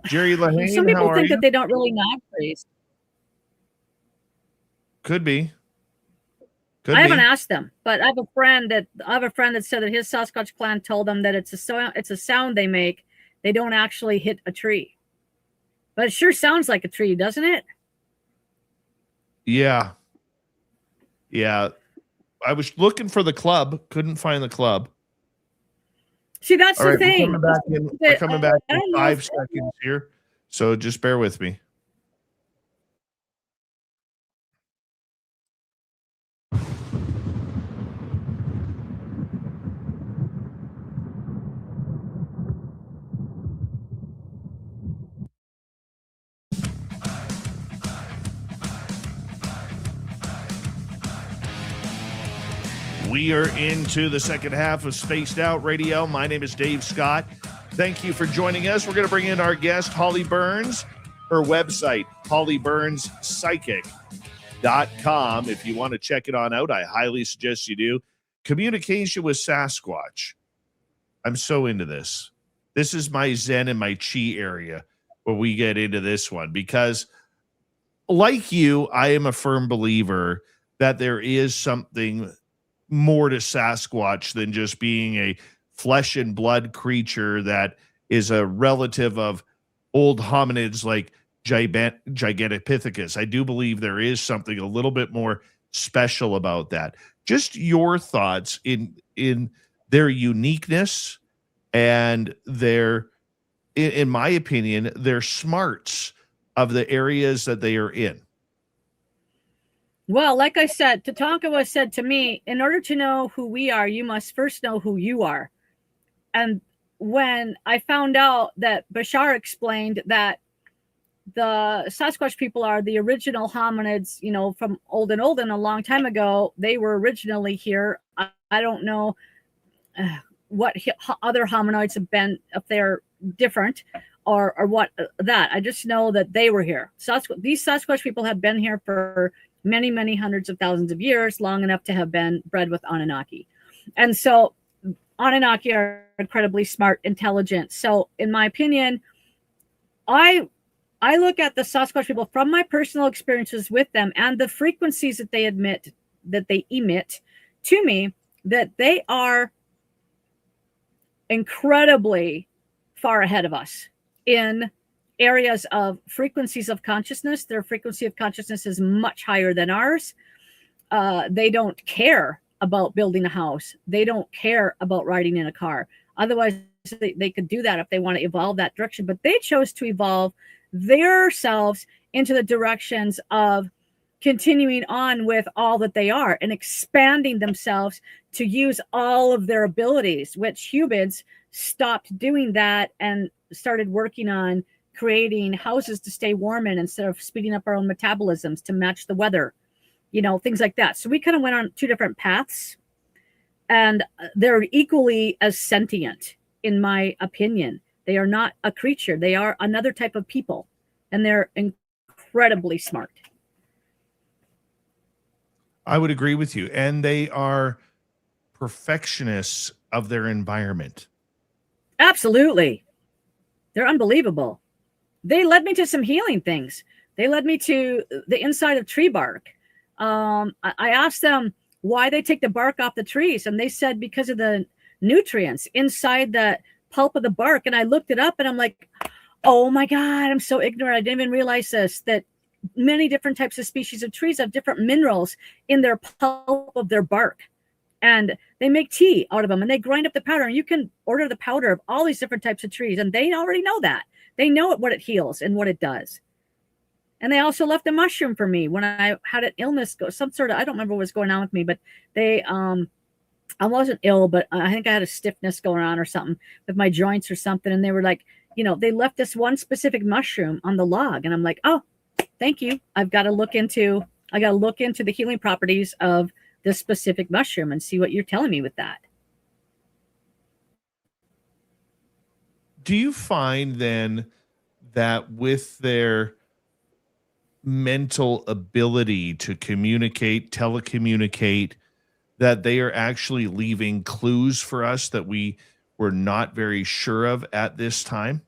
Jerry Lahane, some people think that they don't really knock trees. Could be. I haven't asked them, but I have a friend that said that his Sasquatch clan told them that it's a sound they make. They don't actually hit a tree. But it sure sounds like a tree, doesn't it? Yeah. Yeah. I was looking for the club, couldn't find the club. See, that's All the right, thing. we're coming back I in don't know 5 if- seconds here. So just bear with me. We are into the second half of Spaced Out Radio. My name is Dave Scott. Thank you for joining us. We're going to bring in our guest, Holly Burns. Her website, hollyburnspsychic.com. If you want to check it on out, I highly suggest you do. Communication with Sasquatch. I'm so into this. This is my Zen and my Chi area where we get into this one because, like you, I am a firm believer that there is something more to Sasquatch than just being a flesh and blood creature that is a relative of old hominids like Gigantopithecus. I do believe there is something a little bit more special about that. Just your thoughts in their uniqueness and their, in my opinion, their smarts of the areas that they are in. Well, like I said, Tatanka said to me, in order to know who we are, you must first know who you are. And when I found out that Bashar explained that the Sasquatch people are the original hominids, you know, from old and a long time ago, they were originally here. I don't know what other hominoids have been, if they're different or what that. I just know that they were here. These Sasquatch people have been here for many, many hundreds of thousands of years, long enough to have been bred with Anunnaki. And so Anunnaki are incredibly smart, intelligent. So in my opinion, I look at the Sasquatch people from my personal experiences with them and the frequencies that they emit to me, that they are incredibly far ahead of us in areas of frequencies of consciousness. Their frequency of consciousness is much higher than ours. They don't care about building a house. They don't care about riding in a car. Otherwise, they could do that if they want to evolve that direction. But they chose to evolve their selves into the directions of continuing on with all that they are and expanding themselves to use all of their abilities, which humans stopped doing that and started working on creating houses to stay warm in instead of speeding up our own metabolisms to match the weather, you know, things like that. So we kind of went on 2 different paths, and they're equally as sentient, in my opinion. They are not a creature. They are another type of people, and they're incredibly smart. I would agree with you. And they are perfectionists of their environment. Absolutely. They're unbelievable. They led me to some healing things. They led me to the inside of tree bark. I asked them why they take the bark off the trees, and they said because of the nutrients inside the pulp of the bark. And I looked it up, and I'm like, oh my God, I'm so ignorant. I didn't even realize this, that many different types of species of trees have different minerals in their pulp of their bark. And they make tea out of them, and they grind up the powder, and you can order the powder of all these different types of trees, and they already know that. They know what it heals and what it does. And they also left a mushroom for me when I had an illness, some sort of, I don't remember what was going on with me, but they, I wasn't ill, but I think I had a stiffness going on or something with my joints or something. And they were like, you know, they left this one specific mushroom on the log. And I'm like, oh, thank you. I got to look into the healing properties of this specific mushroom and see what you're telling me with that. Do you find then that with their mental ability to communicate, telecommunicate, that they are actually leaving clues for us that we were not very sure of at this time?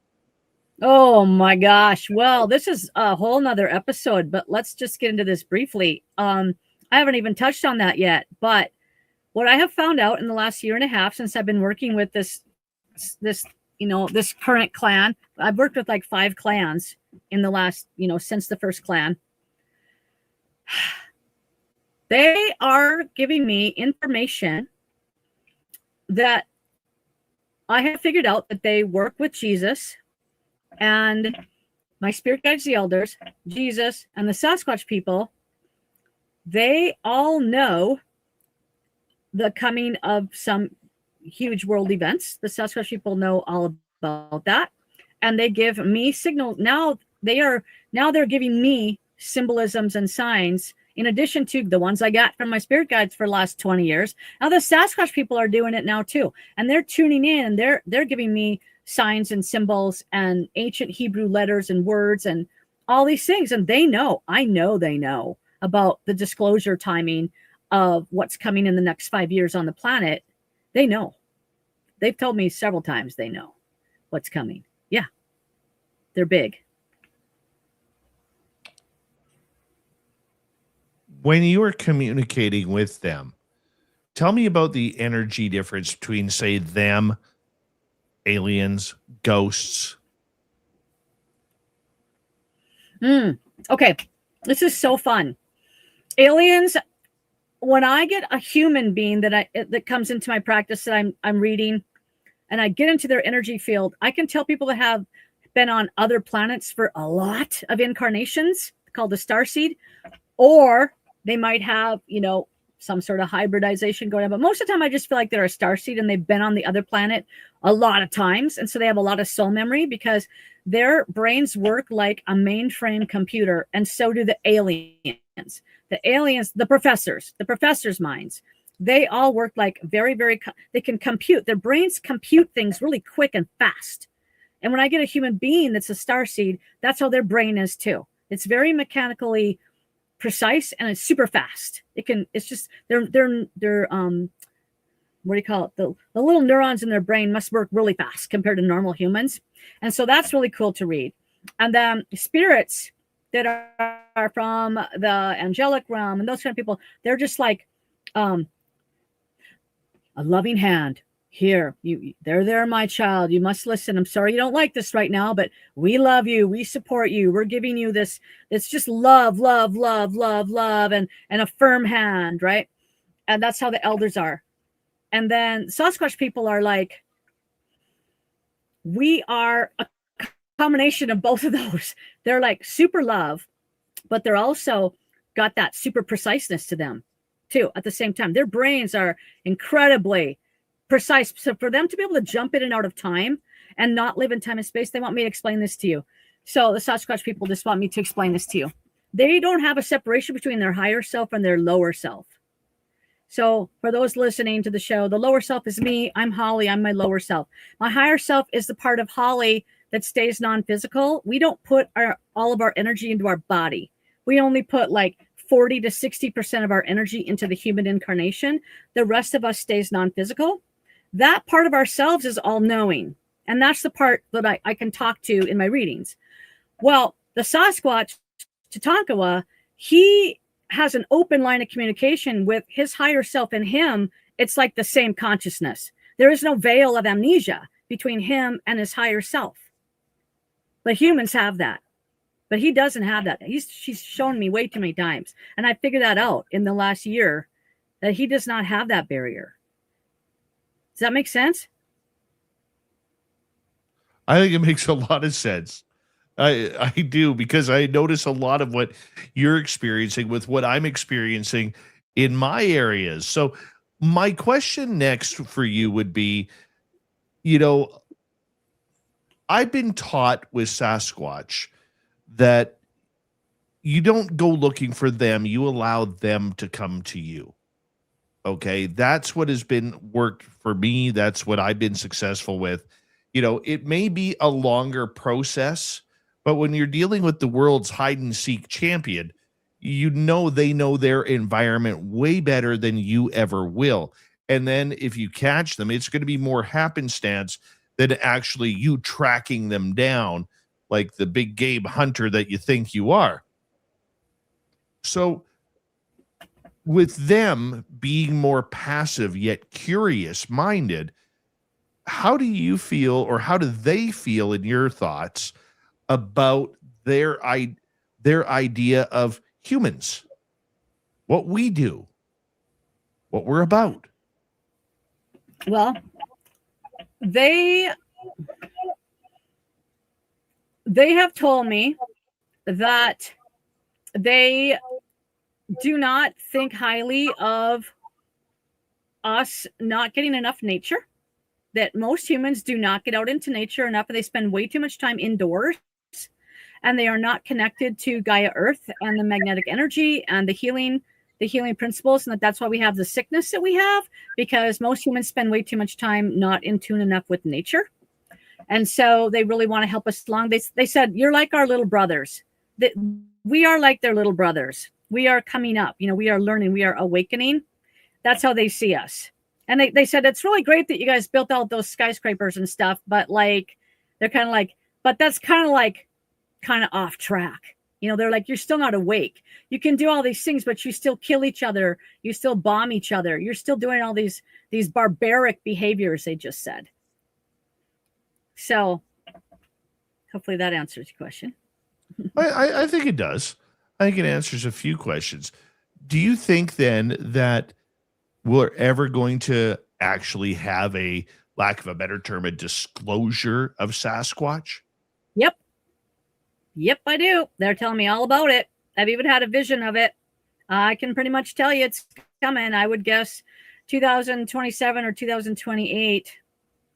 Oh my gosh. Well, this is a whole nother episode, but let's just get into this briefly. I haven't even touched on that yet, but what I have found out in the last year and a half since I've been working with this current clan, I've worked with like 5 clans in the last, since the first clan. They are giving me information that I have figured out that they work with Jesus and my spirit guides, the elders, Jesus, and the Sasquatch people. They all know the coming of some huge world events. The Sasquatch people know all about that. And they give me signals. Now they're giving me symbolisms and signs in addition to the ones I got from my spirit guides for the last 20 years. Now the Sasquatch people are doing it now too. And they're tuning in and they're giving me signs and symbols and ancient Hebrew letters and words and all these things. And they know, I know they know about the disclosure timing of what's coming in the next 5 years on the planet. They know. They've told me several times they know what's coming. Yeah. They're big. When you are communicating with them, tell me about the energy difference between, say, them, aliens, ghosts. Okay. This is so fun. Aliens, when I get a human being that comes into my practice that I'm reading and I get into their energy field, I can tell people that have been on other planets for a lot of incarnations called the starseed, or they might have, some sort of hybridization going on. But most of the time, I just feel like they're a starseed and they've been on the other planet a lot of times. And so they have a lot of soul memory because their brains work like a mainframe computer. And so do the aliens. The aliens, the professors' minds, they all work like very, very, they can compute. Their brains compute things really quick and fast. And when I get a human being that's a starseed, that's how their brain is too. It's very mechanically precise and it's super fast. It's just they're what do you call it? The little neurons in their brain must work really fast compared to normal humans. And so that's really cool to read. And then spirits that are from the angelic realm and those kind of people, they're just like a loving hand. Here, they're there, my child. You must listen. I'm sorry you don't like this right now, but we love you. We support you. We're giving you this. It's just love, love, love, love, love, and a firm hand, right? And that's how the elders are. And then Sasquatch people are like, we are a combination of both of those. They're like super love, but they're also got that super preciseness to them too at the same time. Their brains are incredibly precise. So for them to be able to jump in and out of time and not live in time and space, they want me to explain this to you. So the Sasquatch people just want me to explain this to you. They don't have a separation between their higher self and their lower self. So for those listening to the show, the lower self is me. I'm Holly. I'm my lower self. My higher self is the part of Holly that stays non-physical. We don't put all of our energy into our body. We only put like 40 to 60% of our energy into the human incarnation. The rest of us stays non-physical. That part of ourselves is all-knowing. And that's the part that I can talk to in my readings. Well, the Sasquatch, Tatankawa, he has an open line of communication with his higher self and him. It's like the same consciousness. There is no veil of amnesia between him and his higher self. But humans have that. But he doesn't have that. She's shown me way too many times. And I figured that out in the last year, that he does not have that barrier. Does that make sense? I think it makes a lot of sense. I do, because I notice a lot of what you're experiencing with what I'm experiencing in my areas. So my question next for you would be, I've been taught with Sasquatch that you don't go looking for them. You allow them to come to you. Okay. That's what has been worked for me. That's what I've been successful with. It may be a longer process, but when you're dealing with the world's hide and seek champion, they know their environment way better than you ever will. And then if you catch them, it's going to be more happenstance than actually you tracking them down like the big game hunter that you think you are. So with them being more passive yet curious minded, how do you feel, or how do they feel in your thoughts about their idea of humans, what we do, what we're about? Well, they have told me that they do not think highly of us not getting enough nature, that most humans do not get out into nature enough, and they spend way too much time indoors, and they are not connected to Gaia Earth and the magnetic energy and the healing principles, and that's why we have the sickness that we have, because most humans spend way too much time not in tune enough with nature. And so they really want to help us along. They said, you're like our little brothers. That we are like their little brothers. We are coming up. We are learning. We are awakening. That's how they see us. And they said, it's really great that you guys built out those skyscrapers and stuff, but like, they're kind of like, but that's kind of off track. They're like, you're still not awake. You can do all these things, but you still kill each other. You still bomb each other. You're still doing all these barbaric behaviors, they just said. So hopefully that answers your question. I think it does. I think it answers a few questions. Do you think then that we're ever going to actually have, a lack of a better term, a disclosure of Sasquatch? Yep, I do. They're telling me all about it. I've even had a vision of it. I can pretty much tell you it's coming. I would guess 2027 or 2028,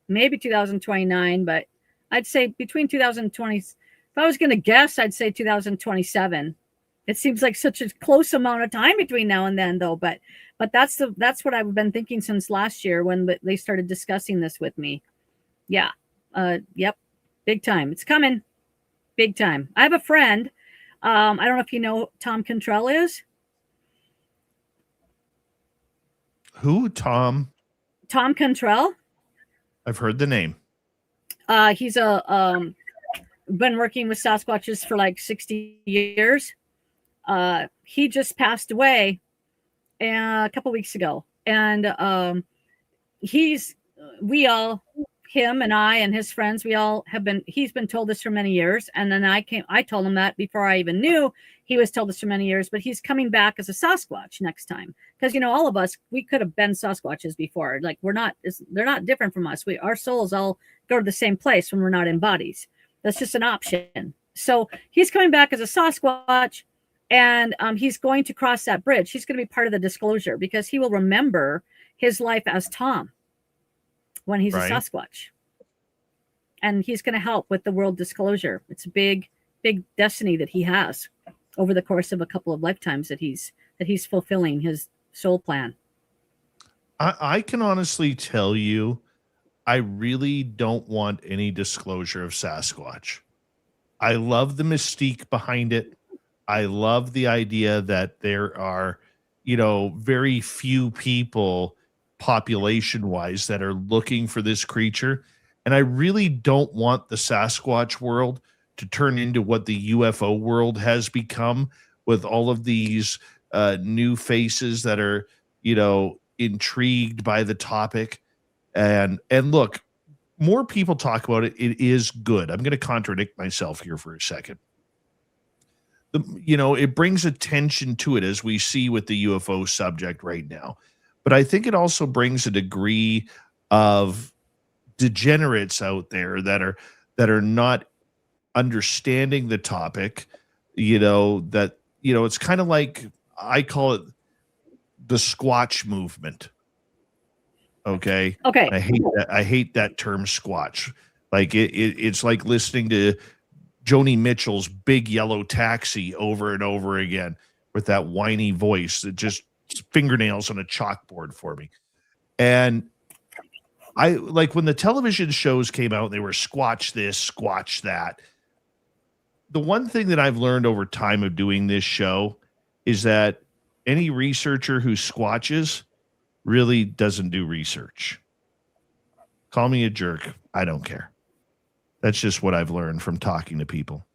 maybe 2029, but I'd say between 2020. If I was going to guess, I'd say 2027. It seems like such a close amount of time between now and then, though. But that's what I've been thinking since last year when they started discussing this with me. Yeah. Yep. Big time. It's coming. Big time. I have a friend. I don't know if you know Thom Cantrall is. Who? Thom Cantrall. I've heard the name. He's been working with Sasquatches for like 60 years. He just passed away a couple weeks ago, and him and I and his friends, we all have been, he's been told this for many years. And then I told him that before I even knew he was told this for many years, but he's coming back as a Sasquatch next time. Because, all of us, we could have been Sasquatches before. Like they're not different from us. Our souls all go to the same place when we're not in bodies. That's just an option. So he's coming back as a Sasquatch, and he's going to cross that bridge. He's going to be part of the disclosure because he will remember his life as Thom when he's a Sasquatch. And he's going to help with the world disclosure. It's a big, big destiny that he has over the course of a couple of lifetimes that he's fulfilling his soul plan. I can honestly tell you, I really don't want any disclosure of Sasquatch. I love the mystique behind it. I love the idea that there are, very few people population-wise that are looking for this creature. And I really don't want the Sasquatch world to turn into what the UFO world has become, with all of these new faces that are, intrigued by the topic. And look, more people talk about it. It is good. I'm going to contradict myself here for a second. It brings attention to it, as we see with the UFO subject right now. But I think it also brings a degree of degenerates out there that are not understanding the topic. It's kind of like, I call it the Squatch movement. Okay. I hate that term Squatch. Like it's like listening to Joni Mitchell's Big Yellow Taxi over and over again with that whiny voice that just fingernails on a chalkboard for me. And I like when the television shows came out, they were Squatch this, Squatch that. The one thing that I've learned over time of doing this show is that any researcher who squatches really doesn't do research. Call me a jerk. I don't care. That's just what I've learned from talking to people.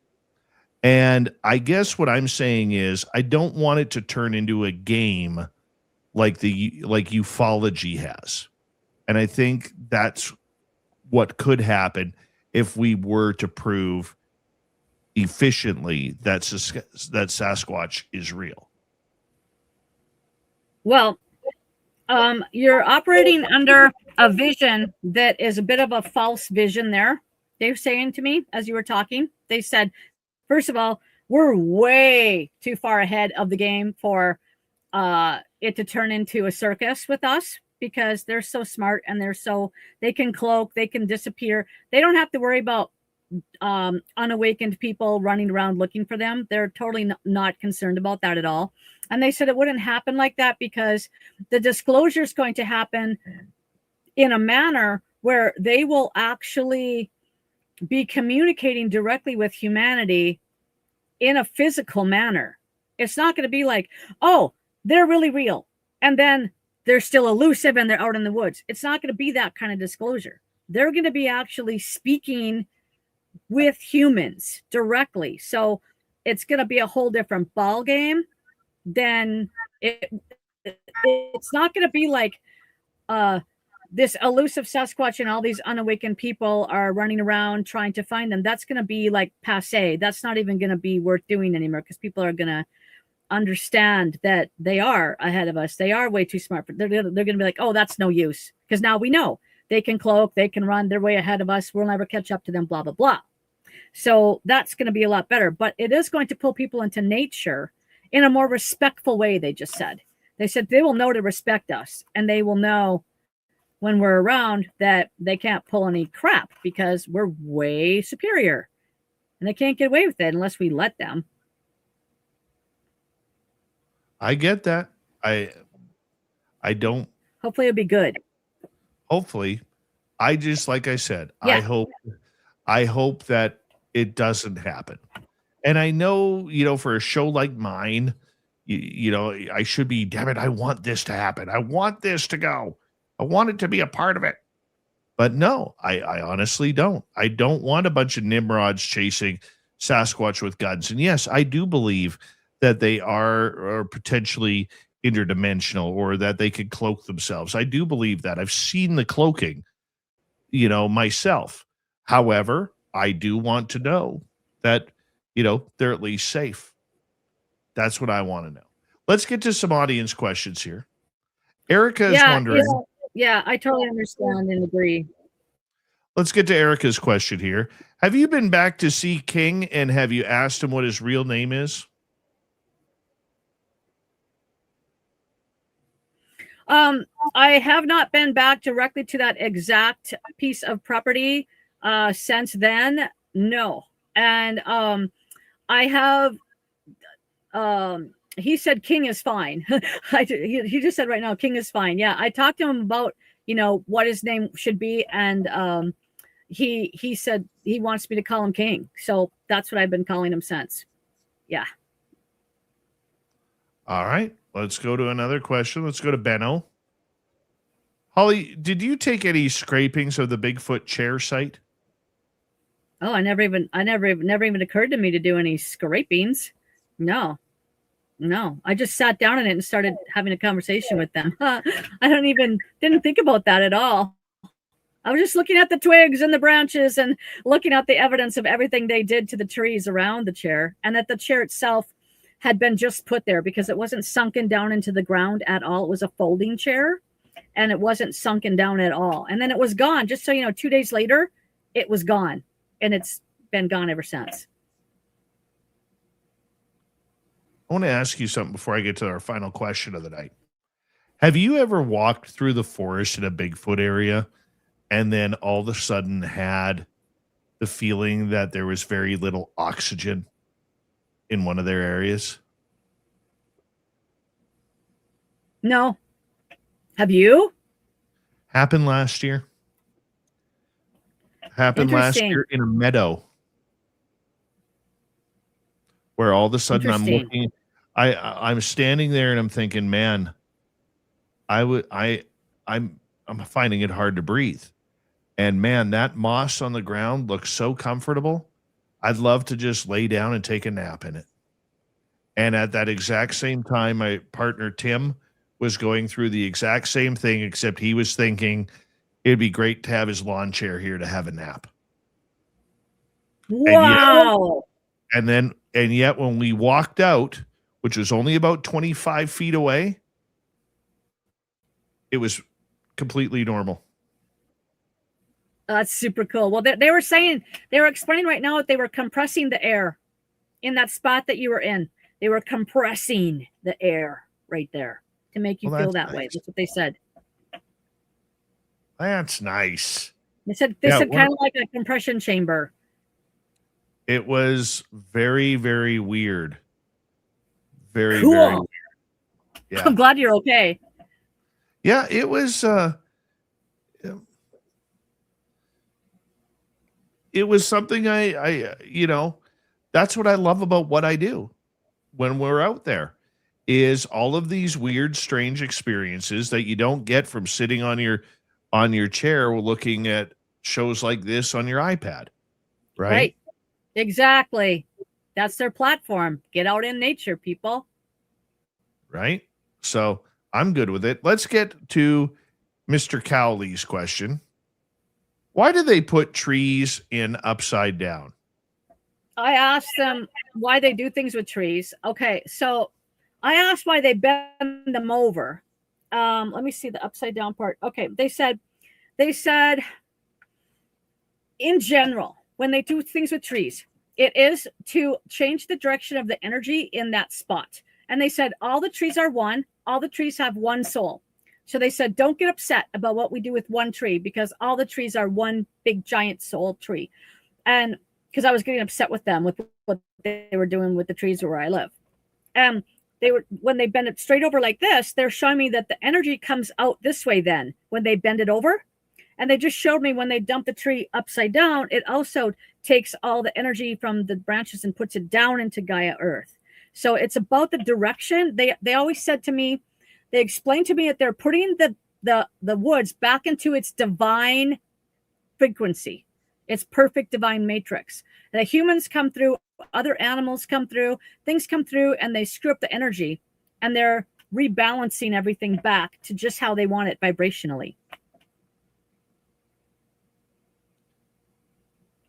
And I guess what I'm saying is I don't want it to turn into a game like ufology has. And I think that's what could happen if we were to prove efficiently that Sasquatch is real. Well, You're operating under a vision that is a bit of a false vision there. They were saying to me as you were talking, they said, first of all, we're way too far ahead of the game for it to turn into a circus with us, because they're so smart and they can cloak, they can disappear. They don't have to worry about unawakened people running around looking for them. They're totally not concerned about that at all. And they said it wouldn't happen like that because the disclosure is going to happen in a manner where they will actually be communicating directly with humanity in a physical manner. It's not going to be like, oh, they're really real, and then they're still elusive and they're out in the woods. It's not going to be that kind of disclosure. They're going to be actually speaking with humans directly. So it's going to be a whole different ball game. Then it's not going to be like this elusive Sasquatch and all these unawakened people are running around trying to find them. That's going to be like passé. That's not even going to be worth doing anymore, because people are going to understand that they are ahead of us. They are way too smart. They're going to be like, oh, that's no use, because now we know they can cloak, they can run, they're way ahead of us. We'll never catch up to them, blah, blah, blah. So that's going to be a lot better, but it is going to pull people into nature in a more respectful way. They said they will know to respect us, and they will know when we're around that they can't pull any crap because we're way superior, and they can't get away with it unless we let them. I get that. I don't. Hopefully it'll be good. Hopefully. I just, like I said, Yeah. I hope that it doesn't happen. And I know, for a show like mine, I should be, damn it, I want this to happen. I want this to go. I want it to be a part of it. But no, I honestly don't. I don't want a bunch of Nimrods chasing Sasquatch with guns. And yes, I do believe that they are potentially interdimensional, or that they could cloak themselves. I do believe that. I've seen the cloaking, myself. However, I do want to know that, they're at least safe. That's what I want to know. Let's get to some audience questions here. Erica is wondering. Yeah, I totally understand and agree. Let's get to Erica's question here. Have you been back to see King, and have you asked him what his real name is? I have not been back directly to that exact piece of property since then. No. And I have he said King is fine. He just said right now King is fine. Yeah, I talked to him about what his name should be, and he said he wants me to call him King. So that's what I've been calling him since. Yeah. All right. Let's go to another question. Let's go to Benno. Holly, did you take any scrapings of the Bigfoot chair site? Oh, it never even occurred to me to do any scrapings. No. I just sat down in it and started having a conversation with them. I didn't think about that at all. I was just looking at the twigs and the branches and looking at the evidence of everything they did to the trees around the chair, and that the chair itself had been just put there because it wasn't sunken down into the ground at all. It was a folding chair, and it wasn't sunken down at all. And then it was gone. Just so 2 days later, it was gone, and it's been gone ever since. I want to ask you something before I get to our final question of the night. Have you ever walked through the forest in a Bigfoot area and then all of a sudden had the feeling that there was very little oxygen in one of their areas? No. Have you? Happened last year. Happened last year in a meadow, where all of a sudden I'm looking, I'm standing there and I'm thinking, man, I'm finding it hard to breathe. And man, that moss on the ground looks so comfortable. I'd love to just lay down and take a nap in it. And at that exact same time, my partner Tim was going through the exact same thing, except he was thinking it'd be great to have his lawn chair here to have a nap. Wow. And yet when we walked out, which was only about 25 feet away, it was completely normal. That's super cool. Well, they were saying, they were explaining right now that they were compressing the air in that spot that you were in. They were compressing the air right there to make you feel that way. That's what they said. That's nice. They said kind of like a compression chamber. It was very, very weird. Very, cool. very weird. Yeah. I'm glad you're okay. Yeah, it was something I that's what I love about what I do when we're out there, is all of these weird, strange experiences that you don't get from sitting on your chair looking at shows like this on your iPad. Right? Exactly. That's their platform. Get out in nature, people. Right? So I'm good with it. Let's get to Mr. Cowley's question. Why do they put trees in upside down? I asked them why they do things with trees. Okay, so I asked why they bend them over. Let me see the upside down part. Okay, they said in general, when they do things with trees, it is to change the direction of the energy in that spot. And they said all the trees are one. All the trees have one soul. So they said, don't get upset about what we do with one tree, because all the trees are one big giant soul tree. And because I was getting upset with them with what they were doing with the trees where I live. When they bend it straight over like this, they're showing me that the energy comes out this way then when they bend it over. And they just showed me when they dump the tree upside down, it also takes all the energy from the branches and puts it down into Gaia Earth. So it's about the direction. They always said to me, they explained to me that they're putting the woods back into its divine frequency, its perfect divine matrix. The humans come through, other animals come through, things come through, and they screw up the energy, and they're rebalancing everything back to just how they want it vibrationally.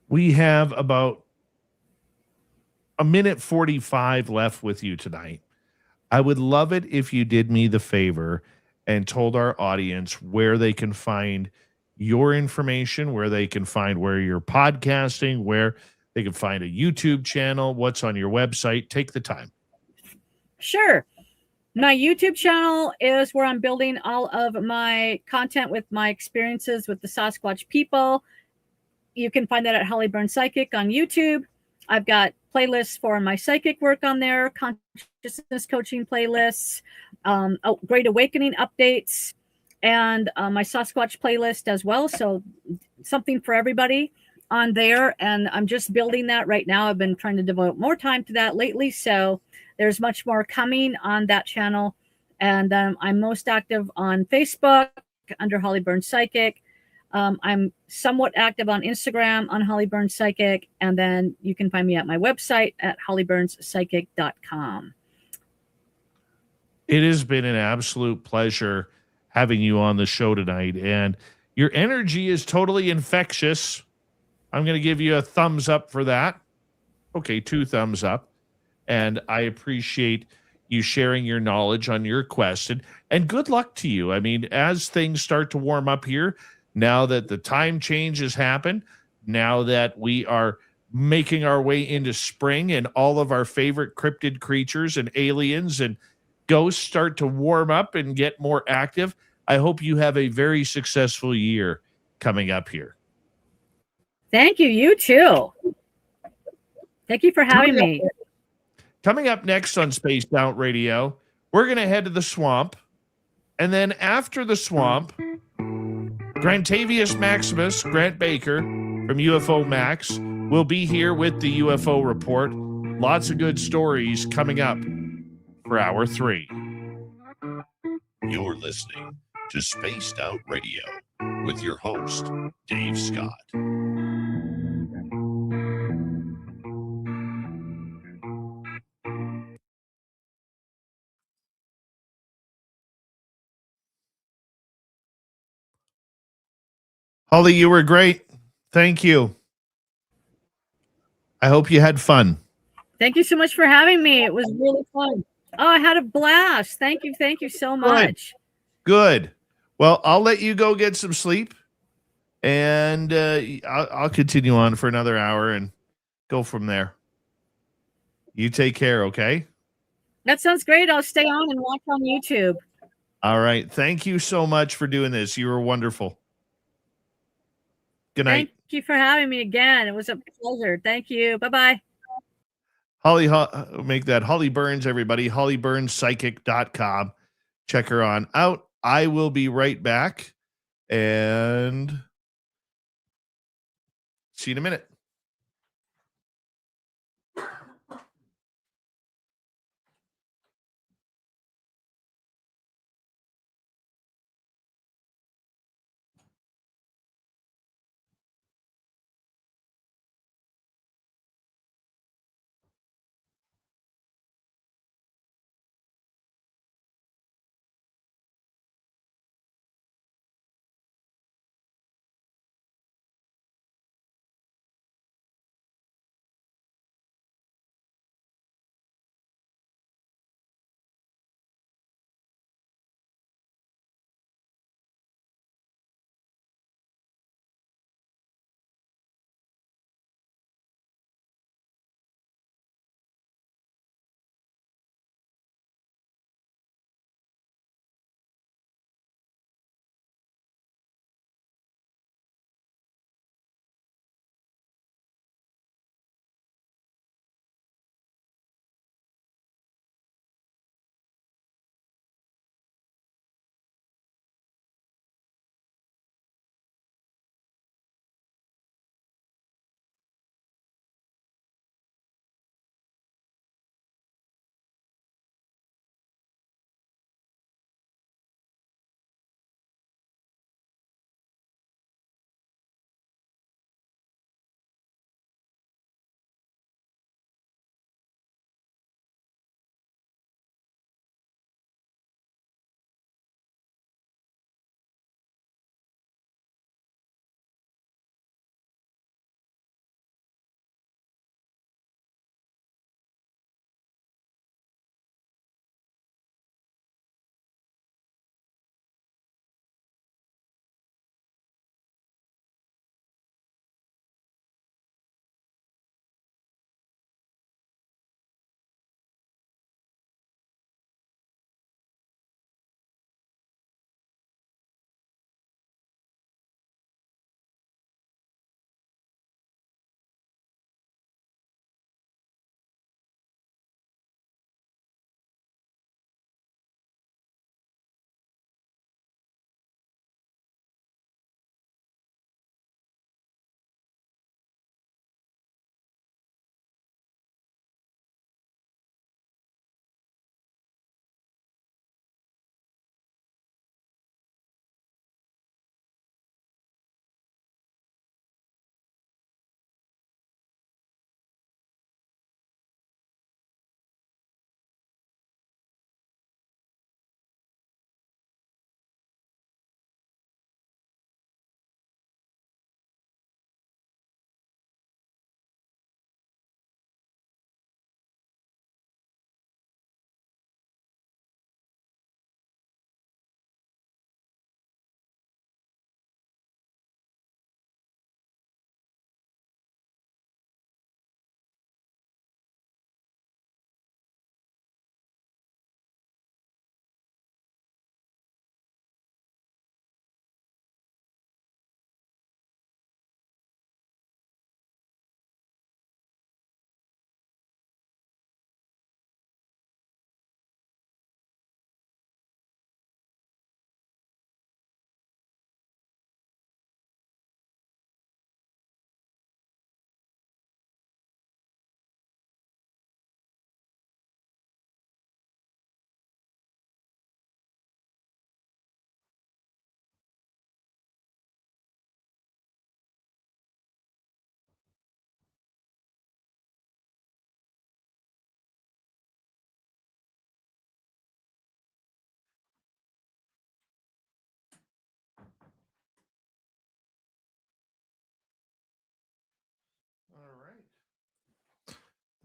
We have about a minute 45 left with you tonight. I would love it if you did me the favor and told our audience where they can find your information, where they can find where you're podcasting, where they can find a YouTube channel, what's on your website. Take the time. Sure. My YouTube channel is where I'm building all of my content with my experiences with the Sasquatch people. You can find that at Holly Burns Psychic on YouTube. I've got playlists for my psychic work on there, consciousness coaching playlists, Great Awakening updates, and my Sasquatch playlist as well. So something for everybody on there. And I'm just building that right now. I've been trying to devote more time to that lately. So there's much more coming on that channel. And I'm most active on Facebook under Holly Burns Psychic. I'm somewhat active on Instagram on Holly Burns Psychic, and then you can find me at my website at hollyburnspsychic.com. It has been an absolute pleasure having you on the show tonight, and your energy is totally infectious. I'm going to give you a thumbs up for that. Okay, 2 thumbs up. And I appreciate you sharing your knowledge on your quest, and good luck to you. I mean, as things start to warm up here, now that the time change has happened, now that we are making our way into spring and all of our favorite cryptid creatures and aliens and ghosts start to warm up and get more active, I hope you have a very successful year coming up here. Thank you. You too. Thank you for having me. Coming up next on Spaced Out Radio, we're going to head to the swamp. And then after the swamp, Grantavius Maximus, Grant Baker from UFO Max, will be here with the UFO Report. Lots of good stories coming up for Hour 3. You're listening to Spaced Out Radio with your host, Dave Scott. Holly, you were great. Thank you. I hope you had fun. Thank you so much for having me. It was really fun. Oh, I had a blast. Thank you. Thank you so much. Good. Well, I'll let you go get some sleep, and I'll continue on for another hour and go from there. You take care, okay? That sounds great. I'll stay on and watch on YouTube. All right. Thank you so much for doing this. You were wonderful. Good night. Thank you for having me again. It was a pleasure. Thank you. Bye-bye. Holly, make that Holly Burns, everybody. HollyBurnsPsychic.com. Check her on out. I will be right back and see you in a minute.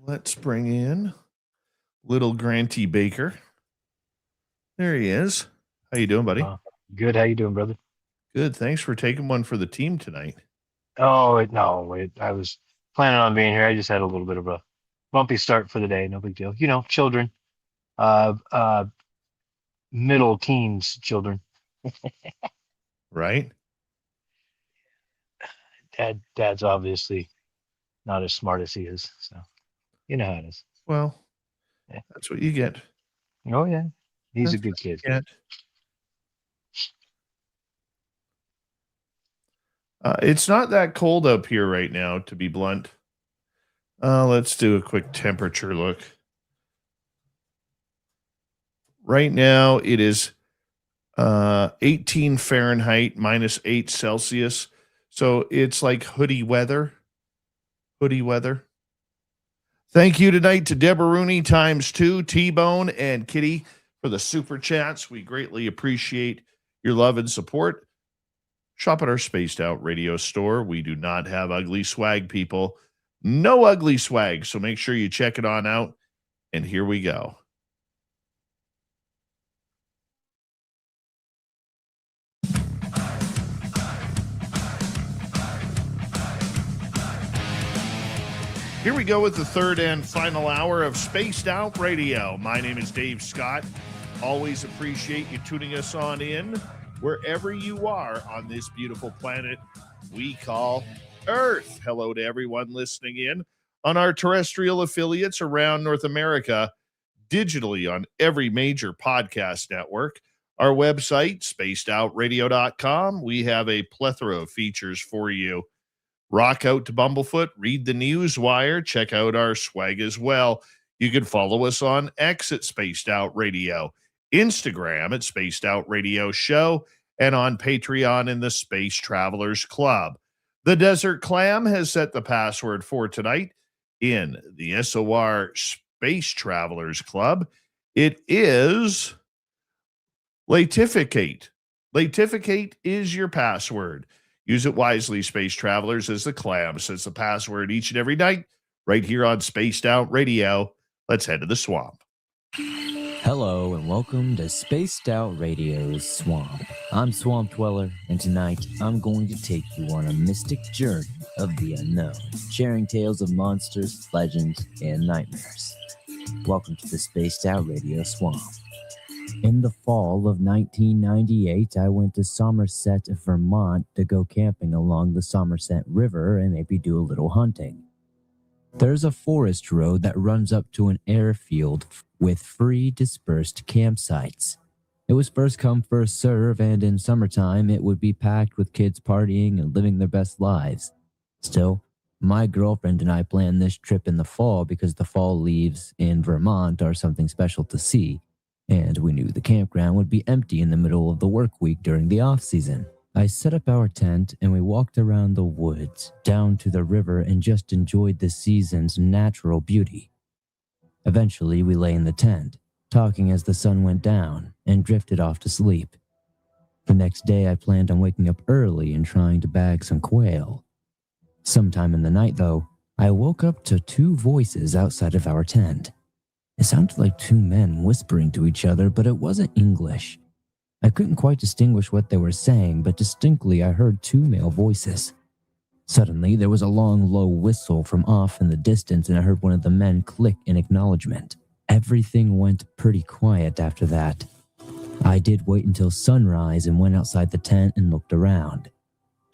Let's bring in little Granty Baker. There he is. How you doing, buddy? Good. How you doing, brother? Good. Thanks for taking one for the team tonight. Oh, I was planning on being here. I just had a little bit of a bumpy start for the day. No big deal. Children, uh, uh, middle teens children. Right? Dad's obviously not as smart as he is. So, you know how it is. Well, Yeah. that's what you get. Oh, yeah. He's a That's good what kid. you get. It's not that cold up here right now, to be blunt. Let's do a quick temperature look. Right now, it is 18 Fahrenheit, -8 Celsius. So it's like hoodie weather. Hoodie weather. Thank you tonight to Deborah Rooney ×2, T-Bone, and Kitty for the super chats. We greatly appreciate your love and support. Shop at our Spaced Out Radio store. We do not have ugly swag, people. No ugly swag. So make sure you check it on out. And here we go. Here we go with the third and final hour of Spaced Out Radio. My name is Dave Scott. Always appreciate you tuning us on in wherever you are on this beautiful planet we call Earth. Hello to everyone listening in on our terrestrial affiliates around North America, digitally on every major podcast network. Our website, spacedoutradio.com. We have a plethora of features for you. Rock out to Bumblefoot, read the news wire, check out our swag as well. You can follow us on X at Spaced Out Radio, Instagram at Spaced Out Radio Show, and on Patreon in the Space Travelers Club. The Desert Clam has set the password for tonight in the SOR Space Travelers Club. It is Latificate. Latificate is your password. Use it wisely, Space Travelers, as the Clam sets the password each and every night right here on Spaced Out Radio. Let's head to the swamp. Hello and welcome to Spaced Out Radio's Swamp. I'm Swamp Dweller, and tonight I'm going to take you on a mystic journey of the unknown, sharing tales of monsters, legends, and nightmares. Welcome to the Spaced Out Radio Swamp. In the fall of 1998, I went to Somerset, Vermont to go camping along the Somerset River and maybe do a little hunting. There's a forest road that runs up to an airfield with free dispersed campsites. It was first come, first serve, and in summertime it would be packed with kids partying and living their best lives. Still, my girlfriend and I planned this trip in the fall because the fall leaves in Vermont are something special to see, and we knew the campground would be empty in the middle of the work week during the off-season. I set up our tent and we walked around the woods, down to the river, and just enjoyed the season's natural beauty. Eventually, we lay in the tent, talking as the sun went down, and drifted off to sleep. The next day, I planned on waking up early and trying to bag some quail. Sometime in the night, though, I woke up to two voices outside of our tent. It sounded like two men whispering to each other, but it wasn't English. I couldn't quite distinguish what they were saying, but distinctly I heard two male voices. Suddenly, there was a long, low whistle from off in the distance, and I heard one of the men click in acknowledgement. Everything went pretty quiet after that. I did wait until sunrise and went outside the tent and looked around.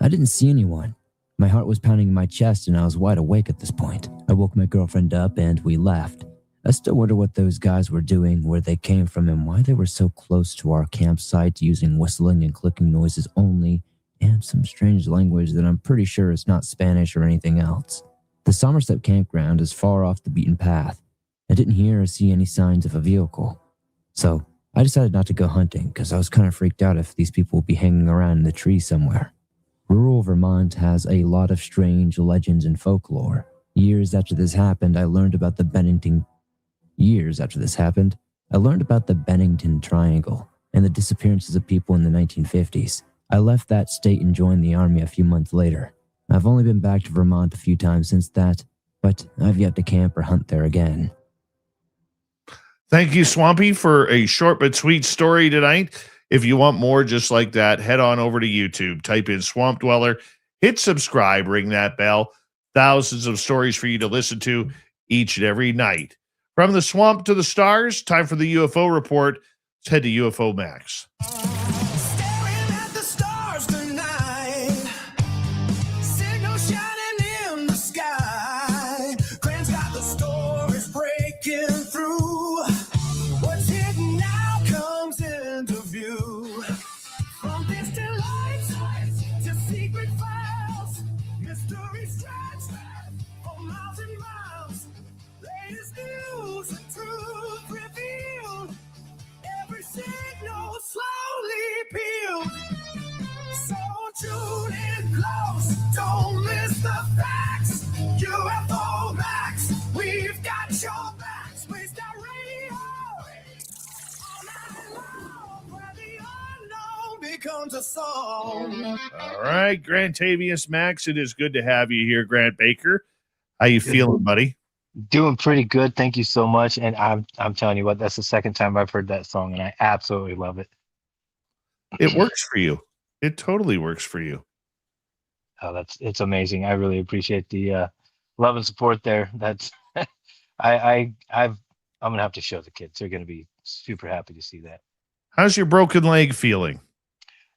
I didn't see anyone. My heart was pounding in my chest, and I was wide awake at this point. I woke my girlfriend up, and we left. I still wonder what those guys were doing, where they came from, and why they were so close to our campsite using whistling and clicking noises only, and some strange language that I'm pretty sure is not Spanish or anything else. The Somerset campground is far off the beaten path. I didn't hear or see any signs of a vehicle. So I decided not to go hunting because I was kind of freaked out if these people would be hanging around in the trees somewhere. Rural Vermont has a lot of strange legends and folklore. Years after this happened, I learned about the Bennington Triangle and the disappearances of people in the 1950s. I left that state and joined the army a few months later. I've only been back to Vermont a few times since that, but I've yet to camp or hunt there again. Thank you, Swampy, for a short but sweet story tonight. If you want more just like that, head on over to YouTube, type in Swamp Dweller, hit subscribe, ring that bell. Thousands of stories for you to listen to each and every night. From the swamp to the stars, time for the UFO report. Let's head to UFO Max. Staring at the stars tonight, signal shining in the sky. Grant's got the stories breaking through. What's hidden now comes into view. From distant lights to secret files, mystery stretched for miles and miles. Latest news, the truth revealed. Every signal slowly peeled. So tune in close, don't miss the facts. UFO Max, we've got your back. Spaced Out Radio. All night long, where the unknown becomes a song. All right, Grantavius Max, it is good to have you here, Grant Baker. How you feeling, buddy? Doing pretty good. Thank you so much. And I'm telling you what, that's the second time I've heard that song, and I absolutely love it. It works for you. It totally works for you. Oh, it's amazing. I really appreciate the love and support there. That's I'm gonna have to show the kids. They're gonna be super happy to see that. How's your broken leg feeling?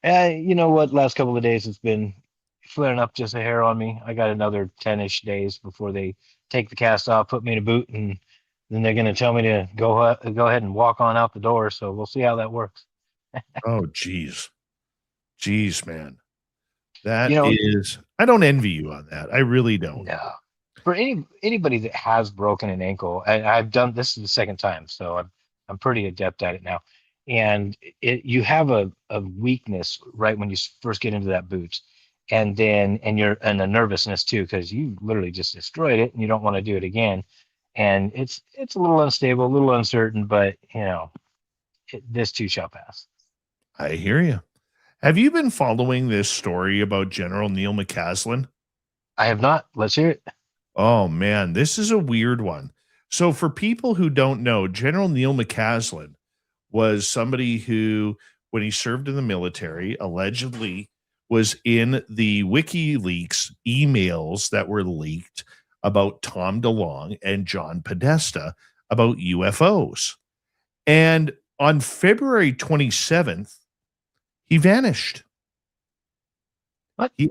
You know what? Last couple of days it's been flaring up just a hair on me. I got another 10-ish days before they take the cast off, put me in a boot, and then they're gonna tell me to go ahead and walk on out the door. So we'll see how that works. Oh, geez, man. That You know- is, I don't envy you on that. I really don't. No. For anybody that has broken an ankle, I've done this is the second time, so I'm pretty adept at it now. And you have a weakness right when you first get into that boot, and a nervousness too, because you literally just destroyed it and you don't want to do it again. And it's a little unstable, a little uncertain, but this too shall pass. I hear you. Have you been following this story about General Neil McCaslin? I have not. Let's hear it. Oh, man, this is a weird one. So for people who don't know, General Neil McCaslin was somebody who, when he served in the military, allegedly was in the WikiLeaks emails that were leaked about Tom DeLonge and John Podesta about UFOs. And on February 27th, he vanished. What? He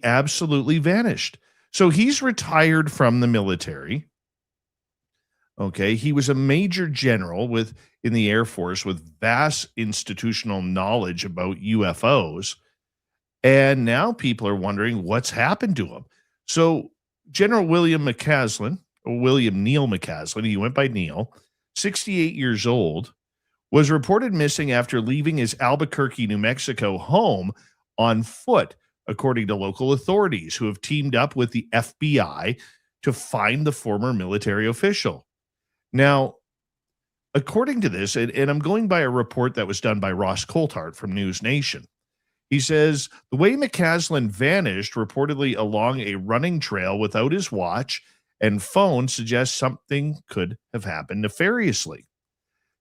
absolutely vanished. So he's retired from the military. Okay, he was a major general in the Air Force with vast institutional knowledge about UFOs. And now people are wondering what's happened to him. So General William Neil McCaslin, he went by Neil, 68 years old, was reported missing after leaving his Albuquerque, New Mexico home on foot, according to local authorities who have teamed up with the FBI to find the former military official. Now, according to this, and I'm going by a report that was done by Ross Coulthart from News Nation, he says the way McCaslin vanished, reportedly along a running trail without his watch and phone, suggests something could have happened nefariously.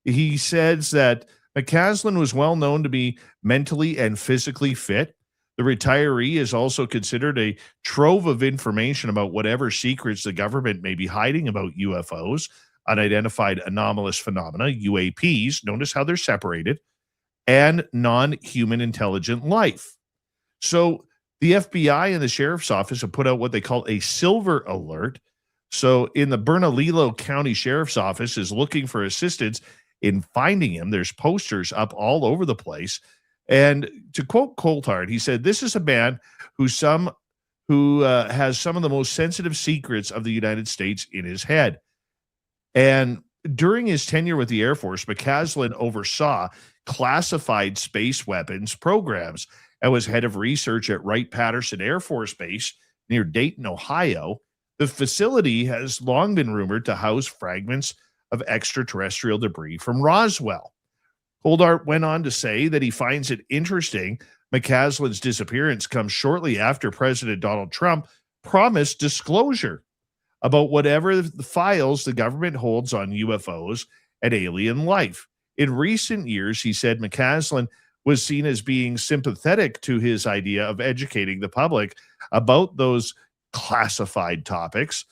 He says that McCaslin was well known to be mentally and physically fit. The retiree is also considered a trove of information about whatever secrets the government may be hiding about UFOs, unidentified anomalous phenomena, UAPs, notice how they're separated, and non-human intelligent life. So the FBI and the sheriff's office have put out what they call a silver alert. So in the Bernalillo County Sheriff's Office is looking for assistance in finding him. There's posters up all over the place. And to quote Coulthart, he said, "This is a man who has some of the most sensitive secrets of the United States in his head." And during his tenure with the Air Force, McCaslin oversaw classified space weapons programs and was head of research at Wright-Patterson Air Force Base near Dayton, Ohio. The facility has long been rumored to house fragments of extraterrestrial debris from Roswell. Coulthart went on to say that he finds it interesting McCaslin's disappearance comes shortly after President Donald Trump promised disclosure about whatever the files the government holds on UFOs and alien life. In recent years, he said McCaslin was seen as being sympathetic to his idea of educating the public about those classified topics.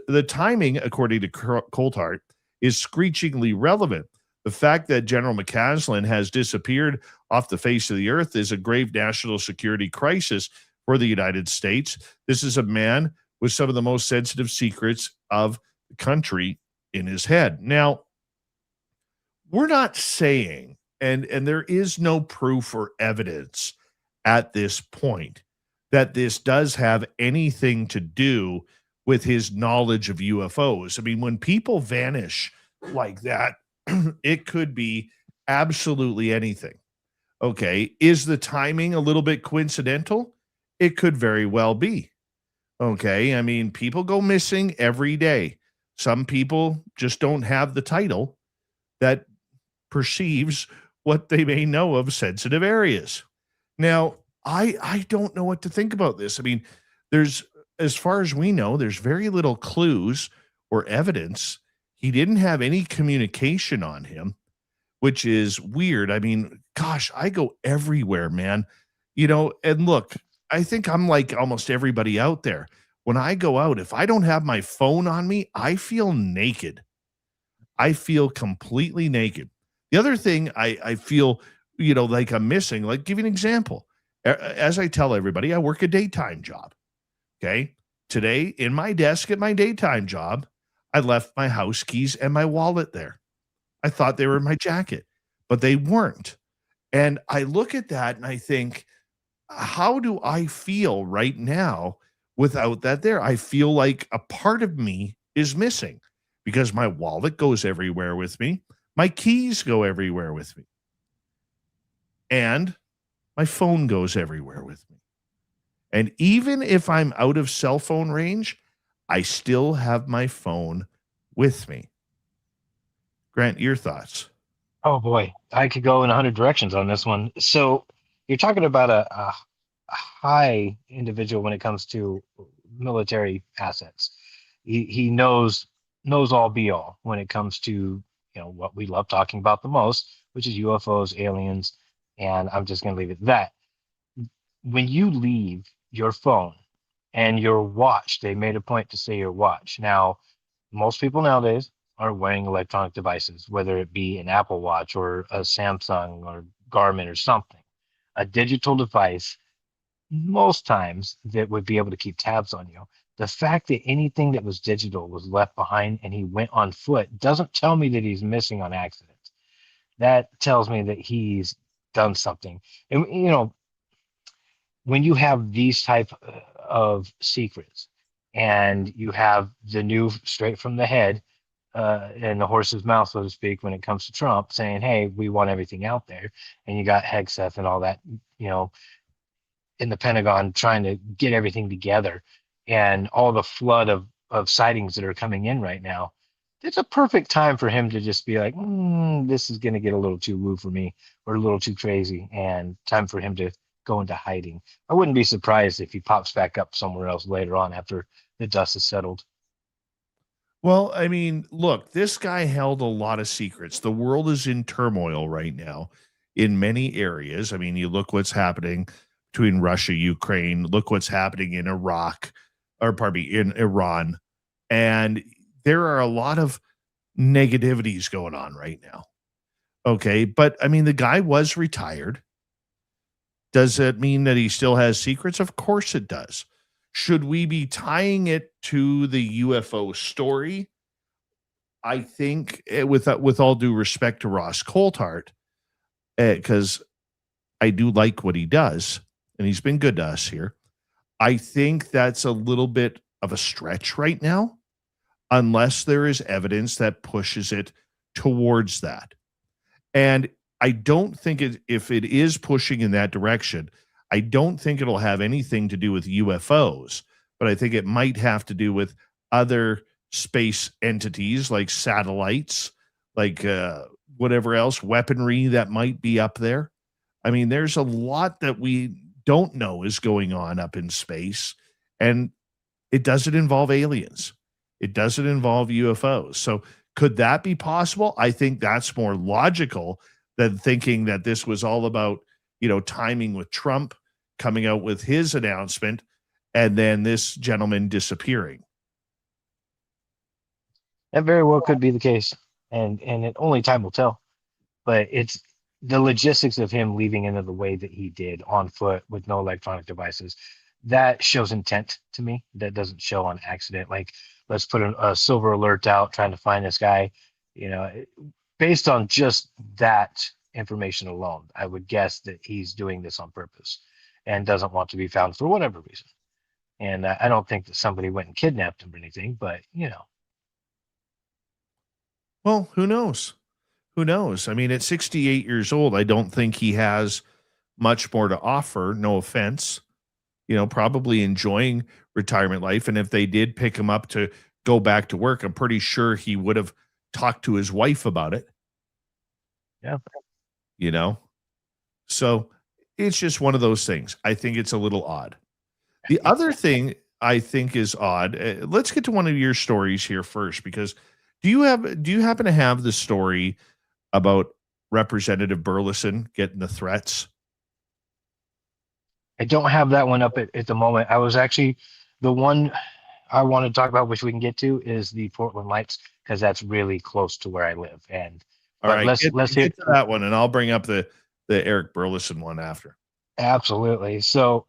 The timing, according to Coulthard, is screechingly relevant. The fact that General McCaslin has disappeared off the face of the earth is a grave national security crisis for the United States. This is a man with some of the most sensitive secrets of the country in his head. Now, we're not saying, and there is no proof or evidence at this point that this does have anything to do with his knowledge of UFOs. I mean, when people vanish like that, it could be absolutely anything. Okay. Is the timing a little bit coincidental? It could very well be. Okay. I mean, people go missing every day. Some people just don't have the title that perceives what they may know of sensitive areas. Now, I don't know what to think about this. I mean, as far as we know, there's very little clues or evidence. He didn't have any communication on him, which is weird. I mean, gosh, I go everywhere, man. And look, I think I'm like almost everybody out there. When I go out, if I don't have my phone on me, I feel naked. I feel completely naked. The other thing I feel, like I'm missing, like give you an example. As I tell everybody, I work a daytime job. Okay. Today in my desk at my daytime job, I left my house keys and my wallet there. I thought they were in my jacket, but they weren't. And I look at that and I think, how do I feel right now without that there? I feel like a part of me is missing because my wallet goes everywhere with me. My keys go everywhere with me. And my phone goes everywhere with me. And even if I'm out of cell phone range, I still have my phone with me. Grant, your thoughts? Oh boy, I could go in 100 directions on this one. So you're talking about a high individual when it comes to military assets. He knows all be all when it comes to what we love talking about the most, which is UFOs, aliens, and I'm just going to leave it at that. When you leave your phone and your watch, they made a point to say your watch. Now, most people nowadays are wearing electronic devices, whether it be an Apple Watch or a Samsung or Garmin or something, a digital device, most times that would be able to keep tabs on you. The fact that anything that was digital was left behind and he went on foot doesn't tell me that he's missing on accident. That tells me that he's done something. And, when you have these type of secrets and you have the new straight from the head and the horse's mouth, so to speak, when it comes to Trump saying, hey, we want everything out there. And you got Hegseth and all that, in the Pentagon trying to get everything together and all the flood of sightings that are coming in right now. It's a perfect time for him to just be like, this is going to get a little too woo for me or a little too crazy, and time for him to go into hiding. I wouldn't be surprised if he pops back up somewhere else later on after the dust is settled. Well, I mean, look, this guy held a lot of secrets. The world is in turmoil right now in many areas. I mean, you look what's happening between Russia, Ukraine, look what's happening in Iraq, or pardon me, in Iran. And there are a lot of negativities going on right now. Okay. But I mean, the guy was retired. Does that mean that he still has secrets? Of course it does. Should we be tying it to the UFO story? I think, with all due respect to Ross Coulthard, because I do like what he does, and he's been good to us here, I think that's a little bit of a stretch right now, unless there is evidence that pushes it towards that. And I don't think if it is pushing in that direction, I don't think it'll have anything to do with UFOs, but I think it might have to do with other space entities like satellites, like whatever else, weaponry that might be up there. I mean, there's a lot that we don't know is going on up in space, and it doesn't involve aliens. It doesn't involve UFOs. So Could that be possible? I think that's more logical than thinking that this was all about, timing with Trump coming out with his announcement and then this gentleman disappearing. That very well could be the case, and only time will tell. But it's the logistics of him leaving in the way that he did on foot with no electronic devices. That shows intent to me. That doesn't show on accident. Like, let's put a silver alert out trying to find this guy. Based on just that information alone, I would guess that he's doing this on purpose and doesn't want to be found for whatever reason. And I don't think that somebody went and kidnapped him or anything, but Well, who knows? Who knows? I mean, at 68 years old, I don't think he has much more to offer. No offense. Probably enjoying retirement life. And if they did pick him up to go back to work, I'm pretty sure he would have talked to his wife about it. Yeah. So it's just one of those things. I think it's a little odd. The other thing I think is odd. Let's get to one of your stories here first, because do you happen to have the story about Representative Burleson getting the threats? I don't have that one up at the moment. I was actually, the one I want to talk about, which we can get to, is the Portland Lights, because that's really close to where I live. And all right, let's get to that one, and I'll bring up the Eric Burleson one after. Absolutely. So,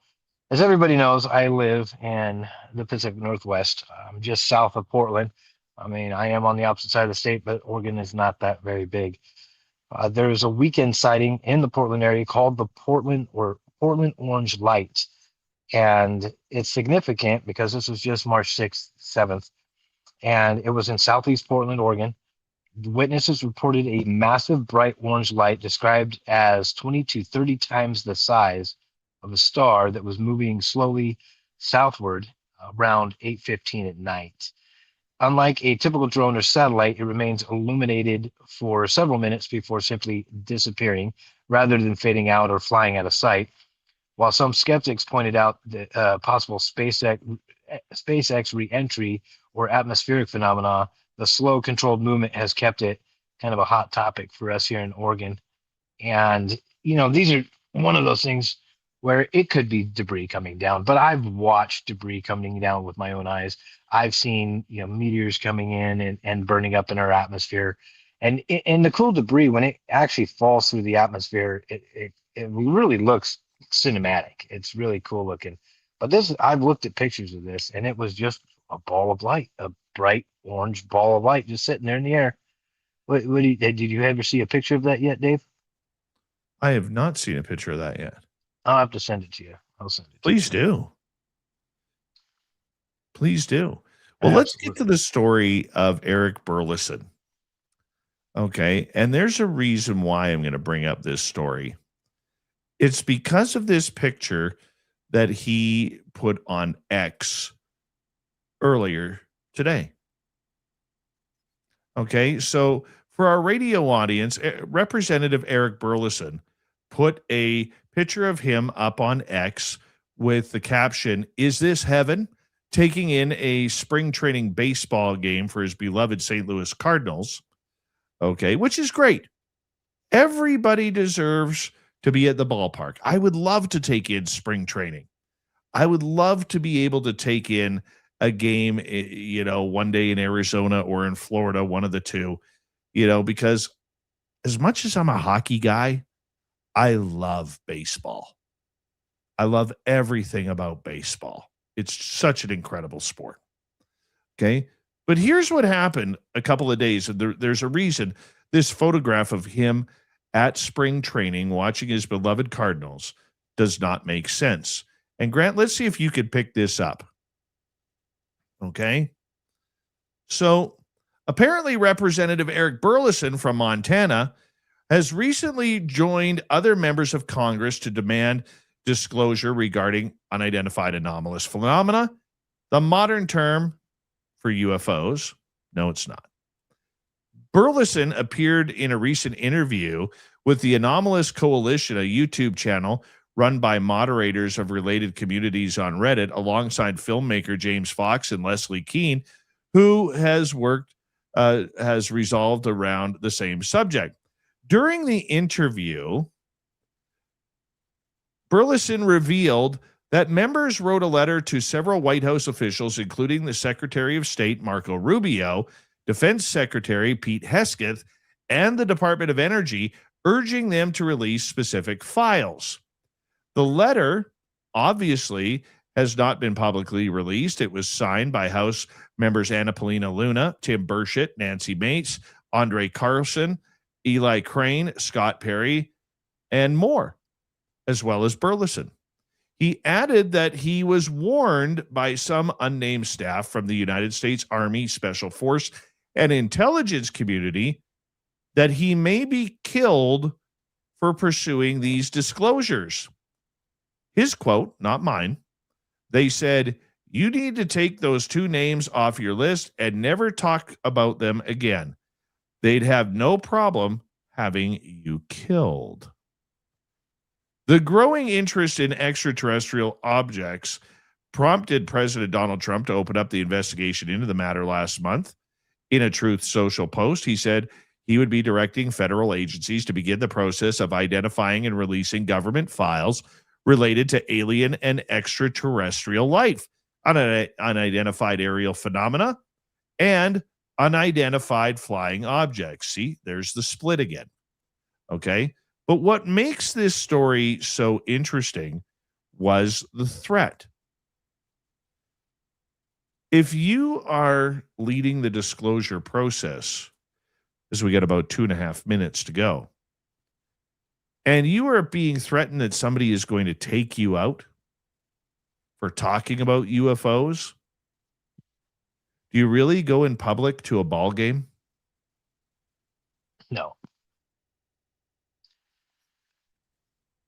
as everybody knows, I live in the Pacific Northwest. I'm just south of Portland. I mean, I am on the opposite side of the state, but Oregon is not that very big. There's a weekend sighting in the Portland area called the Portland Orange Light. And it's significant because this was just March 6th, 7th, and it was in southeast Portland, Oregon. Witnesses reported a massive bright orange light described as 20 to 30 times the size of a star that was moving slowly southward around 8:15 at night. Unlike a typical drone or satellite, it remains illuminated for several minutes before simply disappearing, rather than fading out or flying out of sight. While some skeptics pointed out that possible SpaceX re-entry or atmospheric phenomena, the slow, controlled movement has kept it kind of a hot topic for us here in Oregon. And, these are one of those things where it could be debris coming down, but I've watched debris coming down with my own eyes. I've seen, meteors coming in and burning up in our atmosphere. And the cool debris, when it actually falls through the atmosphere, it really looks cinematic. It's really cool looking. But I've looked at pictures of this, and it was just a ball of light, a bright orange ball of light just sitting there in the air. Did you ever see a picture of that yet, Dave? I have not seen a picture of that yet. I'll have to send it to you. I'll send it to Please you. do. Please do. Well, let's get to the story of Eric Burleson. Okay. And there's a reason why I'm going to bring up this story. It's because of this picture that he put on X earlier today. Okay. So for our radio audience, Representative Eric Burleson put a picture of him up on X with the caption, "Is this heaven?" taking in a spring training baseball game for his beloved St. Louis Cardinals. Okay, which is great. Everybody deserves to be at the ballpark. I would love to take in spring training. I would love to be able to take in a game, one day in Arizona or in Florida, one of the two, because as much as I'm a hockey guy, I love baseball. I love everything about baseball. It's such an incredible sport. Okay. But here's what happened a couple of days. And there's a reason this photograph of him at spring training watching his beloved Cardinals does not make sense. And Grant, let's see if you could pick this up. Okay. So apparently Representative Eric Burleson from Montana has recently joined other members of Congress to demand disclosure regarding unidentified anomalous phenomena, the modern term for UFOs. No, it's not. Burleson appeared in a recent interview with the Anomalous Coalition, a YouTube channel run by moderators of related communities on Reddit, alongside filmmaker James Fox and Leslie Kean, who has worked has resolved around the same subject. During the interview, Burleson revealed that members wrote a letter to several White House officials, including the Secretary of State, Marco Rubio, Defense Secretary Pete Hegseth, and the Department of Energy, urging them to release specific files. The letter, obviously, has not been publicly released. It was signed by House members Anna Paulina Luna, Tim Burchett, Nancy Mace, Andre Carlson, Eli Crane, Scott Perry, and more, as well as Burleson. He added that he was warned by some unnamed staff from the United States Army Special Force and intelligence community that he may be killed for pursuing these disclosures. His quote, not mine. They said, "You need to take those two names off your list and never talk about them again. They'd have no problem having you killed." The growing interest in extraterrestrial objects prompted President Donald Trump to open up the investigation into the matter last month. In a Truth Social post, he said he would be directing federal agencies to begin the process of identifying and releasing government files related to alien and extraterrestrial life, unidentified aerial phenomena, and unidentified flying objects. See, there's the split again. Okay. But what makes this story so interesting was the threat. If you are leading the disclosure process, as we got about 2.5 minutes to go, and you are being threatened that somebody is going to take you out for talking about UFOs, do you really go in public to a ball game? No.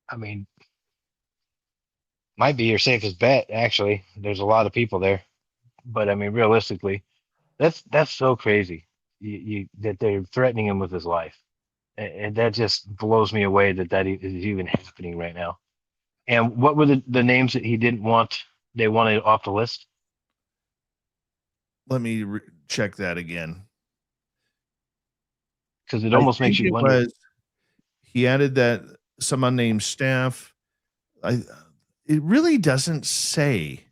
I mean, might be your safest bet, actually. There's a lot of people there. But I mean, realistically, that's so crazy. That they're threatening him with his life. And that just blows me away that is even happening right now. And what were the names that he didn't want? They wanted off the list? Let me check that again. Because it almost makes you wonder. He added that some unnamed staff. It really doesn't say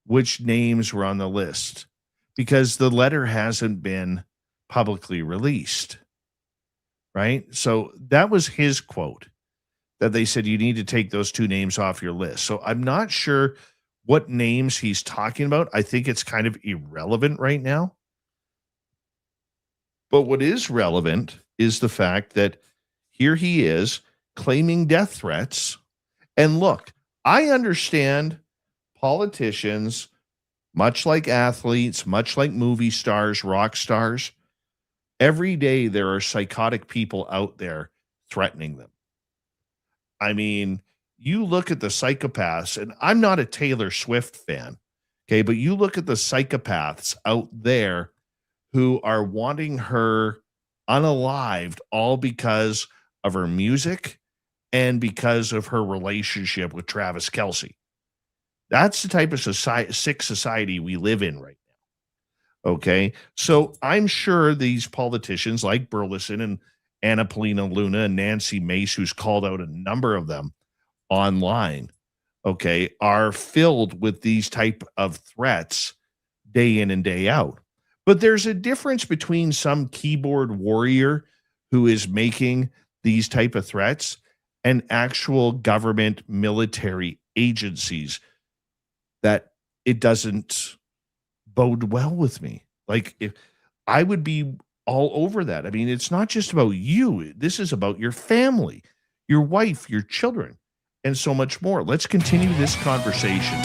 which names were on the list because the letter hasn't been publicly released. Right? So that was his quote, that they said you need to take those two names off your list. So I'm not sure what names he's talking about. I think it's kind of irrelevant right now. But what is relevant is the fact that here he is claiming death threats. And look, I understand politicians, much like athletes, much like movie stars, rock stars, every day there are psychotic people out there threatening them. I mean, you look at the psychopaths, and I'm not a Taylor Swift fan, okay, but you look at the psychopaths out there who are wanting her unalived all because of her music and because of her relationship with Travis Kelce. That's the type of sick society we live in right now. Okay. So I'm sure these politicians like Burleson and Anna Paulina Luna and Nancy Mace, who's called out a number of them online, okay, are filled with these type of threats day in and day out. But there's a difference between some keyboard warrior who is making these type of threats and actual government military agencies that it doesn't bode well with me. Like, if I would be all over that. I mean, it's not just about you. This is about your family, your wife, your children, and so much more. Let's continue this conversation.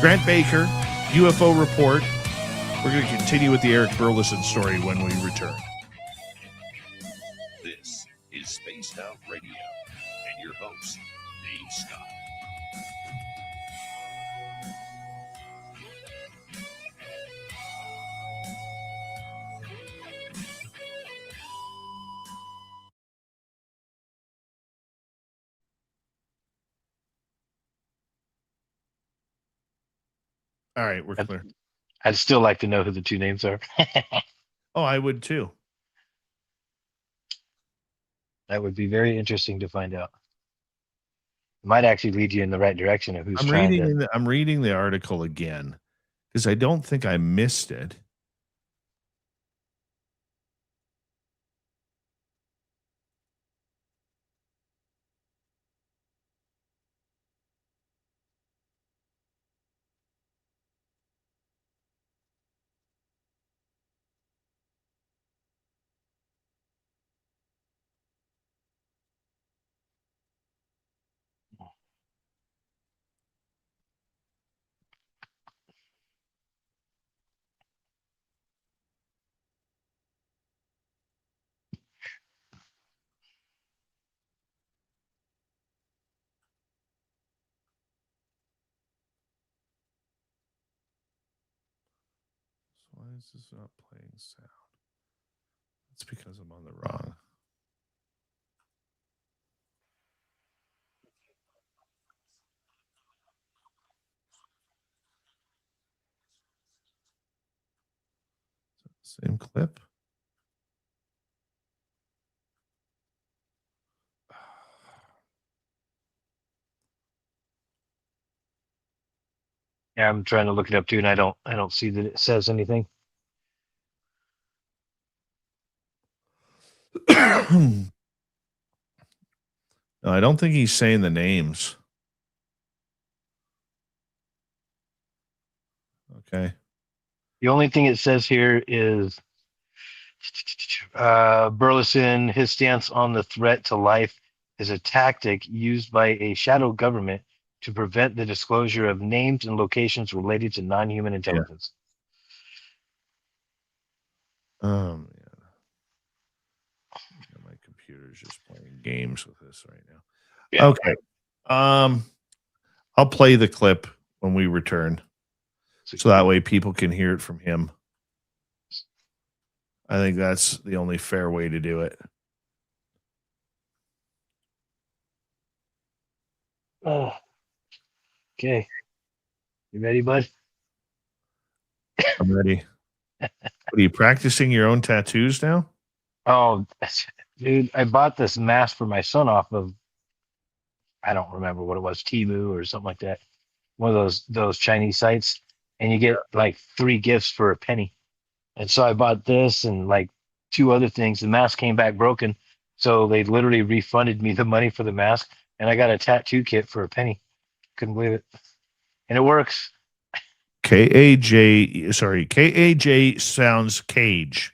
Grant Baker, UFO Report. We're going to continue with the Eric Burleson story when we return. This is Spaced Out Radio and your host, Dave Scott. All right, we're clear. I'd still like to know who the two names are. Oh, I would too. That would be very interesting to find out. It might actually lead you in the right direction of who's trying to. I'm reading the article again because I don't think I missed it. Why is this not playing sound? It's because I'm on the wrong. Same clip. Yeah, I'm trying to look it up too, and I don't see that it says anything. No, I don't think he's saying the names. Okay. The only thing it says here is Burleson, his stance on the threat to life is a tactic used by a shadow government to prevent the disclosure of names and locations related to non-human intelligence. Yeah. My computer's just playing games with this right now. Yeah. Okay. I'll play the clip when we return, so that way people can hear it from him. I think that's the only fair way to do it. Okay. You ready, bud? I'm ready. What, are you practicing your own tattoos now? Oh, dude, I bought this mask for my son off of, I don't remember what it was, Temu or something like that. One of those Chinese sites, and you get like 3 gifts for a penny. And so I bought this and like 2 other things. The mask came back broken, so they literally refunded me the money for the mask, and I got a tattoo kit for a penny. Couldn't believe it, and it works. KAJ sounds cage.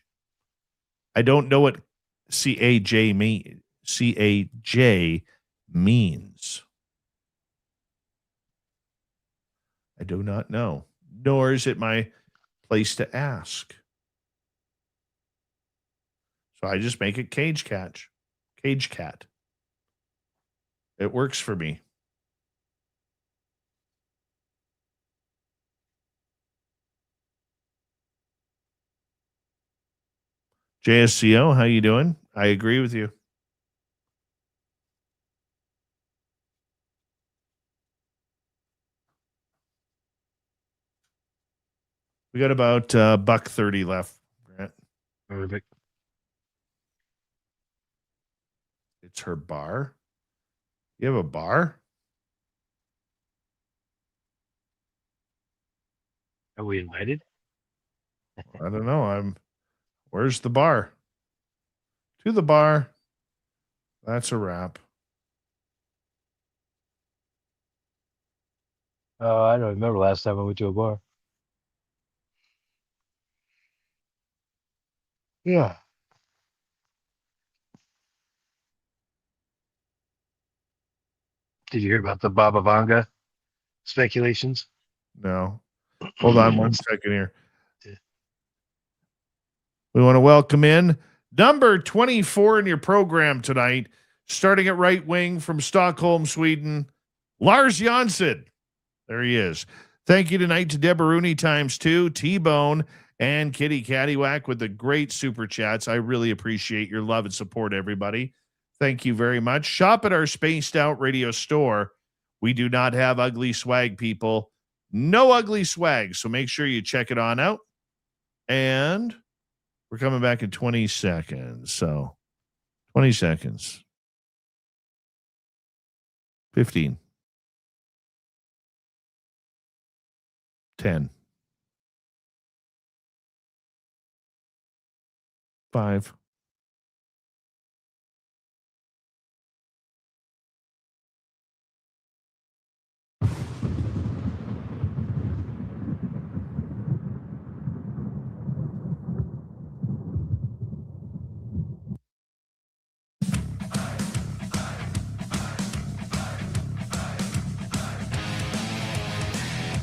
I don't know what CAJ means. I do not know, nor is it my place to ask. So I just make it cage cat. It works for me. JSCO, how you doing? I agree with you. We got about $1.30 left, Grant. Perfect. It's her bar. You have a bar? Are we invited? I don't know. Where's the bar? To the bar. That's a wrap. I don't remember last time I went to a bar. Yeah. Did you hear about the Baba Vanga speculations? No. Hold on one second here. We want to welcome in number 24 in your program tonight, starting at right wing from Stockholm, Sweden, Lars Jansson. There he is. Thank you tonight to Deborah Rooney ×2, T-Bone, and Kitty Cattywack with the great super chats. I really appreciate your love and support, everybody. Thank you very much. Shop at our Spaced Out Radio store. We do not have ugly swag, people. No ugly swag. So make sure you check it on out. And We're coming back in 20 seconds. So 20 seconds. 15. 10. 5.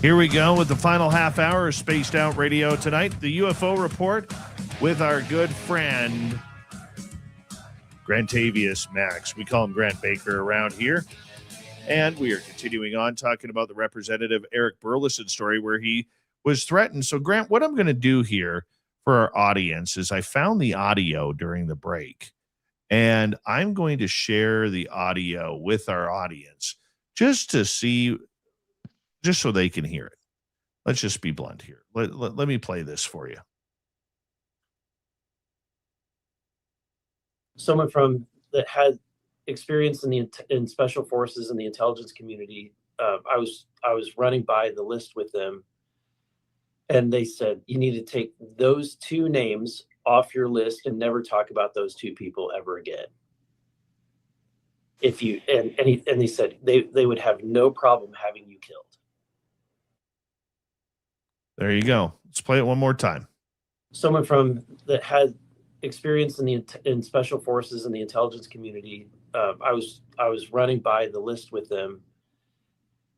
Here we go with the final half hour of Spaced Out Radio tonight. The UFO report with our good friend, Grantavius Max. We call him Grant Baker around here. And we are continuing on talking about the Representative Eric Burleson story where he was threatened. So, Grant, what I'm going to do here for our audience is I found the audio during the break, and I'm going to share the audio with our audience just to see, just so they can hear it. Let's just be blunt here. Let me play this for you. Someone that had experience in special forces and the intelligence community. I was running by the list with them, and they said you need to take those two names off your list and never talk about those two people ever again. If you and they said they would have no problem having you killed. There you go. Let's play it one more time. Someone that had experience in special forces and the intelligence community. I was running by the list with them,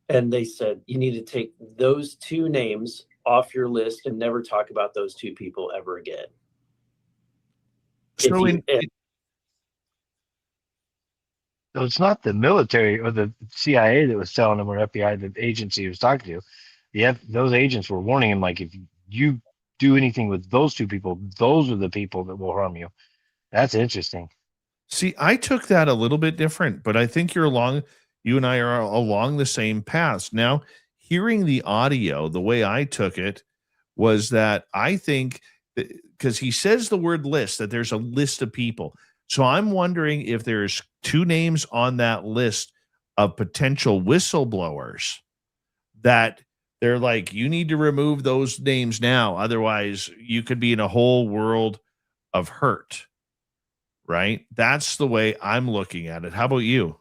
and they said you need to take those two names off your list and never talk about those two people ever again. So it's not the military or the CIA that was telling him, or FBI, the agency he was talking to. Those agents were warning him, like, if you do anything with those two people, those are the people that will harm you. That's interesting. See, I took that a little bit different, but I think you and I are along the same path. Now, hearing the audio, the way I took it was that I think, because he says the word list, that there's a list of people. So I'm wondering if there's two names on that list of potential whistleblowers that they're like, you need to remove those names now. Otherwise, you could be in a whole world of hurt. Right? That's the way I'm looking at it. How about you?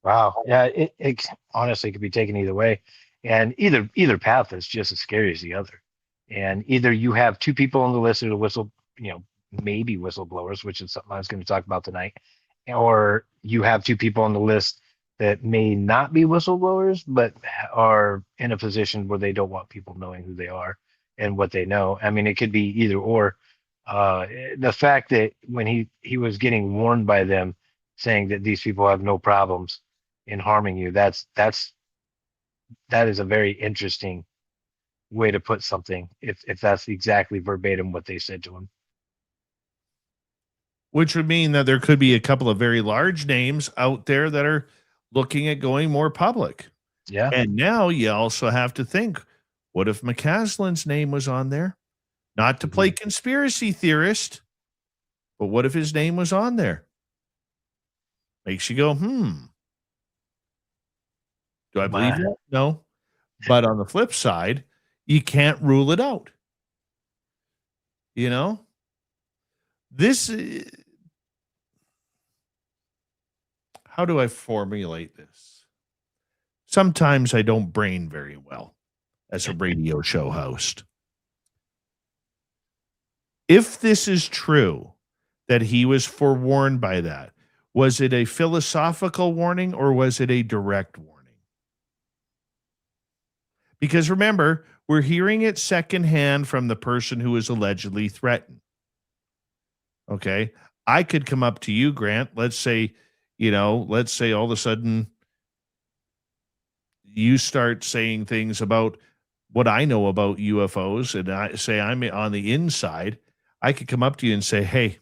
Wow. Yeah, it honestly could be taken either way. And either path is just as scary as the other. And either you have two people on the list that are maybe whistleblowers, which is something I was going to talk about tonight, or you have two people on the list that may not be whistleblowers, but are in a position where they don't want people knowing who they are and what they know. I mean, it could be either or. The fact that when he was getting warned by them, saying that these people have no problems in harming you, that is a very interesting way to put something, if that's exactly verbatim what they said to him. Which would mean that there could be a couple of very large names out there that are looking at going more public. Yeah. And now you also have to think, what if McCaslin's name was on there? Not to play conspiracy theorist, but what if his name was on there? Makes you go, do I believe that? No. But on the flip side, you can't rule it out. You know? How do I formulate this? Sometimes I don't brain very well as a radio show host. If this is true, that he was forewarned by that, was it a philosophical warning or was it a direct warning? Because remember, we're hearing it secondhand from the person who is allegedly threatened. Okay. I could come up to you, Grant. Let's say all of a sudden you start saying things about what I know about UFOs, and I say I'm on the inside. I could come up to you and say, hey,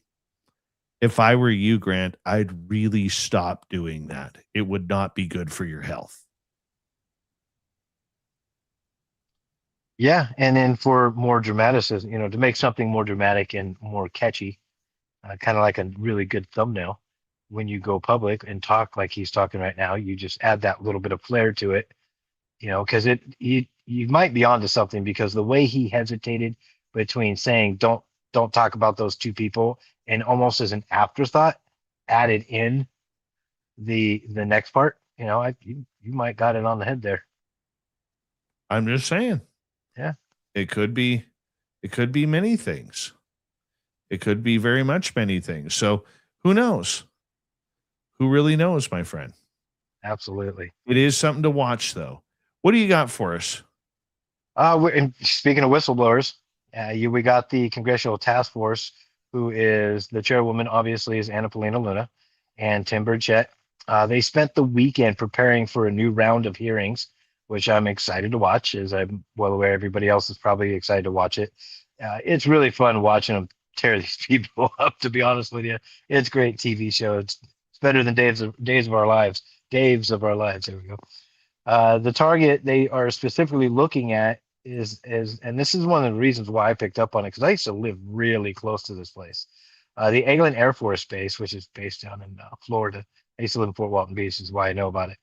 if I were you, Grant, I'd really stop doing that. It would not be good for your health. Yeah, and then for more dramaticism, to make something more dramatic and more catchy, kind of like a really good thumbnail. When you go public and talk like he's talking right now, you just add that little bit of flair to it, because you might be onto something, because the way he hesitated between saying don't talk about those two people, and almost as an afterthought added in the next part, you might got it on the head there. I'm just saying. Yeah. It could be many things. It could be very much many things. So who knows? Who really knows, my friend? Absolutely. It is something to watch, though. What do you got for us? And speaking of whistleblowers, we got the Congressional Task Force, who is the chairwoman, obviously, is Anna Paulina Luna, and Tim Burchett. They spent the weekend preparing for a new round of hearings, which I'm excited to watch, as I'm well aware everybody else is probably excited to watch it. It's really fun watching them tear these people up, to be honest with you. It's a great TV show. It's better than Days of Our Lives. Days of Our Lives. There we go. The target they are specifically looking at is, and this is one of the reasons why I picked up on it, because I used to live really close to this place. The Eglin Air Force Base, which is based down in Florida. I used to live in Fort Walton Beach, is why I know about it.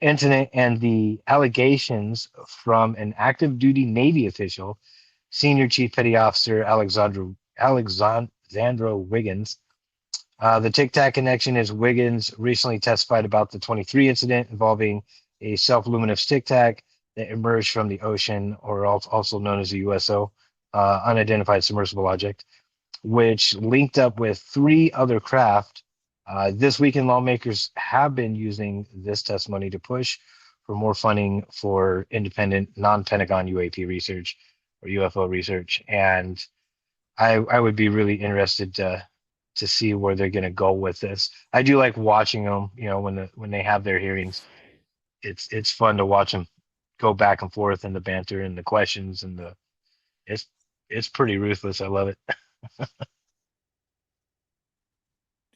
Incident and the allegations from an active duty Navy official, Senior Chief Petty Officer Alexandro Wiggins. The Tic Tac connection is Wiggins recently testified about the 23 incident involving a self-luminous Tic Tac that emerged from the ocean, or also known as a USO, unidentified submersible object, which linked up with 3 other craft. This weekend, lawmakers have been using this testimony to push for more funding for independent, non-Pentagon UAP research or UFO research. And I would be really interested to see where they're going to go with this. I do like watching them, when they have their hearings. It's fun to watch them go back and forth, and the banter and the questions, and it's pretty ruthless. I love it. Do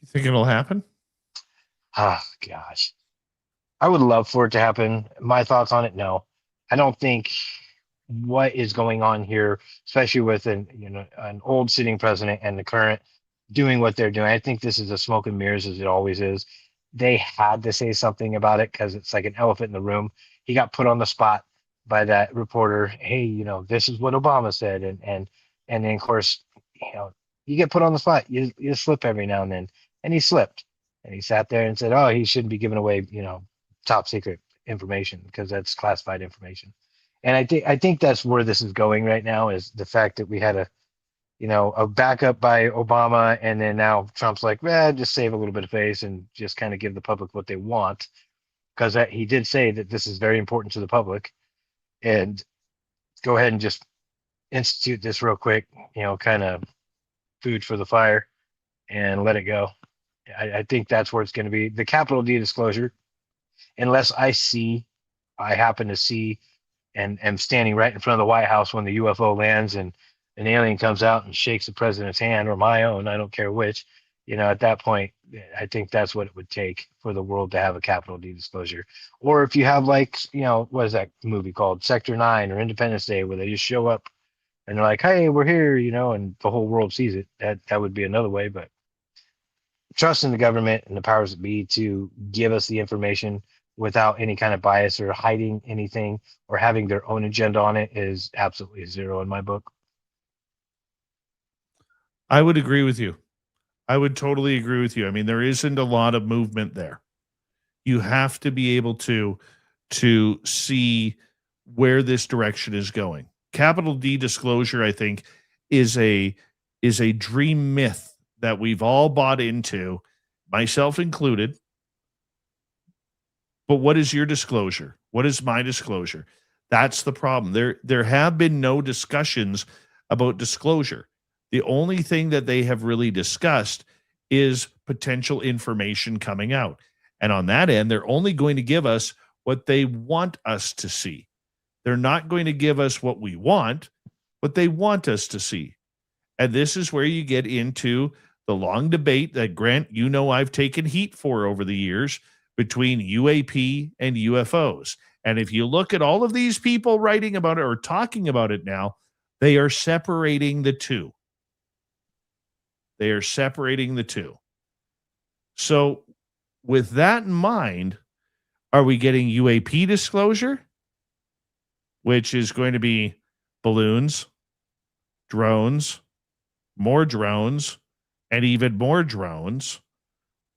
you think it'll happen? Oh, gosh. I would love for it to happen. My thoughts on it, no. I don't think what is going on here, especially with an old sitting president and the current doing what they're doing. I think this is a smoke and mirrors, as it always is. They had to say something about it, because it's like an elephant in the room. He got put on the spot by that reporter. Hey, this is what Obama said. And then, of course, you get put on the spot. You slip every now and then. And he slipped. And he sat there and said, oh, he shouldn't be giving away, top secret information, because that's classified information. And I think that's where this is going right now, is the fact that we had a backup by Obama, and then now Trump's like, just save a little bit of face and just kind of give the public what they want, because he did say that this is very important to the public, and go ahead and just institute this real quick, kind of food for the fire, and let it go. I think that's where it's going to be. The capital D disclosure, unless I happen to see, and am standing right in front of the White House when the UFO lands and an alien comes out and shakes the president's hand, or my own, I don't care which, at that point, I think that's what it would take for the world to have a capital D disclosure. Or if you have what is that movie called, Sector 9 or Independence Day, where they just show up and they're like, hey, we're here, and the whole world sees it. That would be another way. But trusting the government and the powers that be to give us the information without any kind of bias or hiding anything or having their own agenda on it is absolutely zero in my book. I would agree with you. I would totally agree with you. I mean, there isn't a lot of movement there. You have to be able to see where this direction is going. Capital D disclosure, I think, is a dream myth that we've all bought into, myself included. But what is your disclosure? What is my disclosure? That's the problem. There have been no discussions about disclosure. The only thing that they have really discussed is potential information coming out. And on that end, they're only going to give us what they want us to see. They're not going to give us what we want, but they want us to see. And this is where you get into the long debate that, Grant, I've taken heat for over the years between UAP and UFOs. And if you look at all of these people writing about it or talking about it now, they are separating the two. They are separating the two. So with that in mind, are we getting UAP disclosure, which is going to be balloons, drones, more drones, and even more drones?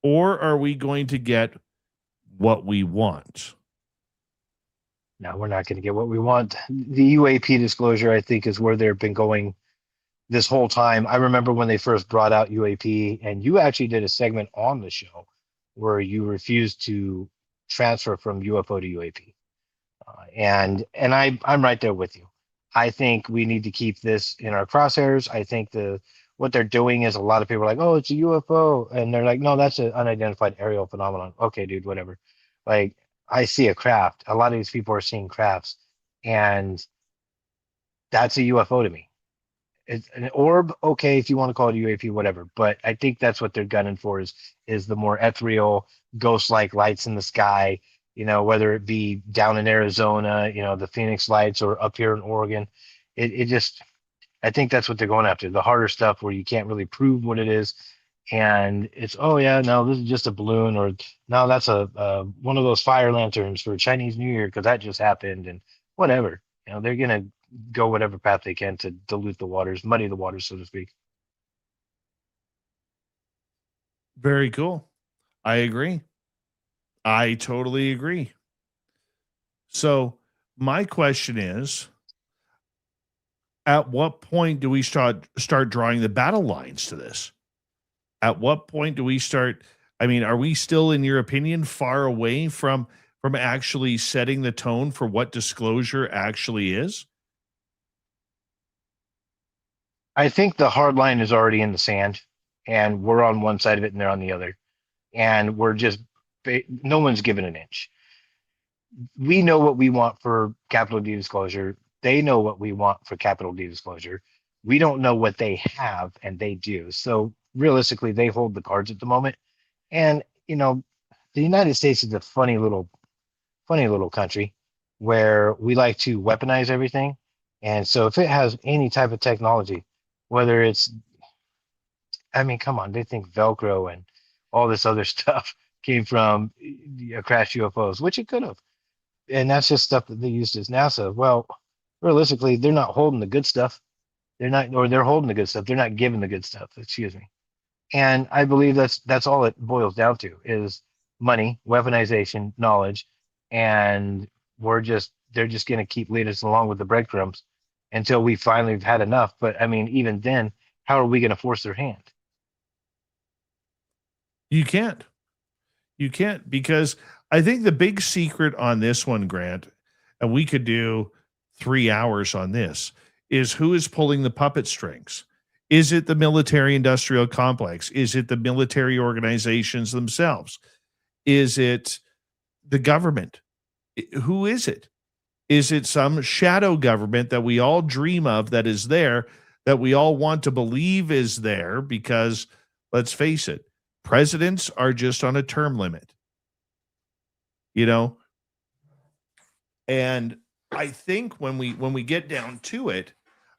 Or are we going to get what we want? No, we're not going to get what we want. The UAP disclosure, I think, is where they've been going this whole time. I remember when they first brought out UAP, and you actually did a segment on the show where you refused to transfer from UFO to UAP. And I'm right there with you. I think we need to keep this in our crosshairs. I think what they're doing is, a lot of people are like, oh, it's a UFO. And they're like, no, that's an unidentified aerial phenomenon. Okay, dude, whatever. Like, I see a craft. A lot of these people are seeing crafts, and that's a UFO to me. It's an orb, okay, if you want to call it UAP, whatever. But I think that's what they're gunning for is the more ethereal, ghost-like lights in the sky, whether it be down in Arizona, the Phoenix lights, or up here in Oregon. It just, I think that's what they're going after. The harder stuff where you can't really prove what it is. And it's, oh yeah, no, this is just a balloon, or no, that's a one of those fire lanterns for Chinese New Year because that just happened, and whatever. They're gonna go whatever path they can to dilute the waters, muddy the waters, so to speak. Very cool. I agree. I totally agree. So my question is, at what point do we start drawing the battle lines to this? At what point do we start? I mean, are we still, in your opinion, far away from actually setting the tone for what disclosure actually is? I think the hard line is already in the sand, and we're on one side of it and they're on the other. And we're just, no one's given an inch. We know what we want for capital D disclosure. They know what we want for capital D disclosure. We don't know what they have, and they do. So realistically, they hold the cards at the moment. And, the United States is a funny little country where we like to weaponize everything. And so if it has any type of technology, whether it's, I mean, come on, they think Velcro and all this other stuff came from crashed UFOs, which it could have. And that's just stuff that they used as NASA. Well, realistically, they're not holding the good stuff. They're holding the good stuff. They're not giving the good stuff. Excuse me. And I believe that's all it boils down to is money, weaponization, knowledge, and they're just going to keep leading us along with the breadcrumbs until we finally have had enough. But I mean, even then, how are we going to force their hand? You can't, because I think the big secret on this one, Grant, and we could do 3 hours on this, is who is pulling the puppet strings. Is it the military industrial complex? Is it the military organizations themselves? Is it the government? Who is it? Is it some shadow government that we all dream of that is there, that we all want to believe is there? Because let's face it, presidents are just on a term limit, and I think when we get down to it,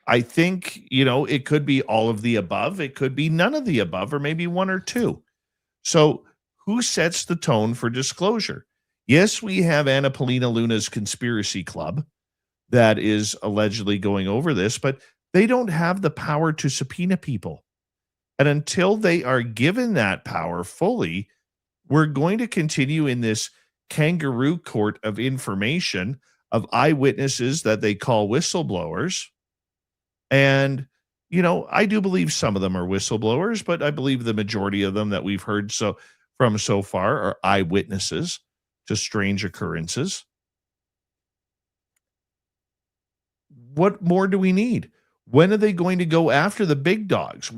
I think, it could be all of the above. It could be none of the above, or maybe one or two. So who sets the tone for disclosure? Yes, we have Anna Paulina Luna's conspiracy club that is allegedly going over this, but they don't have the power to subpoena people. And until they are given that power fully, we're going to continue in this kangaroo court of information of eyewitnesses that they call whistleblowers. And, I do believe some of them are whistleblowers, but I believe the majority of them that we've heard from so far are eyewitnesses to strange occurrences. What more do we need? When are they going to go after the big dogs?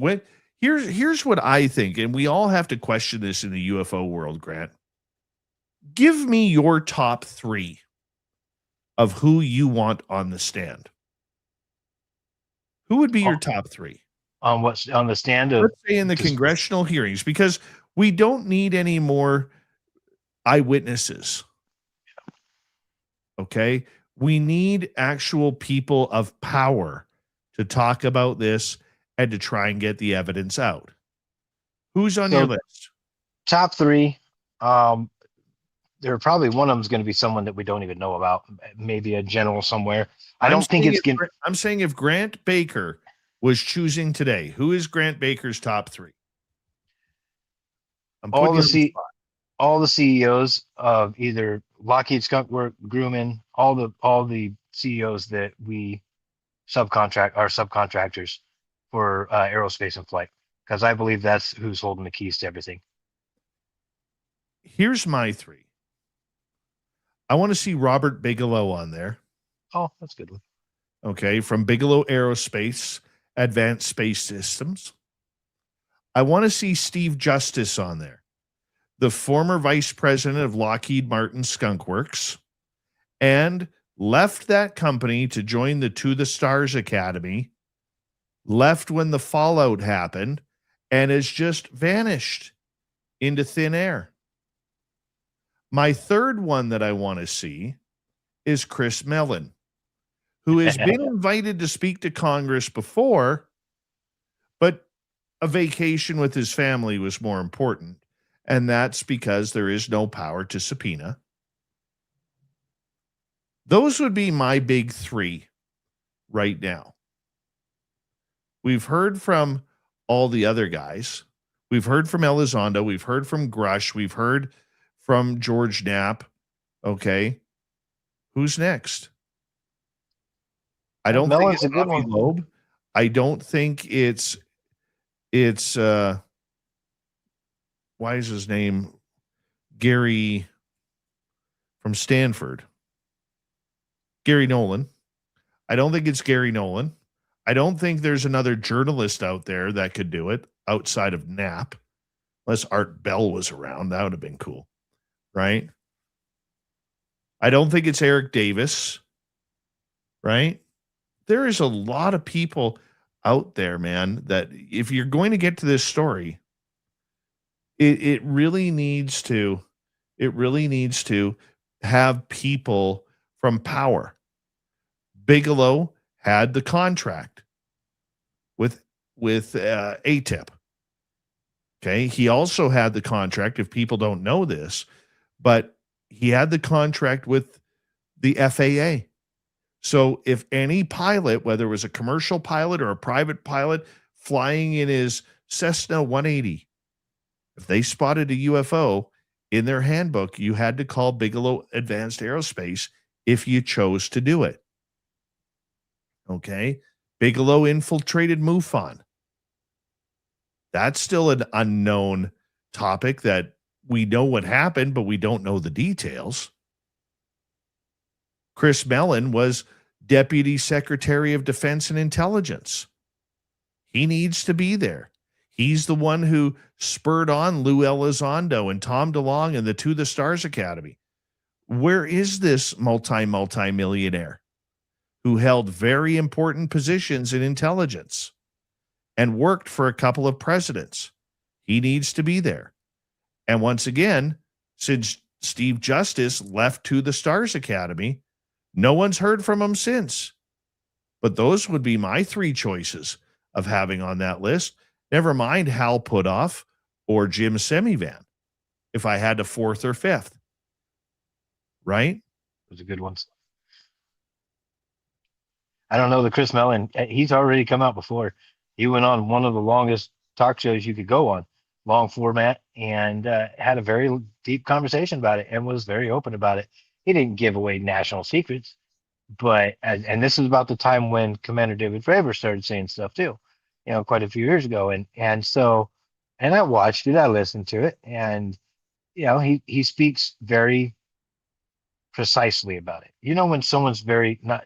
Here's what I think, and we all have to question this in the UFO world, Grant. Give me your top 3 of who you want on the stand. Who would be your top 3? On the stand of, let's say, in the congressional hearings, because we don't need any more eyewitnesses. Okay. We need actual people of power to talk about this and to try and get the evidence out. Who's on So- your list? Top three. There probably one of them is going to be someone that we don't even know about. Maybe a general somewhere. I don't think it's going. I'm saying if Grant Baker was choosing today, who is Grant Baker's top three? I'm All putting you the on the C- spot. all the CEOs of either Lockheed, Skunk Work, Grumman, all the CEOs that we subcontractors for aerospace and flight, because I believe that's who's holding the keys to everything. Here's my three. I want to see Robert Bigelow on there. Oh, that's a good one. Okay, from Bigelow Aerospace Advanced Space Systems. I want to see Steve Justice on there, the former vice president of Lockheed Martin Skunk Works, and left that company to join the To the Stars Academy, left when the fallout happened, and has just vanished into thin air. My third one that I want to see is Chris Mellon, who has been invited to speak to Congress before, but a vacation with his family was more important. And that's because there is no power to subpoena. Those would be my big three right now. We've heard from all the other guys. We've heard from Elizondo. We've heard from Grush. We've heard from George Knapp. Okay. Who's next? I don't think Mellon's it's a good Avi one. Loeb. I don't think it's why is his name Gary from Stanford? Gary Nolan. I don't think it's Gary Nolan. I don't think there's another journalist out there that could do it outside of Knapp, unless Art Bell was around. That would have been cool, right? I don't think it's Eric Davis, right? There is a lot of people out there, man, that if you're going to get to this story, it really needs to have people from power. Bigelow had the contract with ATIP. Okay. He also had the contract, if people don't know this, but he had the contract with the FAA. So if any pilot, whether it was a commercial pilot or a private pilot flying in his Cessna 180, if they spotted a UFO in their handbook, you had to call Bigelow Advanced Aerospace if you chose to do it. Okay. Bigelow infiltrated MUFON. That's still an unknown topic that we know what happened, but we don't know the details. Chris Mellon was Deputy Secretary of Defense and Intelligence. He needs to be there. He's the one who spurred on Lou Elizondo and Tom DeLonge and the To the Stars Academy. Where is this multi-millionaire who held very important positions in intelligence and worked for a couple of presidents? He needs to be there. And once again, since Steve Justice left To the Stars Academy, no one's heard from him since. But those would be my three choices of having on that list. Never mind Hal Puthoff or Jim Semivan, if I had a fourth or fifth. Right? Those are good ones. I don't know the Chris Mellon. He's already come out before. He went on one of the longest talk shows you could go on, long format, and had a very deep conversation about it and was very open about it. He didn't give away national secrets, but and this is about the time when Commander David Fravor started saying stuff too, quite a few years ago. And so I watched it, I listened to it, and he speaks very precisely about it. When someone's very not,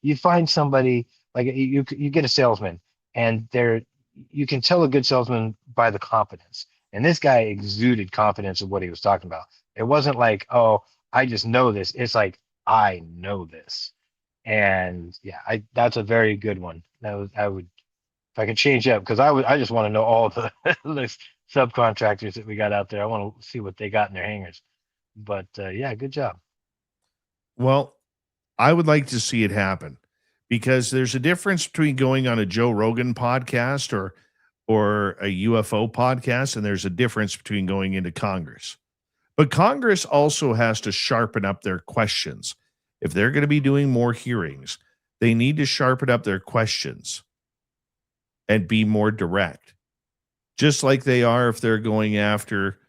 you find somebody like you get a salesman, and you can tell a good salesman by the confidence. And this guy exuded confidence of what he was talking about. It wasn't like, oh, I just know this. It's like, I know this. And yeah, that's a very good one. I would, if I could change up, because I just want to know all the, the subcontractors that we got out there. I want to see what they got in their hangars. But yeah, good job. Well, I would like to see it happen because there's a difference between going on a Joe Rogan podcast or a UFO podcast, and there's a difference between going into Congress. But Congress also has to sharpen up their questions. If they're going to be doing more hearings, they need to sharpen up their questions and be more direct. Just like they are if they're going after,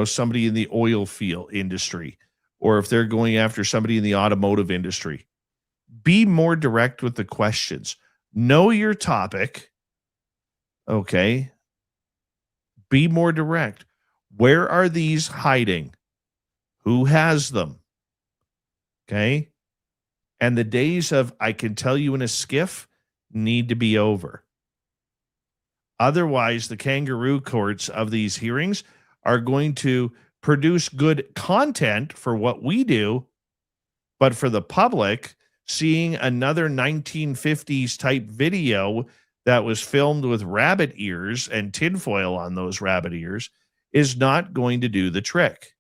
somebody in the oil field industry, or if they're going after somebody in the automotive industry. Be more direct with the questions. Know your topic. Okay. Be more direct. Where are these hiding? Who has them? Okay. And the days of I can tell you in a skiff need to be over. Otherwise, the kangaroo courts of these hearings are going to produce good content for what we do, but for the public, seeing another 1950s type video that was filmed with rabbit ears and tinfoil on those rabbit ears is not going to do the trick.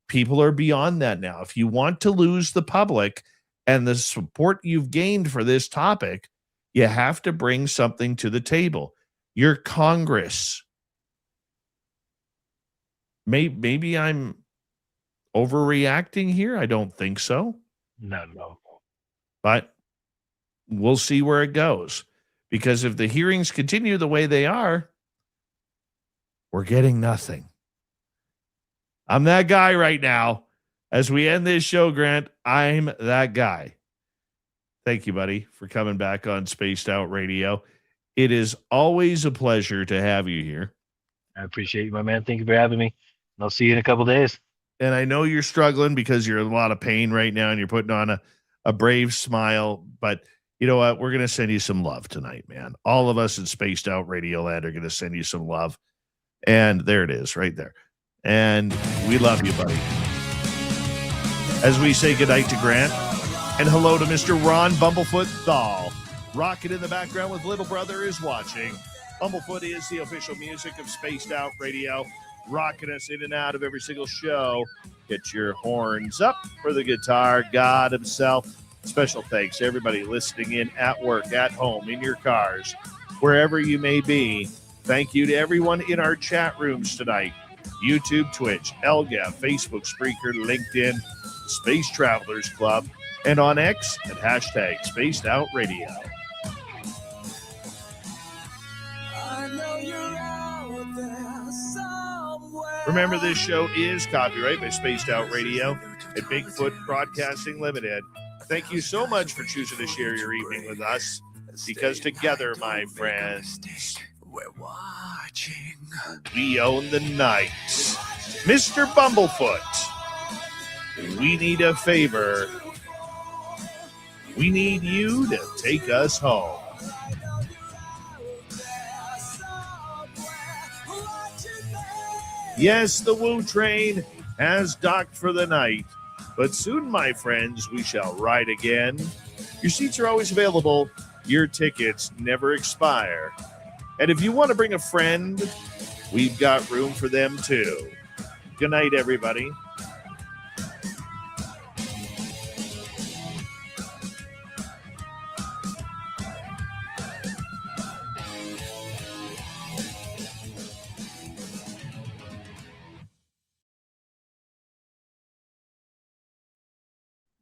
People are beyond that now. If you want to lose the public and the support you've gained for this topic, you have to bring something to the table. Your Congress. Maybe I'm overreacting here. I don't think so. No. But we'll see where it goes. Because if the hearings continue the way they are, we're getting nothing. I'm that guy right now. As we end this show, Grant, I'm that guy. Thank you, buddy, for coming back on Spaced Out Radio. It is always a pleasure to have you here. I appreciate you, my man. Thank you for having me. And I'll see you in a couple days. And I know you're struggling because you're in a lot of pain right now and you're putting on a brave smile. But you know what? We're going to send you some love tonight, man. All of us in Spaced Out Radio Land are going to send you some love. And there it is right there. And we love you, buddy. As we say goodnight to Grant and hello to Mr. Ron Bumblefoot Thal. Rocket in the background with Little Brother is watching. Bumblefoot is the official music of Spaced Out Radio, rocking us in and out of every single show. Get your horns up for the guitar god himself. Special thanks to everybody listening in at work, at home, in your cars, wherever you may be. Thank you to everyone in our chat rooms tonight. YouTube, Twitch, Elga, Facebook, Spreaker, LinkedIn, Space Travelers Club, and on X at hashtag Spaced Out Radio. Remember, this show is copyright by Spaced Out Radio and Bigfoot Broadcasting Limited. Thank you so much for choosing to share your evening with us, because together, my friends, we're watching. We own the night. Mr. Bumblefoot, we need a favor. We need you to take us home. Yes, the Woo train has docked for the night, but soon, my friends, we shall ride again. Your seats are always available. Your tickets never expire. And if you want to bring a friend, we've got room for them too. Good night, everybody.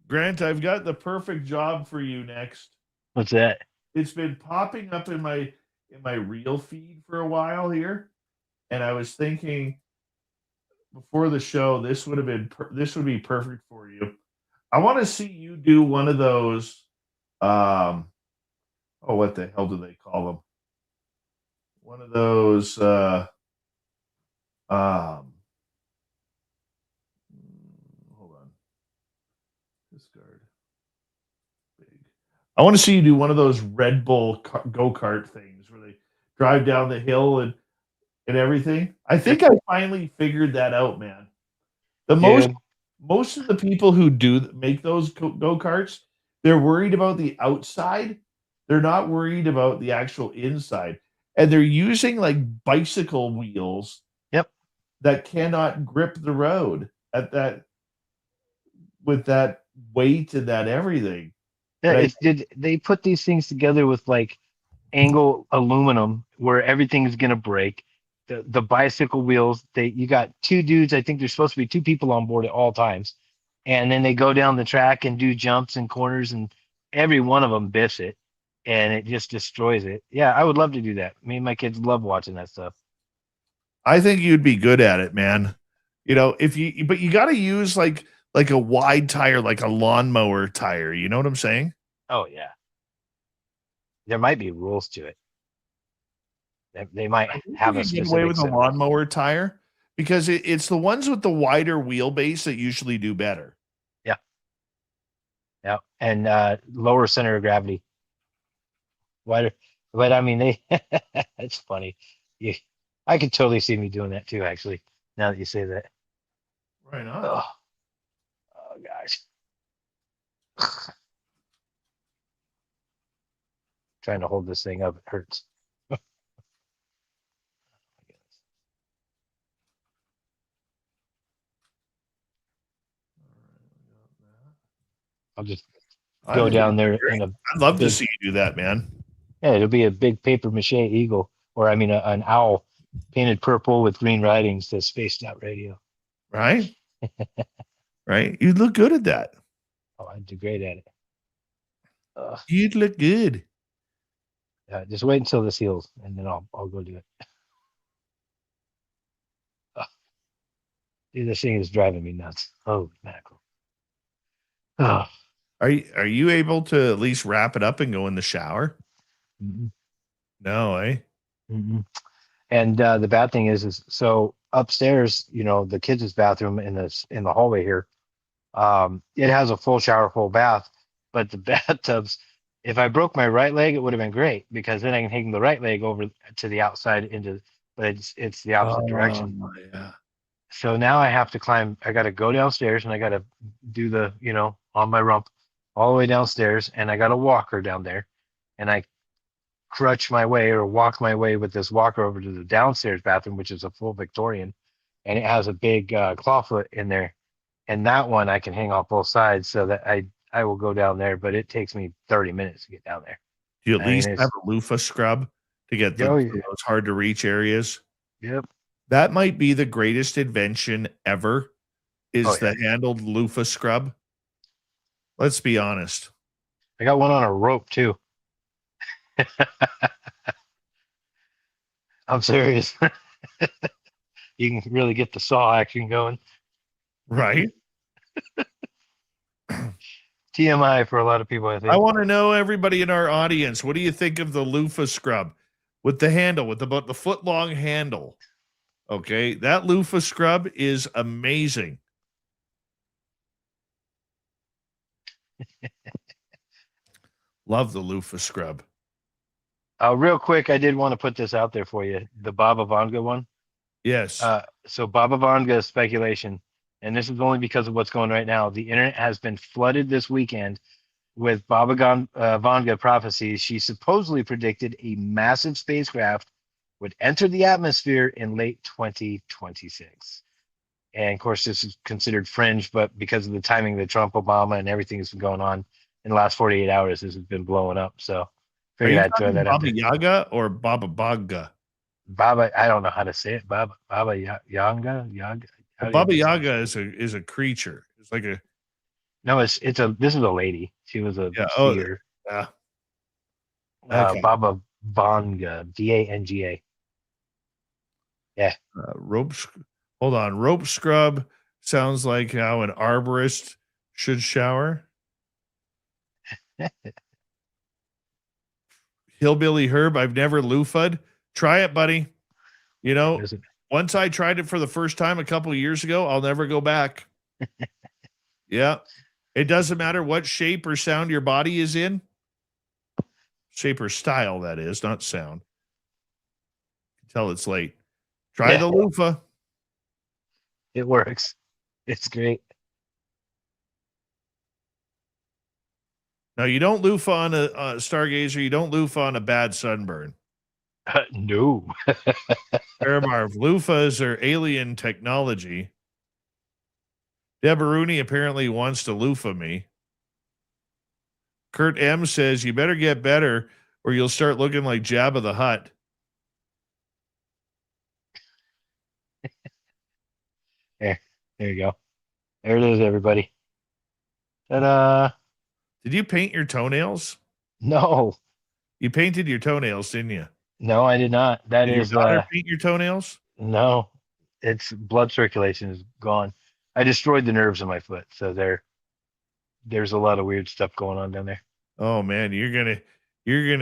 Grant, I've got the perfect job for you next. What's that? It's been popping up in my reel feed for a while here, and I was thinking before the show this would be perfect for you. I want to see you do one of those. What the hell do they call them? One of those. Hold on. Discard. Big. I want to see you do one of those Red Bull go-kart things where they drive down the hill and everything. I think I finally figured that out, man. Most of the people who make those go-karts, they're worried about the outside. They're not worried about the actual inside. And they're using like bicycle wheels. Yep. That cannot grip the road with that weight and that everything. Yeah, Right. they put these things together with like angle aluminum where everything is gonna break. The bicycle wheels, you got two dudes. I think there's supposed to be two people on board at all times, and then they go down the track and do jumps and corners, and every one of them biffs it, and it just destroys it. Yeah, I would love to do that. Me and my kids love watching that stuff. I think you'd be good at it, man. You know, but you got to use like a wide tire, like a lawnmower tire. You know what I'm saying? Oh yeah, there might be rules to it. They might have a get specific away with a set. lawnmower tire because it's the ones with the wider wheelbase that usually do better. Yeah, and lower center of gravity. Wider, but I mean, it's funny. I could totally see me doing that too. Actually, now that you say that. Right on. Oh gosh. Trying to hold this thing up, it hurts. I'll just go down there in a. I'd love to see you do that, man. Yeah, it'll be a big paper mache eagle, or I mean, an owl painted purple with green writings that Spaced Out Radio. Right? Right? You'd look good at that. Oh, I'd do great at it. You'd look good. Just wait until this heals, and then I'll go do it. Dude, this thing is driving me nuts. Oh, mackerel. Oh. Are you able to at least wrap it up and go in the shower? Mm-hmm. No, eh? Mm-hmm. And the bad thing is so upstairs, you know, the kids' bathroom in the hallway here, it has a full shower, full bath, but the bathtubs. If I broke my right leg, it would have been great because then I can hang the right leg over to the outside but it's the opposite direction. Yeah. So now I have to climb. I got to go downstairs and I got to do the, you know, on my rump all the way downstairs, and I got a walker down there, and I crutch my way or walk my way with this walker over to the downstairs bathroom, which is a full Victorian, and it has a big clawfoot in there, and that one I can hang off both sides so that I will go down there, but it takes me 30 minutes to get down there. Do you at least have a loofah scrub to get those hard to reach areas? Yep. That might be the greatest invention ever, is the handled loofah scrub. Let's be honest. I got one on a rope too. I'm serious. You can really get the saw action going. Right. TMI for a lot of people, I think. I want to know, everybody in our audience, what do you think of the loofah scrub with the handle, with about the foot long handle? Okay, that loofah scrub is amazing. Love the loofah scrub. Real quick, I did want to put this out there for you. The Baba Vanga one. Yes. So Baba Vanga speculation, and this is only because of what's going right now. The internet has been flooded this weekend with Baba Vanga prophecies. She supposedly predicted a massive spacecraft would enter the atmosphere in late 2026. And of course, this is considered fringe, but because of the timing of the Trump, Obama, and everything that's been going on in the last 48 hours, this has been blowing up. So figured I'd throw that out there. Baba Yaga or Baba Baga? Baba, I don't know how to say it. Baba Yaga. Baba Yaga is a creature. It's like a. No, this is a lady. She was a seer. Yeah. Okay. Baba Vanga, Vanga. Yeah. Hold on. Rope scrub sounds like how an arborist should shower. Hillbilly Herb, I've never loofah'd. Try it, buddy. You know, once I tried it for the first time a couple of years ago, I'll never go back. Yeah. It doesn't matter what shape or sound your body is in. Shape or style, that is, not sound. Tell it's late. Try the loofah. It works. It's great. Now, you don't loofah on a stargazer. You don't loofah on a bad sunburn. No. Paramarv, loofahs are alien technology. Deborah Rooney apparently wants to loofah me. Kurt M says, you better get better or you'll start looking like Jabba the Hutt. There you go. There it is, everybody. Ta-da. Did you paint your toenails? No. You painted your toenails, didn't you? No, I did not. That Did is your daughter paint your toenails? No. It's blood circulation is gone. I destroyed the nerves in my foot, so there's a lot of weird stuff going on down there. Oh man, you're gonna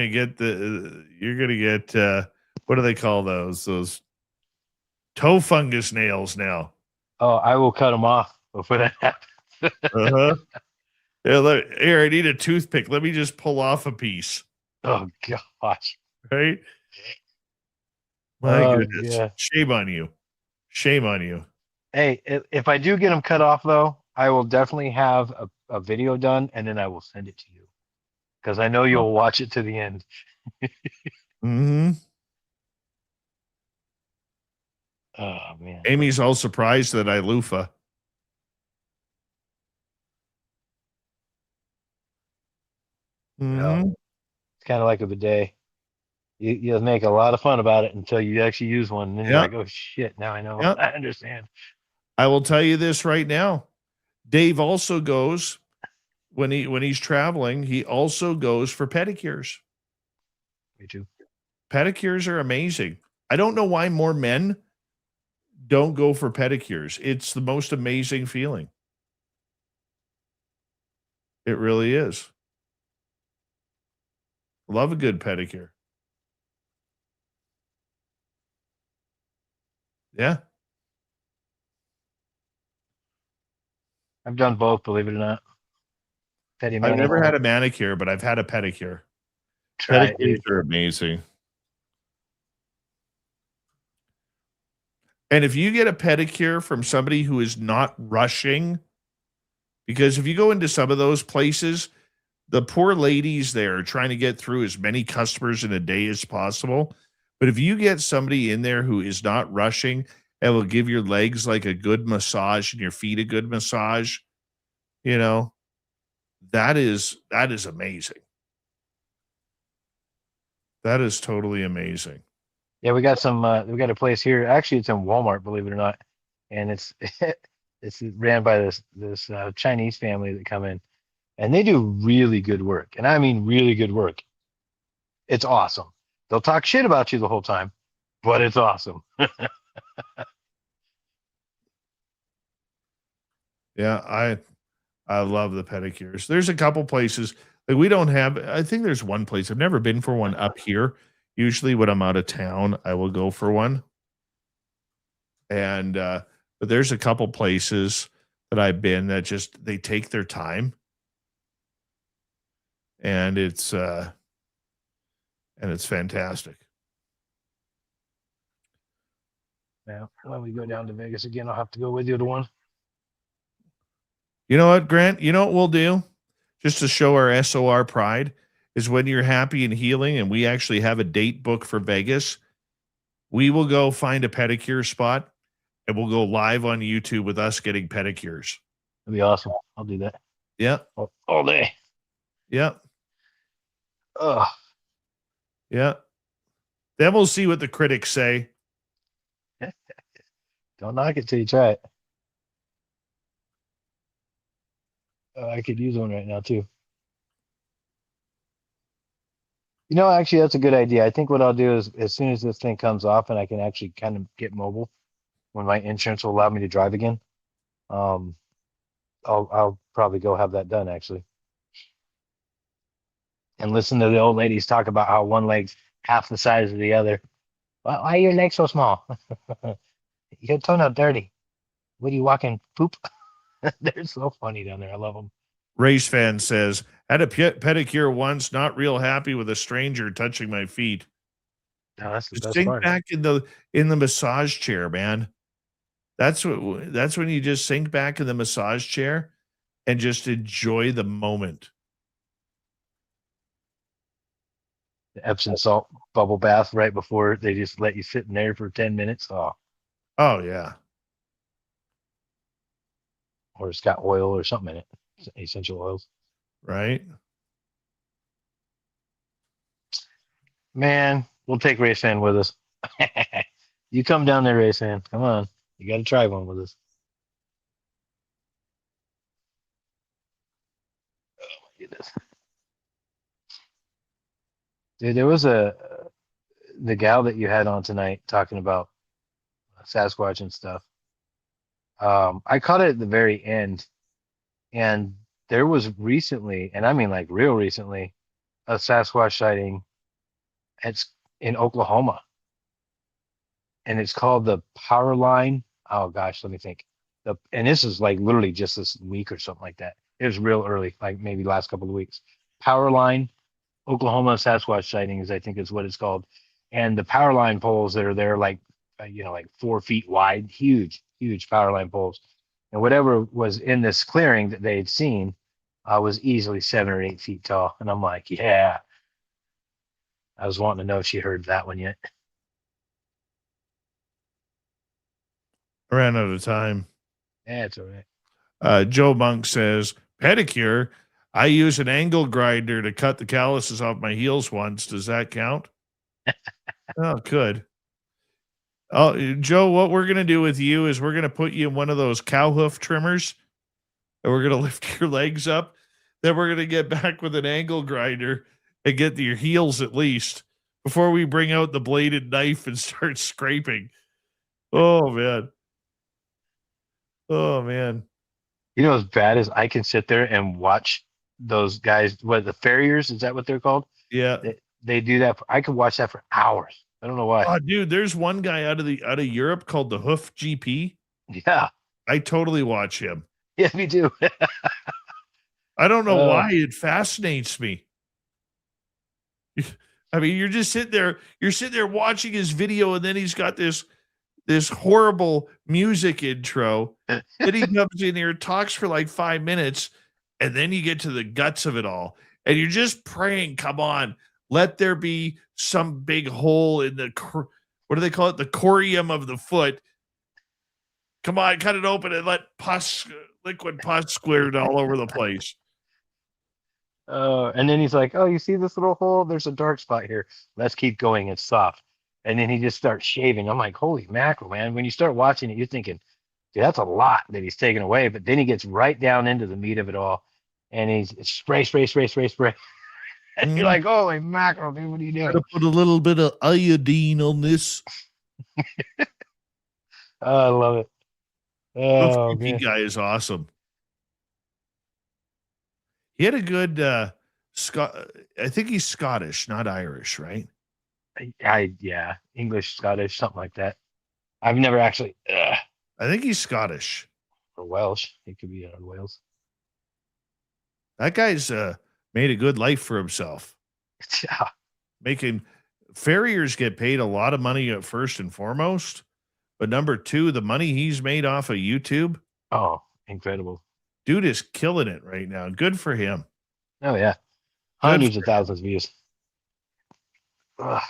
get what do they call those toe fungus nails now? Oh, I will cut them off before that happens. Uh-huh. Here, I need a toothpick. Let me just pull off a piece. Oh gosh. Right? My goodness. Yeah. Shame on you. Shame on you. Hey, if I do get them cut off, though, I will definitely have a video done, and then I will send it to you. Because I know you'll watch it to the end. Mm-hmm. Oh, man. Amy's all surprised that I loofah. Mm-hmm. Yeah. It's kind of like a bidet. You make a lot of fun about it until you actually use one. And then you're like, oh, shit, now I know. Yep. I understand. I will tell you this right now. Dave also goes, when he's traveling, he also goes for pedicures. Me too. Pedicures are amazing. I don't know why more men don't go for pedicures. It's the most amazing feeling. It really is. Love a good pedicure. Yeah. I've done both, believe it or not. I've never had a manicure, but I've had a pedicure. Pedicures are amazing. And if you get a pedicure from somebody who is not rushing, because if you go into some of those places, the poor ladies there are trying to get through as many customers in a day as possible. But if you get somebody in there who is not rushing and will give your legs like a good massage and your feet a good massage, you know, that is amazing. That is totally amazing. Yeah, we got a place here. Actually, it's in Walmart, believe it or not, and it's ran by this Chinese family that come in, and they do really good work, and I mean really good work. It's awesome. They'll talk shit about you the whole time, but it's awesome. Yeah, I love the pedicures. There's a couple places like we don't have. I think there's one place I've never been for one up here. Usually when I'm out of town, I will go for one. And but there's a couple places that I've been that just they take their time. And it's fantastic. Now, when we go down to Vegas again, I'll have to go with you to one. You know what, Grant? You know what we'll do? Just to show our SOR pride is when you're happy and healing and we actually have a date book for Vegas, we will go find a pedicure spot and we'll go live on YouTube with us getting pedicures. That'd be awesome. I'll do that. Yeah. All day. Yeah. Ugh. Yeah. Then we'll see what the critics say. Don't knock it till you try it. I could use one right now too. You know, actually, that's a good idea. I think what I'll do is as soon as this thing comes off and I can actually kind of get mobile when my insurance will allow me to drive again, I'll probably go have that done actually. And listen to the old ladies talk about how one leg's half the size of the other. Why are your legs so small? Your toenail dirty. What are you walking? Poop? They're so funny down there. I love them. Race fan says, had a pedicure once, not real happy with a stranger touching my feet. No, that's the Just best sink part. back in the massage chair, man. That's when you just sink back in the massage chair and just enjoy the moment. The Epsom salt bubble bath right before they just let you sit in there for 10 minutes. Oh yeah. or it's got oil or something in it, essential oils. Right. Man, we'll take Raysan with us. You come down there, Raysan. Come on. You got to try one with us. Oh, my goodness. Dude, there was the gal that you had on tonight talking about Sasquatch and stuff. I caught it at the very end, and there was recently, and I mean like real recently, a Sasquatch sighting. It's in Oklahoma, and it's called the Power Line. Oh gosh, let me think. And this is like literally just this week or something like that. It was real early, like maybe last couple of weeks. Power Line, Oklahoma Sasquatch sightings, I think is what it's called. And the power line poles that are there, like like 4 feet wide, huge power line poles. And whatever was in this clearing that they had seen was easily 7 or 8 feet tall. And I'm like, yeah. I was wanting to know if she heard that one yet. I ran out of time. Yeah, it's all right. Joe Monk says, pedicure. I use an angle grinder to cut the calluses off my heels once. Does that count? Oh, good. Oh, Joe, what we're going to do with you is we're going to put you in one of those cow hoof trimmers, and we're going to lift your legs up. Then we're going to get back with an angle grinder and get to your heels at least before we bring out the bladed knife and start scraping. Oh, man. Oh, man. You know, as bad as I can sit there and watch those guys, what, the farriers, is that what they're called? Yeah. They do that. I could watch that for hours. I don't know why. Oh, dude, there's one guy out of Europe called the Hoof GP. Yeah. I totally watch him. Yeah, me too. I don't know why it fascinates me. I mean, you're sitting there watching his video, and then he's got this horrible music intro. Then he comes in here, talks for like 5 minutes, and then you get to the guts of it all. And you're just praying, come on, let there be some big hole in the, what do they call it? The corium of the foot. Come on, cut it open and let liquid pus squirt all over the place. And then he's like, oh, you see this little hole? There's a dark spot here. Let's keep going. It's soft. And then he just starts shaving. I'm like, holy mackerel, man. When you start watching it, you're thinking, dude, that's a lot that he's taking away. But then he gets right down into the meat of it all. And he's spray. And you're like, holy mackerel, dude, what are you doing? Gotta put a little bit of iodine on this. Oh, I love it. Oh, the man. guy is awesome. He had a good I think he's Scottish, not Irish, right? Yeah, English, Scottish, something like that. I've never actually. I think he's Scottish Or Welsh. He could be out of Wales. That guy's made a good life for himself. Yeah. Farriers get paid a lot of money at first and foremost, but number two, the money he's made off of YouTube. Oh, incredible. Dude is killing it right now. Good for him. Oh, yeah. Hundreds of thousands of views. Ugh.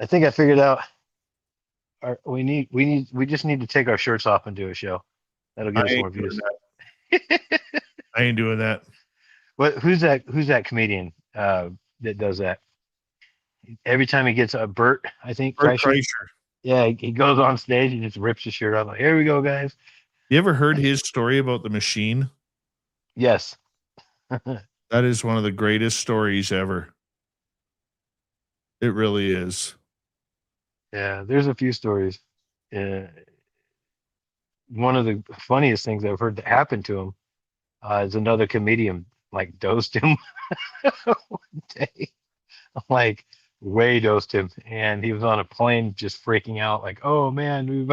I think I figured out we just need to take our shirts off and do a show. That'll get us more views. I ain't doing that. Who's that comedian that does that? Every time he gets a Bert, I think Kreischer. Yeah, he goes on stage and just rips his shirt off. Like, here we go, guys. You ever heard his story about the machine? Yes. That is one of the greatest stories ever. It really is. Yeah, there's a few stories. One of the funniest things I've heard that happened to him is another comedian like dosed him one day. Like way dosed him, and he was on a plane just freaking out, like, oh man.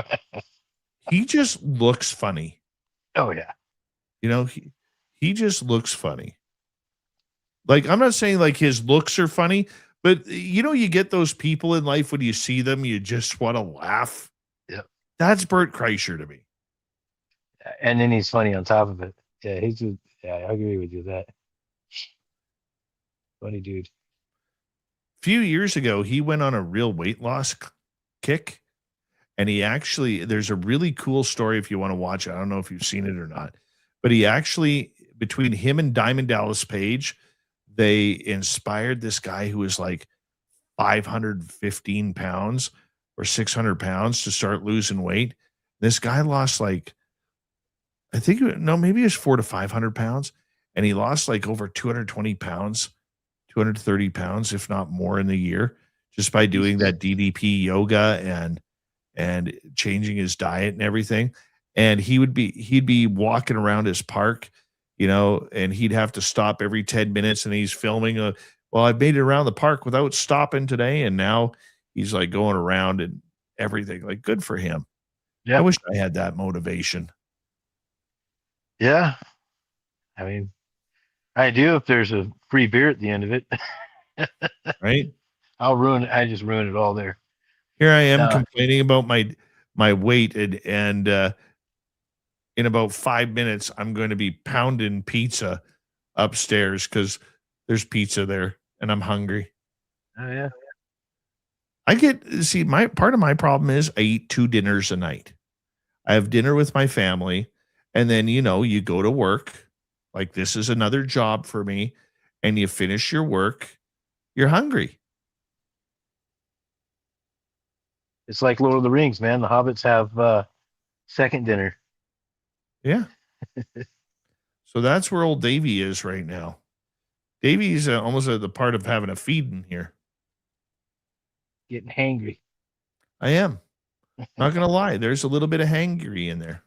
He just looks funny. Oh yeah. You know, he just looks funny. Like, I'm not saying like his looks are funny, but you know, you get those people in life when you see them, you just want to laugh. Yeah. That's Bert Kreischer to me. And then he's funny on top of it. Yeah, I agree with you that. Funny dude. A few years ago, he went on a real weight loss kick, And he actually, there's a really cool story if you want to watch it. I don't know if you've seen it or not, but he actually, between him and Diamond Dallas Page, they inspired this guy who was like 515 pounds or 600 pounds to start losing weight. This guy lost like, I think, no, maybe it was 400 to 500 pounds. And he lost like over 220 pounds, 230 pounds, if not more in the year, just by doing that DDP yoga and changing his diet and everything. And he'd be walking around his park, you know, and he'd have to stop every 10 minutes and he's filming well, I made it around the park without stopping today. And now he's like going around and everything. Like, good for him. Yeah. I wish I had that motivation. Yeah. I mean, I do if there's a free beer at the end of it. Right? I just ruin it all there. Here I am complaining about my weight and in about 5 minutes I'm going to be pounding pizza upstairs because there's pizza there and I'm hungry. Oh yeah. My part of my problem is I eat 2 dinners a night. I have dinner with my family and then, you know, you go to work. Like, this is another job for me, and you finish your work, you're hungry. It's like Lord of the Rings, man. The hobbits have second dinner. Yeah. So that's where old Davy is right now. Davy's almost at the part of having a feeding here. Getting hangry. I am. Not going to lie. There's a little bit of hangry in there.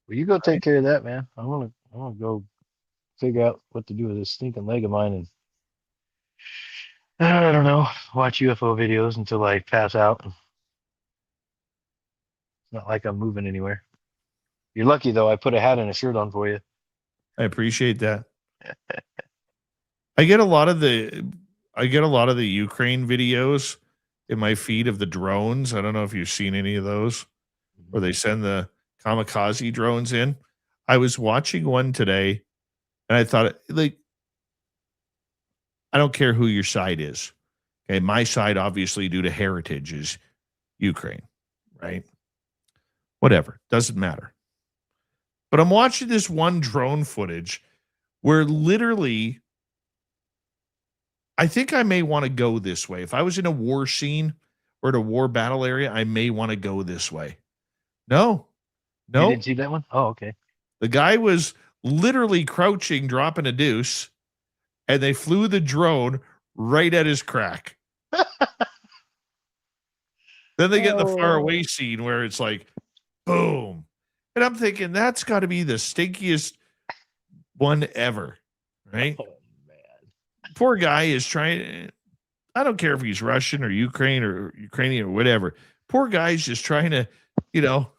Well, you go take care of that, man. I want to go figure out what to do with this stinking leg of mine and I don't know, watch UFO videos until I pass out. It's not like I'm moving anywhere. You're lucky though. I put a hat and a shirt on for you. I appreciate that. I get a lot of the Ukraine videos in my feed of the drones. I don't know if you've seen any of those where they send the kamikaze drones in. I was watching one today and I thought, like, I don't care who your side is. Okay. My side, obviously, due to heritage, is Ukraine, right? Whatever. Doesn't matter. But I'm watching this one drone footage where literally, I think I may want to go this way. If I was in a war scene or at a war battle area, I may want to go this way. No. You didn't see that one? Oh, okay. The guy was literally crouching, dropping a deuce, and they flew the drone right at his crack. Then they get the far away scene where it's like, boom. And I'm thinking, that's got to be the stinkiest one ever, right? Oh, man. Poor guy is trying. I don't care if he's Russian or Ukrainian or whatever. Poor guy's just trying to, you know,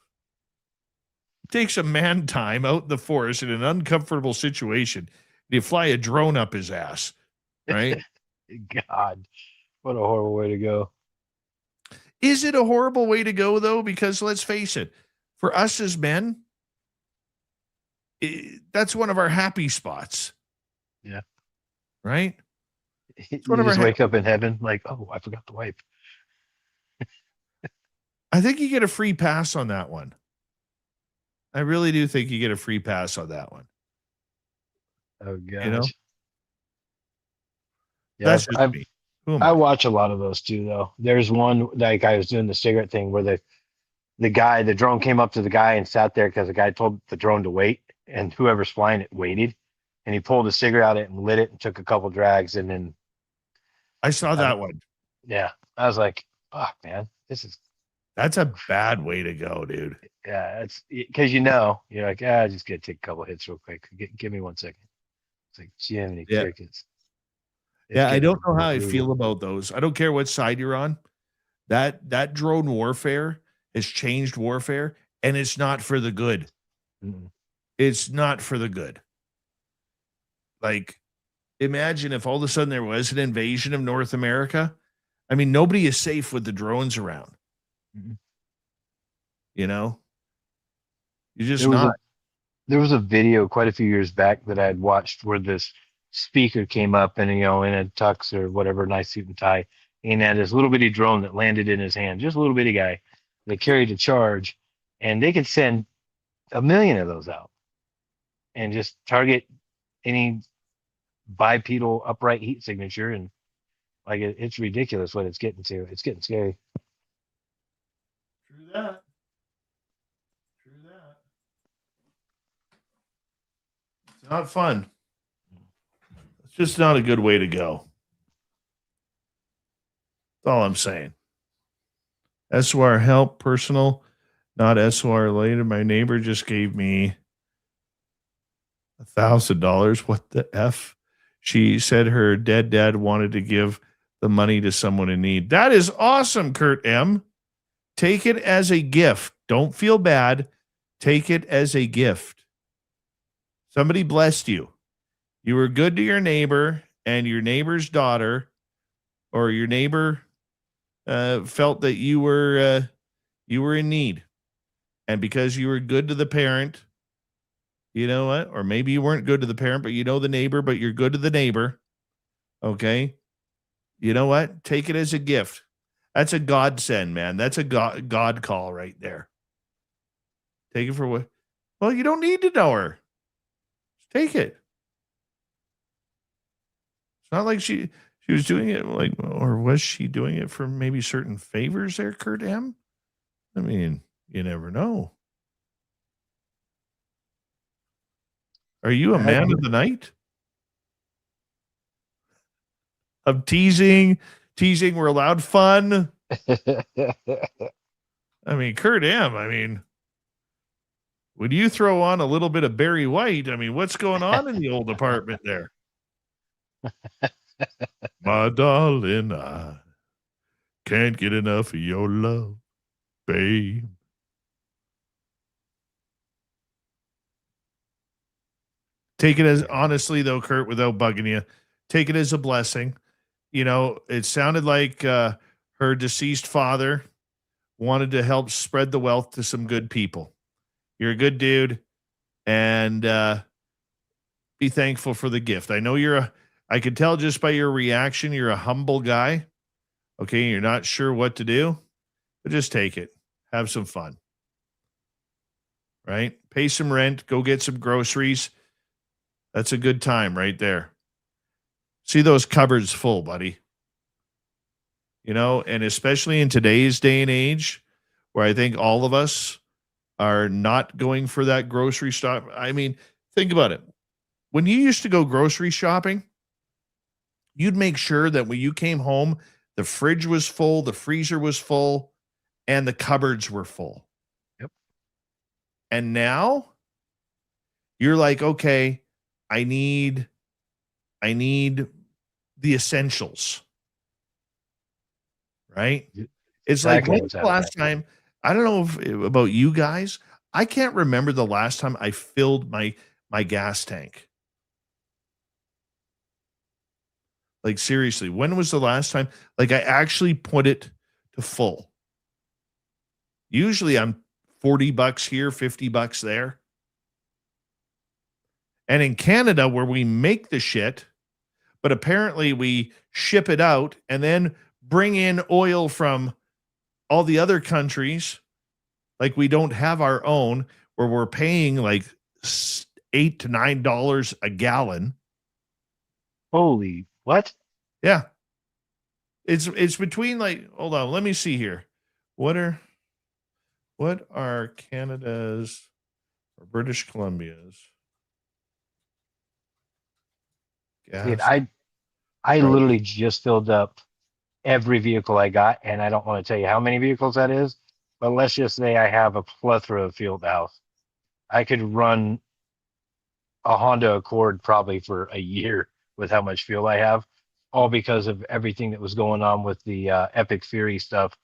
take some man time out in the forest in an uncomfortable situation. You fly a drone up his ass, right? God, what a horrible way to go. Is it a horrible way to go, though? Because let's face it, for us as men, that's one of our happy spots. Yeah. Right? You just wake up in heaven like, oh, I forgot to wipe. I think you get a free pass on that one. I really do think you get a free pass on that one. Oh, gosh. You know? Yeah, that's just me. I watch a lot of those too, though. There's one, like I was doing the cigarette thing where the drone came up to the guy and sat there because the guy told the drone to wait, and whoever's flying it waited, and he pulled a cigarette out and lit it and took a couple drags, and then I saw that one. Yeah, I was like, fuck, man, that's a bad way to go, dude. Yeah, it's because you're like, I just gotta take a couple hits real quick. Give me 1 second. It's like Jiminy crickets. Yeah, I don't know how I feel about those. I don't care what side you're on. That drone warfare has changed warfare, and it's not for the good. Mm-mm. It's not for the good. Like, imagine if all of a sudden there was an invasion of North America. I mean, nobody is safe with the drones around. Mm-hmm. You know? You're just not. There was a video quite a few years back that I had watched where this speaker came up and, in a tux or whatever, nice suit and tie, and had this little bitty drone that landed in his hand, just a little bitty guy. They carry the charge, and they could send 1 million of those out and just target any bipedal upright heat signature. And like it's ridiculous what it's getting to. It's getting scary. True that. True that. It's not fun. It's just not a good way to go. That's all I'm saying. SOR help personal, not SOR related. My neighbor just gave me $1,000. What the F? She said her dead dad wanted to give the money to someone in need. That is awesome, Kurt M. Take it as a gift. Don't feel bad. Take it as a gift. Somebody blessed you. You were good to your neighbor, and your neighbor's daughter or your neighbor felt that you were in need. And because you were good to the parent, you know what? Or maybe you weren't good to the parent, but you know the neighbor, but you're good to the neighbor. Okay. You know what? Take it as a gift. That's a godsend, man. That's a God call right there. Take it for what? Well, you don't need to know her. Just take it. It's not like she was doing it like, or was she doing it for maybe certain favors there, Kurt M? I mean, you never know. Are you a man of the night? Of teasing, we're allowed fun. I mean, Kurt M, I mean, when you throw on a little bit of Barry White, I mean, what's going on in the old apartment there? My darling, I can't get enough of your love, babe. Take it as, honestly, though, Kurt, without bugging you, take it as a blessing. You know, it sounded like her deceased father wanted to help spread the wealth to some good people. You're a good dude, and be thankful for the gift. I know I could tell just by your reaction, you're a humble guy. Okay, you're not sure what to do, but just take it. Have some fun. Right? Pay some rent, go get some groceries. That's a good time right there. See those cupboards full, buddy. You know, and especially in today's day and age, where I think all of us are not going for that grocery stop. I mean, think about it. When you used to go grocery shopping, you'd make sure that when you came home, the fridge was full, the freezer was full, and the cupboards were full. Yep. And now you're like, okay, I need the essentials. Right? It's like, when's the last time? I don't know about you guys. I can't remember the last time I filled my gas tank. Like, seriously, when was the last time? Like, I actually put it to full. Usually I'm $40 here, $50 there. And in Canada, where we make the shit, but apparently we ship it out and then bring in oil from all the other countries, like we don't have our own, where we're paying like $8 to $9 a gallon. Holy what? Yeah. It's between, like, hold on, let me see here. What are Canada's or British Columbia's gas? Dude, I literally just filled up every vehicle I got, and I don't want to tell you how many vehicles that is, but let's just say I have a plethora of fuel at the house. I could run a Honda Accord probably for a year with how much fuel I have, all because of everything that was going on with the Epic Fury stuff.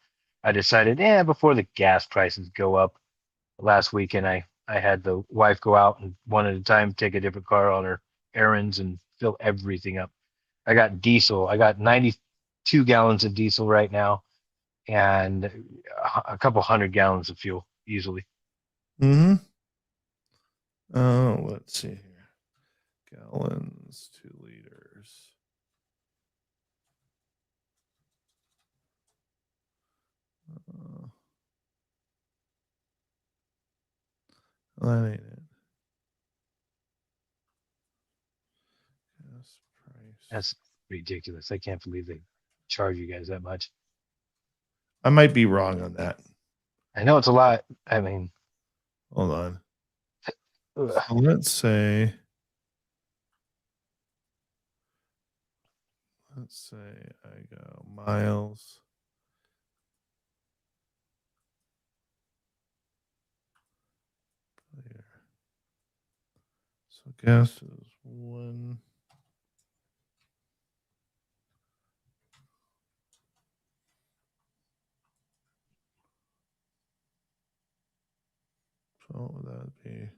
I decided, before the gas prices go up last weekend, I had the wife go out and one at a time take a different car on her errands and fill everything up. I got diesel. I got 92 gallons of diesel right now and a couple 100 gallons of fuel easily. Mm-hmm. Oh, let's see here. Gallons, 2 liters. Well, that ain't it. Gas price. That's ridiculous. I can't believe they charge you guys that much. I might be wrong on that. I know it's a lot. I mean, Hold on. ugh. So let's say I go miles. There. So gas is 1. So what would that be?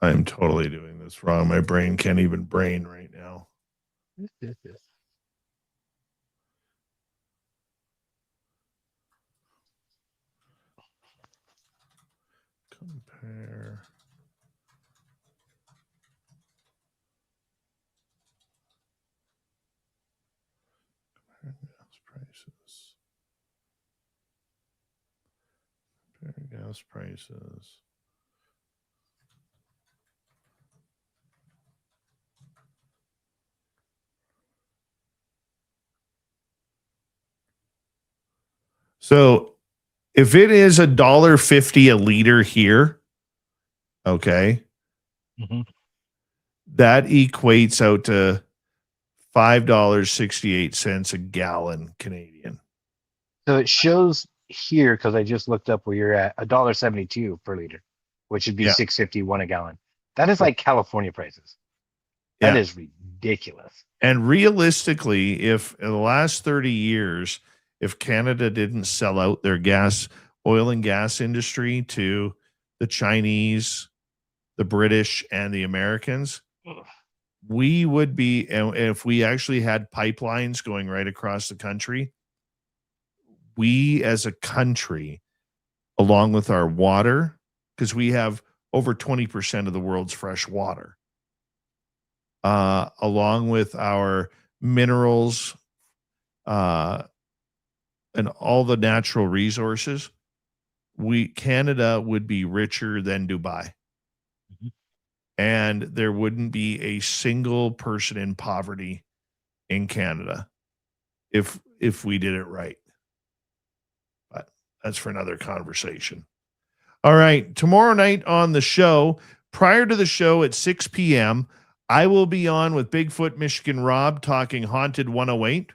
I'm totally doing this wrong. My brain can't even brain right now. Compare. Compare gas prices. Compare gas prices. So if it is $1.50 a liter here, okay, Mhm. that equates out to $5.68 a gallon Canadian. So it shows here, because I just looked up where you're at, $1.72 per liter, which would be Yeah. $6.51 a gallon. That is like California prices. That Yeah. is ridiculous. And realistically, if in the last 30 years, if Canada didn't sell out their oil and gas industry to the Chinese, the British, and the Americans, Ugh. we would be, and if we actually had pipelines going right across the country, we as a country, along with our water, because we have over 20% of the world's fresh water, along with our minerals, and all the natural resources, Canada would be richer than Dubai. Mhm. And there wouldn't be a single person in poverty in Canada if we did it right. But that's for another conversation. All right, tomorrow night on the show, prior to the show at 6 p.m., I will be on with Bigfoot Michigan Rob talking Haunted 108.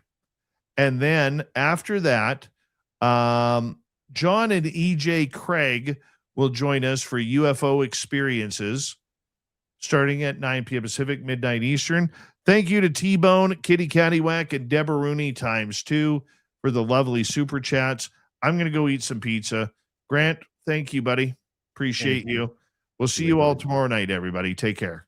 And then after that, John and EJ Craig will join us for UFO experiences starting at 9 p.m. Pacific, midnight Eastern. Thank you to T-Bone, Kitty Caddywhack, and Deborah Rooney ×2 for the lovely super chats. I'm going to go eat some pizza. Grant, thank you, buddy. Appreciate Thank you. you. We'll see you all tomorrow night, everybody. Take care.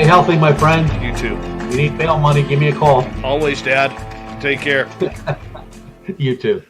Stay healthy, my friend. You too. If you need bail money, give me a call. Always, Dad. Take care. You too.